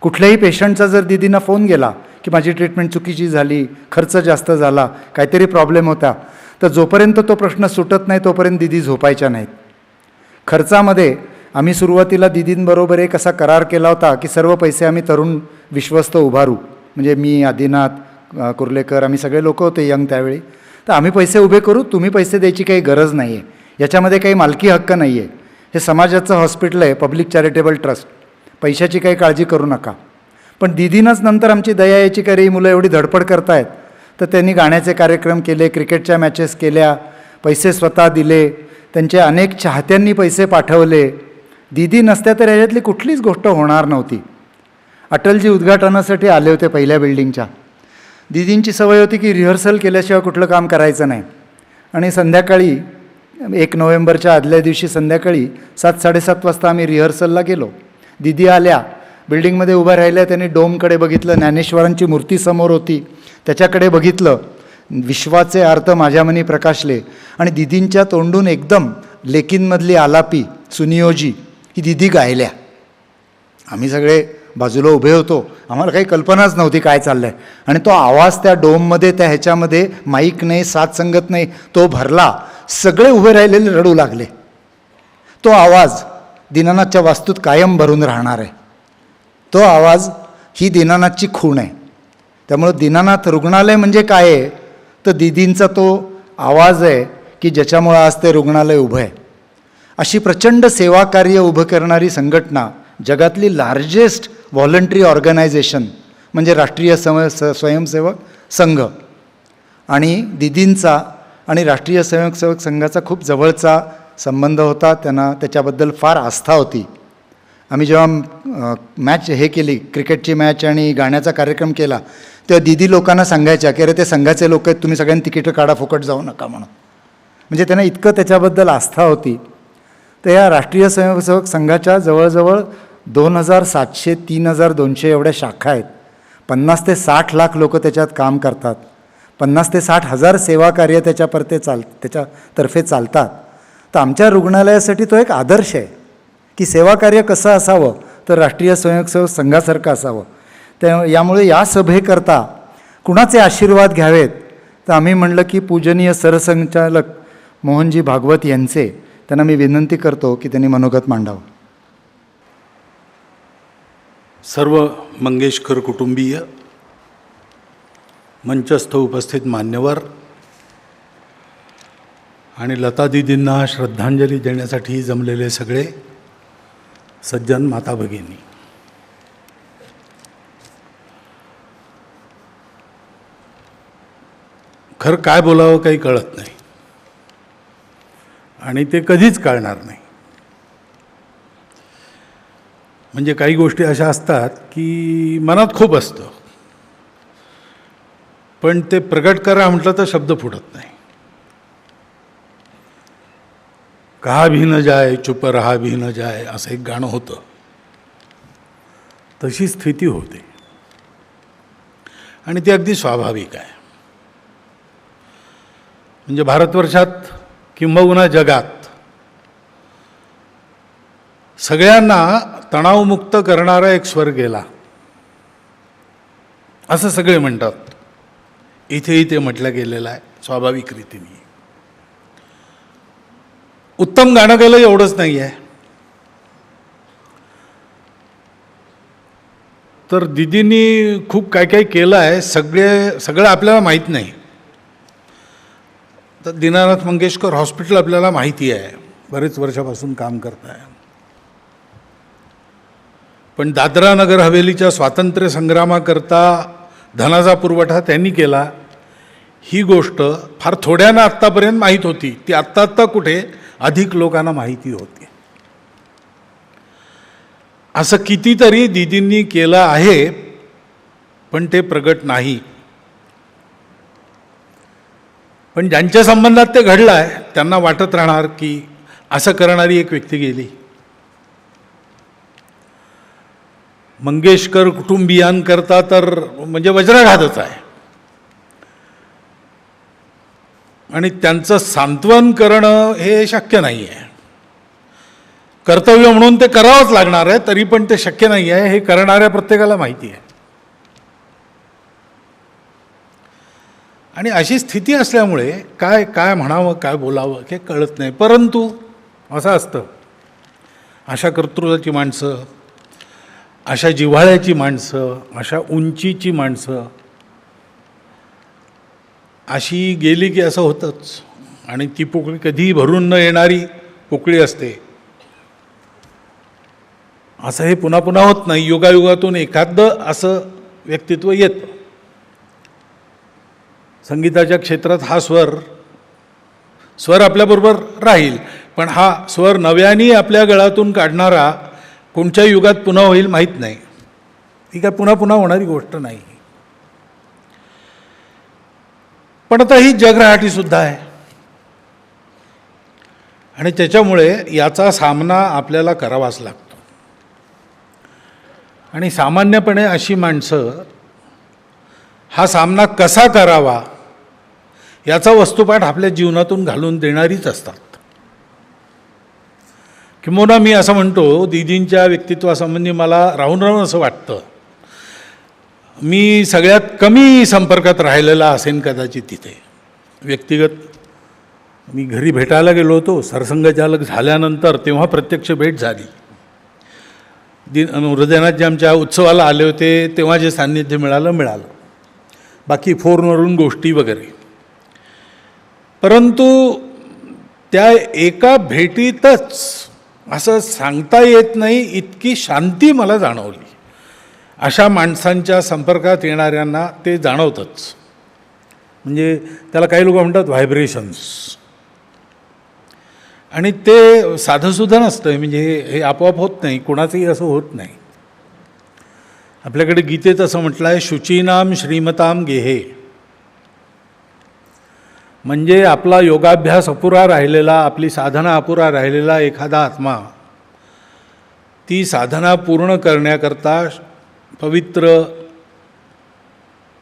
कुठल्याही पेशंटचा जर दीदींना फोन गेला की माझी ट्रीटमेंट चुकीची झाली, खर्च जास्त झाला, काहीतरी प्रॉब्लेम होता, तर जोपर्यंत तो प्रश्न सुटत नाही तोपर्यंत दीदी झोपायच्या नाहीत. खर्चामध्ये आम्ही सुरुवातीला दीदींबरोबर एक असा करार केला होता की सर्व पैसे आम्ही तरुण विश्वस्त उभारू. म्हणजे मी, आदिनाथ कुर्लेकर, आम्ही सगळे लोक होते यंग त्यावेळी. तर आम्ही पैसे उभे करू, तुम्ही पैसे द्यायची काही गरज नाही आहे, याच्यामध्ये काही मालकी हक्क नाही आहे, हे समाजाचं हॉस्पिटल आहे, पब्लिक चॅरिटेबल ट्रस्ट, पैशाची काही काळजी करू नका. पण दीदीनंच नंतर आमची दया यायची की रे मुलं एवढी धडपड करतायत, तर त्यांनी गाण्याचे कार्यक्रम केले, क्रिकेटच्या मॅचेस केल्या, पैसे स्वतः दिले, त्यांच्या अनेक चाहत्यांनी पैसे पाठवले. दीदी नसत्या तर ह्याच्यातली कुठलीच गोष्ट होणार नव्हती. अटलजी उद्घाटनासाठी आले होते पहिल्या बिल्डिंगच्या. दीदींची सवय होती की रिहर्सल केल्याशिवाय कुठलं काम करायचं नाही. आणि संध्याकाळी 1 नोव्हेंबरच्या आदल्या दिवशी संध्याकाळी 7-7:30 वाजता आम्ही रिहर्सलला गेलो. दीदी आल्या, बिल्डिंगमध्ये उभ्या राहिल्या, त्यांनी डोमकडे बघितलं, ज्ञानेश्वरांची मूर्ती समोर होती त्याच्याकडे बघितलं, विश्वाचे अर्थ माझ्या मनी प्रकाशले. आणि दीदींच्या तोंडून एकदम लेकींमधली आलापी सुनियोजी ही दीदी गायल्या. आम्ही सगळे बाजूला उभे होतो, आम्हाला काही कल्पनाच नव्हती काय चाललं आहे. आणि तो आवाज त्या डोममध्ये, त्या ह्याच्यामध्ये माईक नाही, साथ संगत नाही, तो भरला. सगळे उभे राहिलेले रडू लागले. तो आवाज दीनानाथच्या वास्तूत कायम भरून राहणार आहे. तो आवाज ही दीनानाथची खूण आहे. त्यामुळं दीनानाथ रुग्णालय म्हणजे काय आहे तर दीदींचा तो आवाज आहे की ज्याच्यामुळं आज ते रुग्णालय उभं आहे. अशी प्रचंड सेवाकार्य उभं करणारी संघटना, जगातली लार्जेस्ट व्हॉलंटरी ऑर्गनायझेशन म्हणजे राष्ट्रीय स्वयंसेवक संघ. आणि दीदींचा आणि राष्ट्रीय स्वयंसेवक संघाचा खूप जवळचा संबंध होता. त्यांना त्याच्याबद्दल फार आस्था होती. आम्ही जेव्हा मॅच हे केली, क्रिकेटची मॅच आणि गाण्याचा कार्यक्रम केला, तेव्हा दीदी लोकांना सांगायच्या की अरे ते संघाचे लोक आहेत, तुम्ही सगळ्यांनी तिकीटं काढा, फुकट जाऊ नका म्हणून. म्हणजे त्यांना इतकं त्याच्याबद्दल आस्था होती. तर या राष्ट्रीय स्वयंसेवक संघाच्या जवळजवळ 2700 3200 एवढ्या शाखा आहेत. 50 ते 60 लाख लोक त्याच्यात काम करतात. 50 ते 60 हजार सेवा कार्य त्याच्यातर्फे चालतात. तर आमच्या रुग्णालयासाठी तो एक आदर्श आहे की सेवा कार्य कसं असावं, तर राष्ट्रीय स्वयंसेवक संघासारखं असावं. यामुळे या सभेकरता कुणाचे आशीर्वाद घ्यावेत, तर आम्ही म्हणलं की पूजनीय सरसंचालक मोहनजी भागवत यांचे, त्यांना मी विनंती करतो की त्यांनी मनोगत मांडावं. सर्व मंगेशकर कुटुंबीय, मंचस्थ उपस्थित मान्यवर आणि लता दीदींना श्रद्धांजली देण्यासाठी जमलेले सगळे सज्जन माता भगिनी, खरं काय बोलावं काही कळत नाही आणि ते कधीच कळणार नाही. म्हणजे काही गोष्टी अशा असतात की मनात खूप असतं, पण ते प्रगट करा म्हटलं तर शब्द फुटत नाही. कहा भी न जाए चुप रहा भी न जाए असं एक गाणं होतं, तशी स्थिती होते आणि ती अगदी स्वाभाविक आहे. म्हणजे भारतवर्षात किंबहुना जगात सगळ्यांना तणावमुक्त करणारा एक स्वर गेला असं सगळे म्हणतात. इथेही ते म्हटलं गेलेलं आहे स्वाभाविक रीतीने. उत्तम गाणं गेलं एवढंच नाही आहे, तर दीदींनी खूप काय काय केलं आहे. सगळं आपल्याला माहीत नाही. तर दीनानाथ मंगेशकर हॉस्पिटल आपल्याला माहिती आहे, बरेच वर्षापासून काम करत आहे. पण दादरा नगर हवेलीच्या स्वातंत्र्य संग्रामाकरता धनाचा पुरवठा त्यांनी केला, ही गोष्ट फार थोड्यांना आत्तापर्यंत माहीत होती. ती आत्ता कुठे अधिक लोकांना माहिती होती. असं कितीतरी दीदींनी केलं आहे, पण ते प्रगट नाही. पण ज्यांच्या संबंधात ते घडलं आहे त्यांना वाटत राहणार की असं करणारी एक व्यक्ती गेली. मंगेशकर कुटुंबियांकरता तर म्हणजे वज्राघातच आहे आणि त्यांचं सांत्वन करणं हे शक्य नाही आहे. कर्तव्य म्हणून ते करावंच लागणार आहे, तरी पण ते शक्य नाही आहे हे करणाऱ्या प्रत्येकाला माहिती आहे. आणि अशी स्थिती असल्यामुळे काय म्हणावं काय बोलावं हे कळत नाही. परंतु असं असतं, अशा कर्तृत्वाची माणसं, अशा जिव्हाळ्याची माणसं, अशा उंचीची माणसं अशी गेली की असं होतंच. आणि ती पोकळी कधीही भरून न येणारी पोकळी असते. असं हे पुन्हा पुन्हा होत नाही. युगायुगातून एखादं असं व्यक्तित्व येतं. संगीताच्या क्षेत्रात हा स्वर आपल्याबरोबर राहील, पण हा स्वर नव्याने आपल्या गळातून काढणारा कोणत्या युगात पुन्हा होईल माहीत नाही. ही काय पुन्हा पुन्हा होणारी गोष्ट नाही. पण आता ही जगराहाटीसुद्धा आहे आणि त्याच्यामुळे याचा सामना आपल्याला करावाच लागतो. आणि सामान्यपणे अशी माणसं हा सामना कसा करावा याचा वस्तुपाठ आपल्या जीवनातून घालून देणारीच असतात. किंबहुना मी असं म्हणतो, दीदींच्या व्यक्तित्वासंबंधी मला राहून असं वाटतं, मी सगळ्यात कमी संपर्कात राहिलेला असेन कदाचित तिथे. व्यक्तिगत मी घरी भेटायला गेलो होतो सरसंघचालक झाल्यानंतर, तेव्हा प्रत्यक्ष भेट झाली. हृदयनाथ जे आमच्या उत्सवाला आले होते तेव्हा जे सान्निध्य मिळालं, बाकी फोनवरून गोष्टी वगैरे. परंतु त्या एका भेटीतच असं सांगता येत नाही इतकी शांती मला जाणवली. अशा माणसांच्या संपर्कात येणाऱ्यांना ते जाणवतंच. म्हणजे त्याला काही लोक म्हणतात व्हायब्रेशन्स. आणि ते साधंसुद्धा नसतं, म्हणजे हे आपोआप होत नाही, कोणाचंही असं होत नाही. आपल्याकडे गीतेत असं म्हटलं आहे, शुचीनाम श्रीमताम गेहे. म्हणजे आपला योगाभ्यास अपुरा राहिलेला, आपली साधना अपुरा राहिलेला एखादा आत्मा ती साधना पूर्ण करण्याकरता पवित्र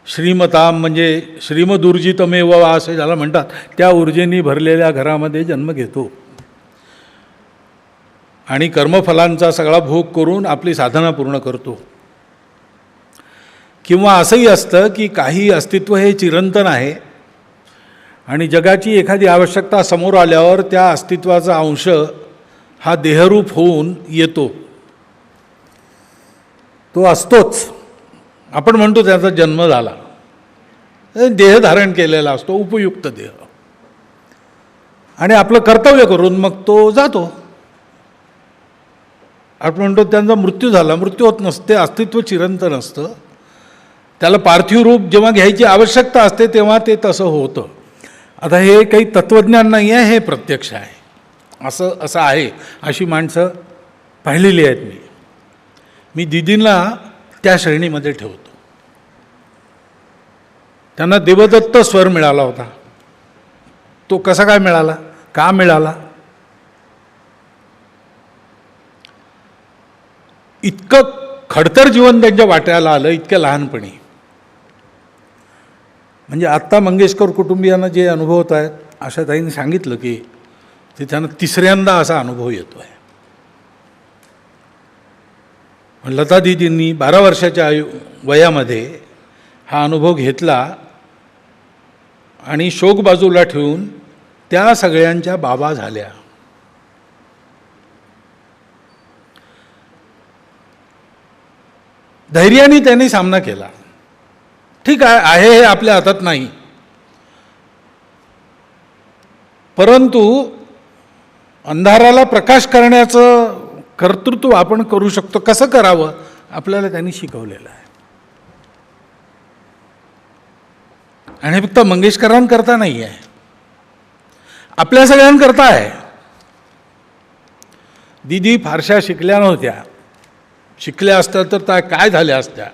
श्रीमताम म्हणजे श्रीमदूर्जितमेव वा असं ज्याला म्हणतात, त्या ऊर्जेनी भरलेल्या घरामध्ये जन्म घेतो आणि कर्मफलांचा सगळा भोग करून आपली साधना पूर्ण करतो. किंवा असंही असतं की काही अस्तित्व हे चिरंतन आहे आणि जगाची एखादी आवश्यकता समोर आल्यावर त्या अस्तित्वाचा अंश हा देहरूप होऊन येतो, तो असतोच. आपण म्हणतो त्याचा जन्म झाला, देह धारण केलेला असतो, उपयुक्त देह, आणि आपलं कर्तव्य करून मग तो जातो. आपण म्हणतो त्यांचा मृत्यू झाला, मृत्यू होत नसते, अस्तित्व चिरंतन असतं. त्याला पार्थिव रूप जेव्हा घ्यायची आवश्यकता असते तेव्हा ते तसं होतं. आता हे काही तत्त्वज्ञान नाही आहे, हे प्रत्यक्ष आहे. असं आहे, अशी माणसं पाहिलेली आहेत मी दिदींना त्या श्रेणीमध्ये ठेवतो. त्यांना देवदत्त स्वर मिळाला होता. तो कसा काय मिळाला, का मिळाला? इतकं खडतर जीवन त्यांच्या वाट्याला आलं इतक्या लहानपणी. म्हणजे आत्ता मंगेशकर कुटुंबियांना जे अनुभवत आहेत, आशाताईंनी सांगितलं की ते त्यांना तिसऱ्यांदा असा अनुभव येतो आहे. लता दीदींनी 12 वर्षाच्या वयामध्ये हा अनुभव घेतला आणि शोक बाजूला ठेवून त्या सगळ्यांच्या बाबा झाल्या. धैर्याने त्यांनी सामना केला. ठीक आहे हे आपल्या हातात नाही, परंतु अंधाराला प्रकाश करण्याचं कर्तृत्व आपण करू शकतो. कसं करावं आपल्याला त्यांनी शिकवलेलं आहे. आणि फक्त मंगेशकरांकरता नाही आहे, आपल्या सगळ्यांकरता आहे. दीदी फारशा शिकल्या नव्हत्या, शिकल्या असत्या तर त्या काय झाल्या असत्या,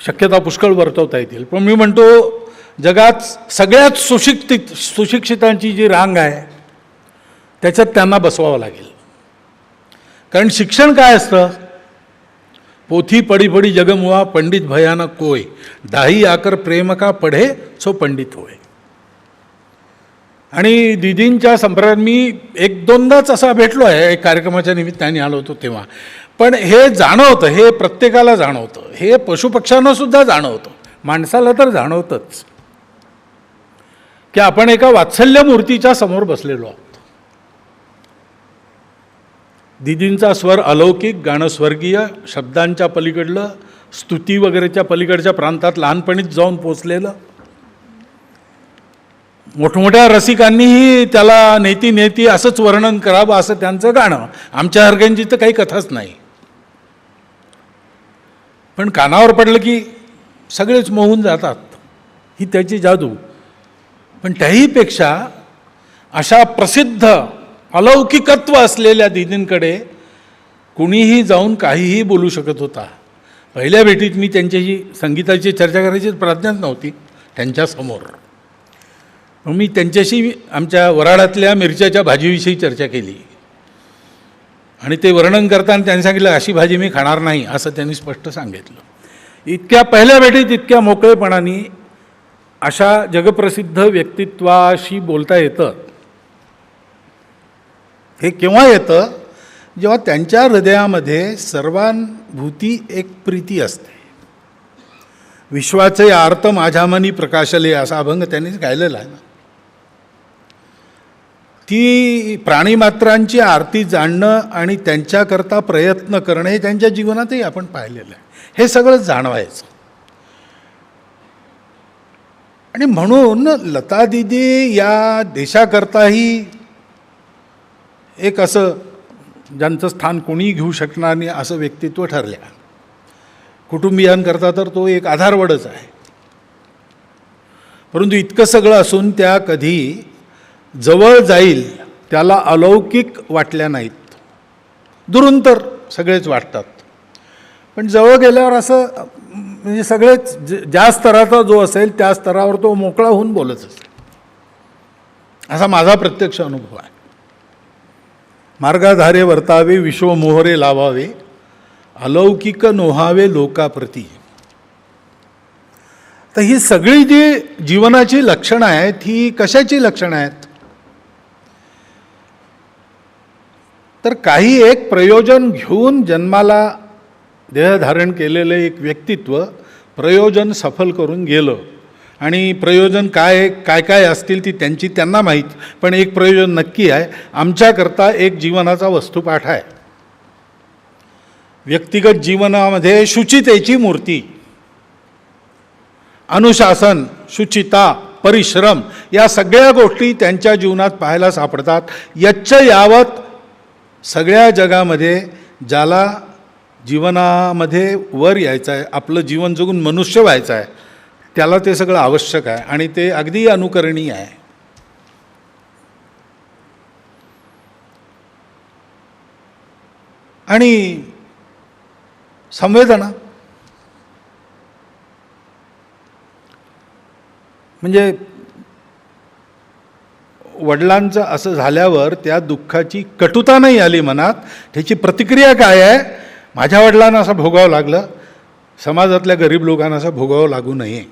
शक्यता पुष्कळ वर्तवता येतील. पण मी म्हणतो जगात सगळ्यात सुशिक्षितांची जी रांग आहे त्याच्यात त्यांना बसवावं लागेल. कारण शिक्षण काय असतं, पोथी पडी पडी जगमुआ पंडित भयानक कोय, दाही आकर प्रेम का पढे सो पंडित होय. आणि दीदींच्या संपर्कात मी 1-2दाच असा भेटलो आहे, एक कार्यक्रमाच्या निमित्ताने आलो होतो तेव्हा. पण हे जाणवतं, हे प्रत्येकाला जाणवतं, हे पशुपक्ष्यांना सुद्धा जाणवतं, माणसाला तर जाणवतंच की आपण एका वात्सल्य मूर्तीच्या समोर बसलेलो आहोत. दीदींचा स्वर अलौकिक, गाणं स्वर्गीय, शब्दांच्या पलीकडलं, स्तुती वगैरेच्या पलीकडच्या प्रांतात लहानपणीच जाऊन पोचलेलं. मोठमोठ्या रसिकांनीही त्याला नेती नेती असंच वर्णन करावं असं त्यांचं गाणं. आमच्या हरग्यांची तर काही कथाच नाही, पण कानावर पडलं की सगळेच मोहून जातात, ही त्याची जादू. पण त्याहीपेक्षा अशा प्रसिद्ध अलौकिकत्व असलेल्या दीदींकडे कुणीही जाऊन काहीही बोलू शकत होता. पहिल्या भेटीत मी त्यांच्याशी संगीताची चर्चा करायची प्रज्ञाच नव्हती त्यांच्यासमोर. मग मी त्यांच्याशी आमच्या वराडातल्या मिरच्याच्या भाजीविषयी चर्चा केली आणि ते वर्णन करताना त्यांनी सांगितलं अशी भाजी मी खाणार नाही असं त्यांनी स्पष्ट सांगितलं. इतक्या पहिल्या भेटीत इतक्या मोकळेपणाने अशा जगप्रसिद्ध व्यक्तित्वाशी बोलता येतं. हे केव्हा येतं, जेव्हा त्यांच्या हृदयामध्ये सर्वानुभूती एक प्रीती असते. विश्वाचे आर्त माझ्या मनी प्रकाशले असा अभंग त्यांनीच गायलेला आहे ना. ती प्राणीमात्रांची आरती जाणणं आणि त्यांच्याकरता प्रयत्न करणं हे त्यांच्या जीवनातही आपण पाहिलेलं आहे. हे सगळं जाणवायचं. आणि म्हणून लता दीदी या देशाकरताही एक असं ज्यांचं स्थान कोणीही घेऊ शकणार नाही असं व्यक्तित्व ठरल्या. कुटुंबियांकरता तर तो एक आधारवडच आहे. परंतु इतकं सगळं असून त्या कधी जवळ जाईल त्याला अलौकिक वाटल्या नाहीत. दुरून तर सगळेच वाटतात, पण जवळ गेल्यावर असं म्हणजे सगळेच ज्या स्तराचा जो असेल त्या स्तरावर तो मोकळा होऊन बोलत असेल, असा माझा प्रत्यक्ष अनुभव आहे. मार्गाधारे वर्तावे विश्वमोहरे लावावे, अलौकिक नोहावे लोकाप्रती. तर ही सगळी जी जीवनाची लक्षणं आहेत ही कशाची लक्षणं आहेत? तर काही एक प्रयोजन घेऊन जन्माला देहधारण केलेलं एक व्यक्तित्व प्रयोजन सफल करून गेलं, आणि प्रयोजन काय काय काय असतील ती त्यांना माहीत, पण एक प्रयोजन नक्की आहे, आमच्याकरता एक जीवनाचा वस्तुपाठ आहे. व्यक्तिगत जीवनामध्ये शुचितेची मूर्ती, अनुशासन, शुचिता, परिश्रम या सगळ्या गोष्टी त्यांच्या जीवनात पाहायला सापडतात. यच्च यावत सगळ्या जगामध्ये ज्याला जीवनामध्ये वर यायचं आहे, आपलं जीवन जगून मनुष्य व्हायचं आहे, त्याला ते सगळं आवश्यक आहे आणि ते अगदी अनुकरणीय आहे. आणि संवेदना म्हणजे वडिलांचं असं झाल्यावर त्या दुःखाची कटुता नाही आली मनात, त्याची प्रतिक्रिया काय आहे? माझ्या वडिलांना असं भोगावं लागलं, समाजातल्या गरीब लोकांना असं भोगावं लागू नये.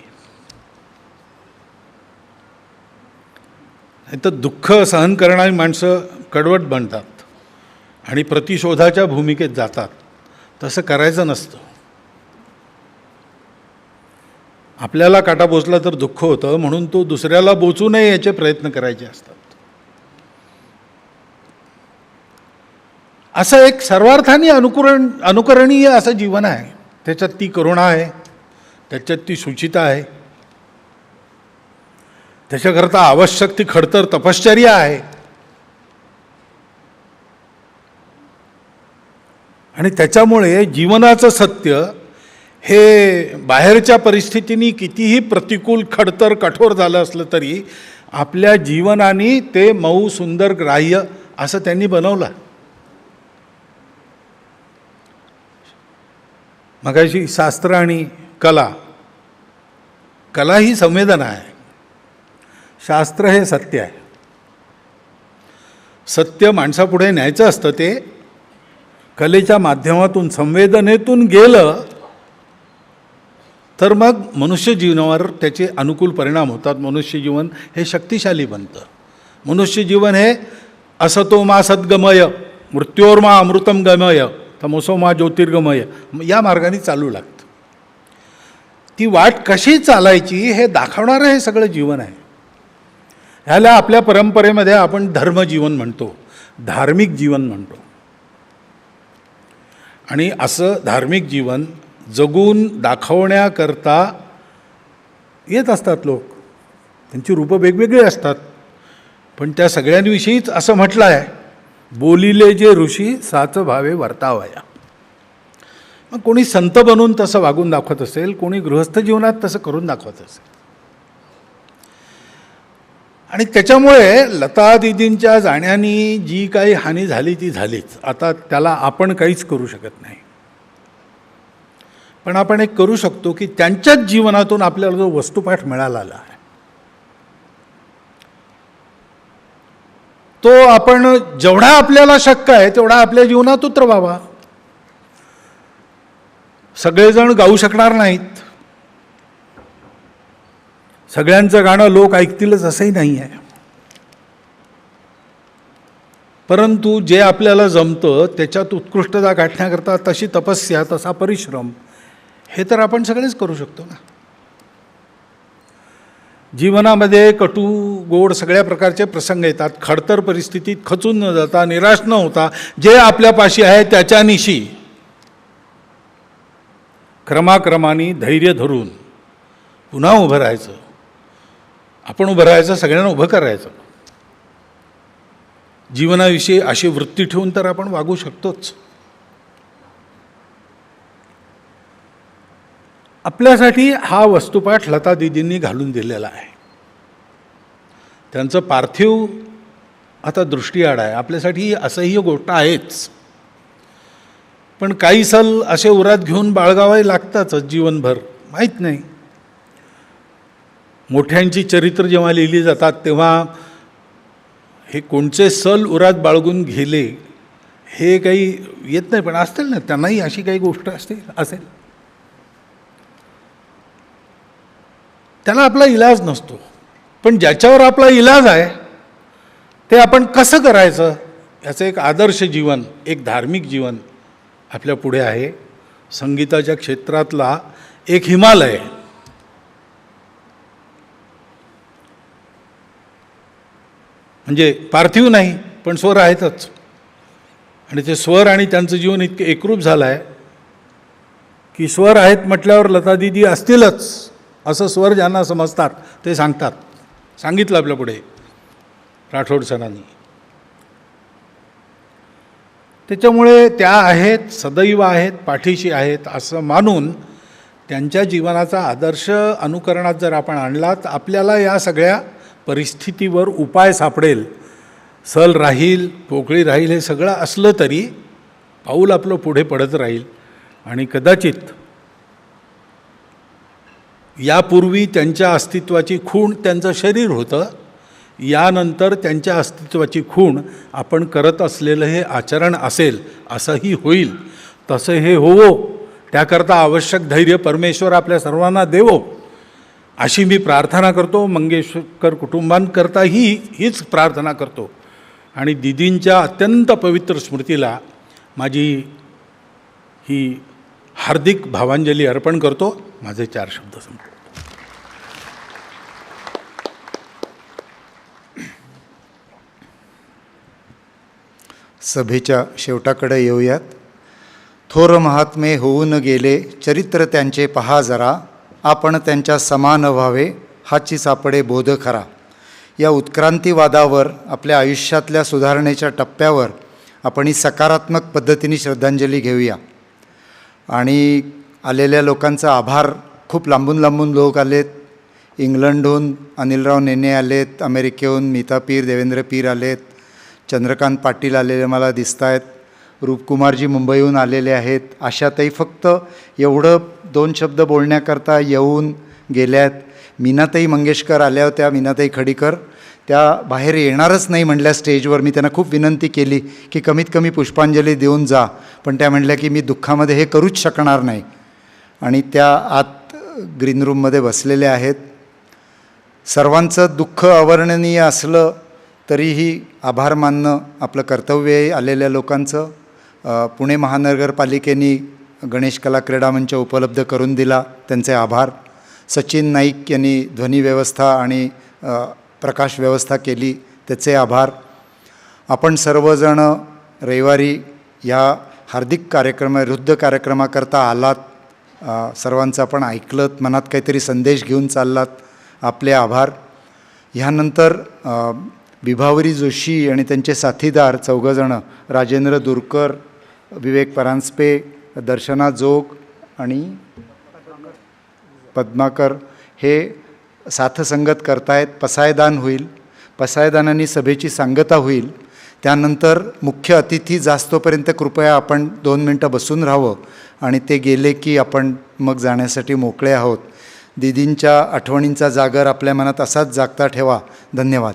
तर दुःख सहन करणारी माणसं कडवट बनतात आणि प्रतिशोधाच्या भूमिकेत जातात. तसं करायचं नसतं. आपल्याला काटा बोचला तर दुःख होतं, म्हणून तो दुसऱ्याला बोचू नये याचे प्रयत्न करायचे असतात. असं एक सर्वार्थाने अनुकरणीय असं जीवन आहे. त्याच्यात ती करुणा आहे, त्याच्यात ती शुचिता आहे, त्याच्याकरता आवश्यक ती खडतर तपश्चर्या आहे. आणि त्याच्यामुळे जीवनाचं सत्य हे बाहेरच्या परिस्थितीने कितीही प्रतिकूल, खडतर, कठोर झालं असलं तरी आपल्या जीवनाने ते मऊ, सुंदर, ग्राह्य असं त्यांनी बनवलं. मगाशी शास्त्र आणि कला, कला ही संवेदना आहे, शास्त्र हे सत्य आहे. सत्य माणसापुढे न्यायचं असतं, ते कलेच्या माध्यमातून संवेदनेतून गेलं तर मग मनुष्य जीवनावर त्याचे अनुकूल परिणाम होतात. मनुष्य जीवन हे शक्तिशाली बनतं. मनुष्य जीवन हे असतो मा सद्गमय, मृत्योर्मा अमृतम गमय, तमसो मा ज्योतिर्गमय या मार्गाने चालू लागतं. ती वाट कशी चालायची हे दाखवणारं हे सगळं जीवन आहे. ह्याला आपल्या परंपरेमध्ये आपण धर्मजीवन म्हणतो, धार्मिक जीवन म्हणतो. आणि असं धार्मिक जीवन जगून दाखवण्याकरता येत असतात लोक. त्यांची रूपं वेगवेगळी असतात, पण त्या सगळ्यांविषयीच असं म्हटलं आहे, बोलिले जे ऋषी साच भावे वर्तावया. मग कोणी संत बनून तसं वागून दाखवत असेल, कोणी गृहस्थ जीवनात तसं करून दाखवत असेल. आणि त्याच्यामुळे लता दीदींच्या जाण्याने जी काही हानी झाली ती झालीच. आता त्याला आपण काहीच करू शकत नाही. पण आपण एक करू शकतो की त्यांच्याच जीवनातून आपल्याला जो वस्तुपाठ मिळाला आहे तो आपण जेवढा आपल्याला शक्य आहे तेवढा आपल्या जीवनात उतरवावा. सगळेजण गाऊ शकणार नाहीत, सगळ्यांचं गाणं लोक ऐकतीलच असंही नाही आहे. परंतु जे आपल्याला जमतं त्याच्यात उत्कृष्टता गाठण्याकरता तशी तपस्या, तसा परिश्रम हे तर आपण सगळेच करू शकतो ना. जीवनामध्ये कटू गोड सगळ्या प्रकारचे प्रसंग येतात. खडतर परिस्थितीत खचून न जाता, निराश न होता, जे आपल्यापाशी आहे त्याच्यानिशी क्रमाक्रमाने धैर्य धरून पुन्हा उभं राहायचं. आपण उभं राहायचं, सगळ्यांना उभं करायचं. जीवनाविषयी अशी वृत्ती ठेवून तर आपण वागू शकतोच. आपल्यासाठी हा वस्तुपाठ लता दीदींनी घालून दिलेला आहे. त्यांचं पार्थिव आता दृष्टीआड आहे आपल्यासाठी, असंही गोष्ट आहेच. पण काही सल असे उरात घेऊन बाळगावे लागतातच जीवनभर. माहीत नाही, मोठ्यांची चरित्र जेव्हा लिहिली जातात तेव्हा हे कोणचे सल उरात बाळगून गेले हे काही येत नाही, पण असतील ना, त्यांनाही अशी काही गोष्ट असेल. त्याला आपला इलाज नसतो, पण ज्याच्यावर आपला इलाज आहे ते आपण कसं करायचं याचं एक आदर्श जीवन, एक धार्मिक जीवन आपल्या पुढे आहे. संगीताच्या क्षेत्रातला एक हिमालय. म्हणजे पार्थिव नाही, पण स्वर आहेतच. आणि ते स्वर आणि त्यांचं जीवन इतके एकरूप झालं आहे की स्वर आहेत म्हटल्यावर लता दीदी असतीलच असं स्वर ज्यांना समजतात ते सांगतात. सांगितलं आपल्या पुढे राठोड सरांनी. त्याच्यामुळे त्या आहेत, सदैव आहेत, पाठीशी आहेत असं मानून त्यांच्या जीवनाचा आदर्श अनुकरणात जर आपण आणला तर आपल्याला या सगळ्या परिस्थितीवर उपाय सापडेल. सल राहील, पोकळी राहील, हे सगळं असलं तरी पाऊल आपलं पुढे पडत राहील. आणि कदाचित यापूर्वी त्यांच्या अस्तित्वाची खूण त्यांचं शरीर होतं, यानंतर त्यांच्या अस्तित्वाची खूण आपण करत असलेलं हे आचरण असेल, असंही होईल. तसं हे होवो, त्याकरता आवश्यक धैर्य परमेश्वर आपल्या सर्वांना देवो अशी मी प्रार्थना करतो. मंगेशकर कुटुंबांकरताही हीच प्रार्थना करतो. आणि दीदींच्या अत्यंत पवित्र स्मृतीला माझी ही हार्दिक भावांजली अर्पण करतो. माझे 4 शब्द संपतो. सभेच्या शेवटाकडे येऊयात. थोर महात्मे होऊन गेले, चरित्र त्यांचे पहा जरा, आपण त्यांच्या समान व्हावे, हाची सापडे बोध खरा. या उत्क्रांतीवादावर, आपल्या आयुष्यातल्या सुधारणेच्या टप्प्यावर आपण ही सकारात्मक पद्धतीने श्रद्धांजली घेऊया. आणि आलेल्या लोकांचा आभार. खूप लांबून लांबून लोक आलेत. इंग्लंडहून अनिलराव नेने आलेत, अमेरिकेहून मीता पीर, देवेंद्र पीर आलेत, चंद्रकांत पाटील आलेले मला दिसत आहेत, रूपकुमारजी मुंबईहून आलेले आहेत. आशाताई फक्त एवढं 2 शब्द बोलण्याकरता येऊन गेल्यात. मीनाताई मंगेशकर आल्या होत्या, मीनाताई खडीकर, त्या बाहेर येणारच नाही म्हणल्या स्टेजवर. मी त्यांना खूप विनंती केली की कमीत कमी पुष्पांजली देऊन जा, पण त्या म्हणल्या की मी दुःखामध्ये हे करूच शकणार नाही. आणि त्या आत ग्रीन रूममध्ये बसलेल्या आहेत. सर्वांचं दुःख अवर्णनीय असलं तरीही आभार मानणं आपलं कर्तव्य आहे आलेल्या लोकांचं. पुणे महानगरपालिकेने गणेश कला क्रीडा मंच उपलब्ध करून दिला, त्यांचे आभार. सचिन नाईक यांनी ध्वनी व्यवस्था आणि प्रकाश व्यवस्था केली, त्याचे आभार. आपण सर्वजण रविवारी ह्या हार्दिक वृद्ध कार्यक्रमाकरता आलात. सर्वांचं आपण ऐकलत, मनात काहीतरी संदेश घेऊन चाललात, आपले आभार. ह्यानंतर विभावरी जोशी आणि त्यांचे साथीदार 4 जणं, राजेंद्र दुरकर, विवेक परांजपे, दर्शना जोग आणि पद्माकर हे साथसंगत करतायत. पसायदान होईल, पसायदानाने सभेची सांगता होईल. त्यानंतर मुख्य अतिथी जास्तोपर्यंत कृपया आपण 2 मिनटं बसून राहावं आणि ते गेले की आपण मग जाण्यासाठी मोकळे आहोत. दीदींच्या आठवणींचा जागर आपल्या मनात असाच जागता ठेवा. धन्यवाद.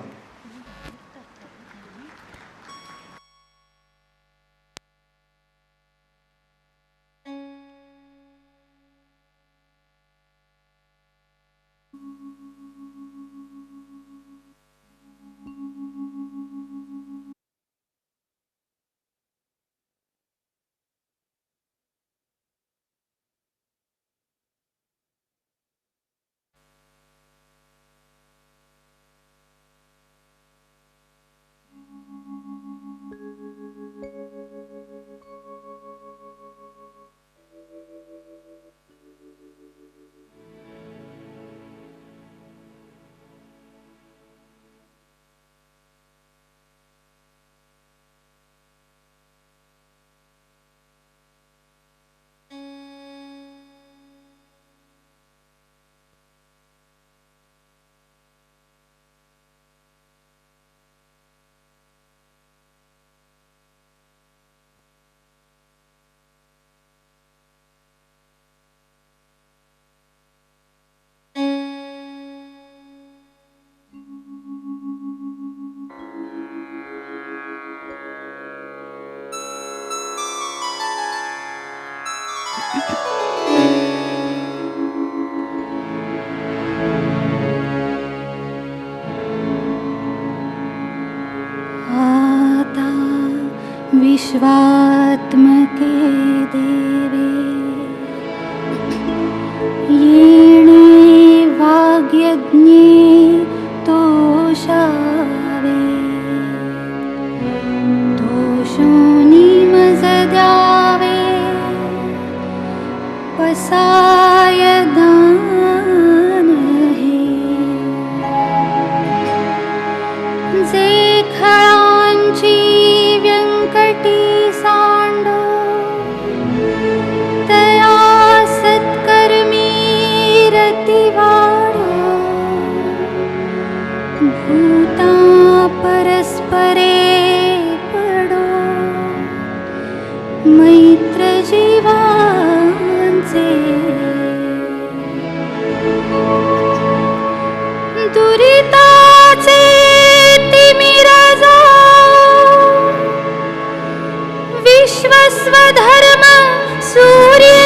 विश्वात्मके देवे येणे वाग्यज्ञे तोषावे तोषोनी मज द्यावे पसाय दान हे जे खळांची व्यंकटी सांडो तया सत्कर्मी रती वाढो भूता परस्परे पडो मैत्र जीवांचे दुरिताचे तिमिर जाओ विश्वस्वधर्म सूर्ये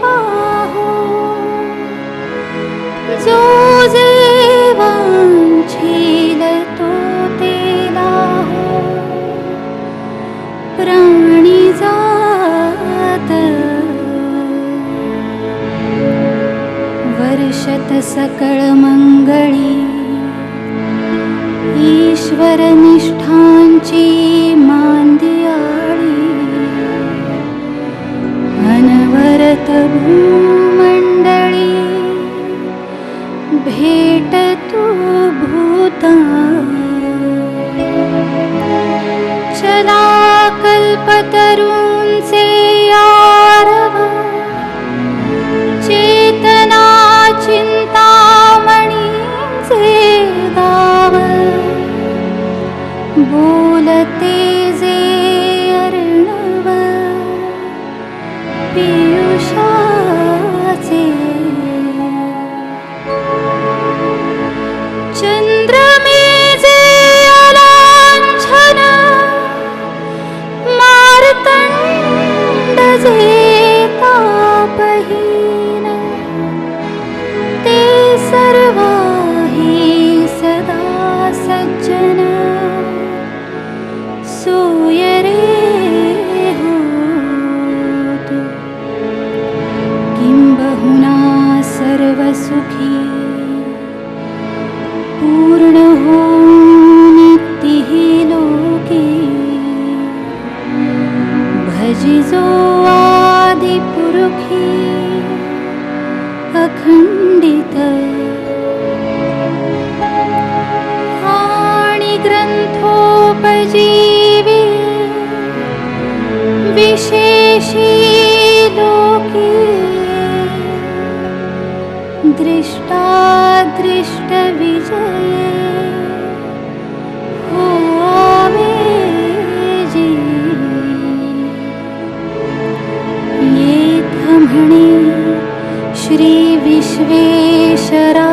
पाहो जो जे वांछेल तो ते लाहो प्राणी जात वर्षत सकळ मंगळी ईश्वर निष्ठांची मांदियाळी अनवरत भूमंडळी भेट तू भूता चला कल्पतरूंचे आरव चेतना चिंतामणींचे गाव बोलते जे अर्णव पियुषाचे चंद्रमे जे अलांछन मार्तंड जे तापहीन ते सर्वाही सदा सज्जन सोय रे होतु किंबहुना सर्वसुखी पूर्ण हो नित्य लोके भजिजो आदिपुरुषी अखंडित आणि ग्रंथोपजीवी विशेषी लोके दृष्टादृष्ट विजये हो आवेजी येथ म्हणे श्री विश्वेश्वराव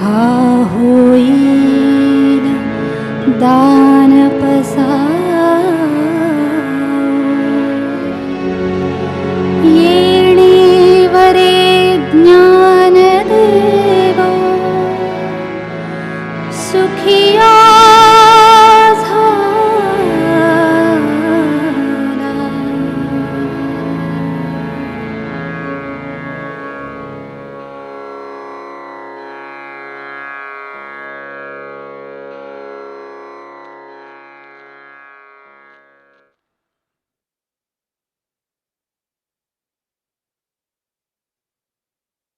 हा होईल दानपसाव येणे वरे ज्ञानदेव सुखिया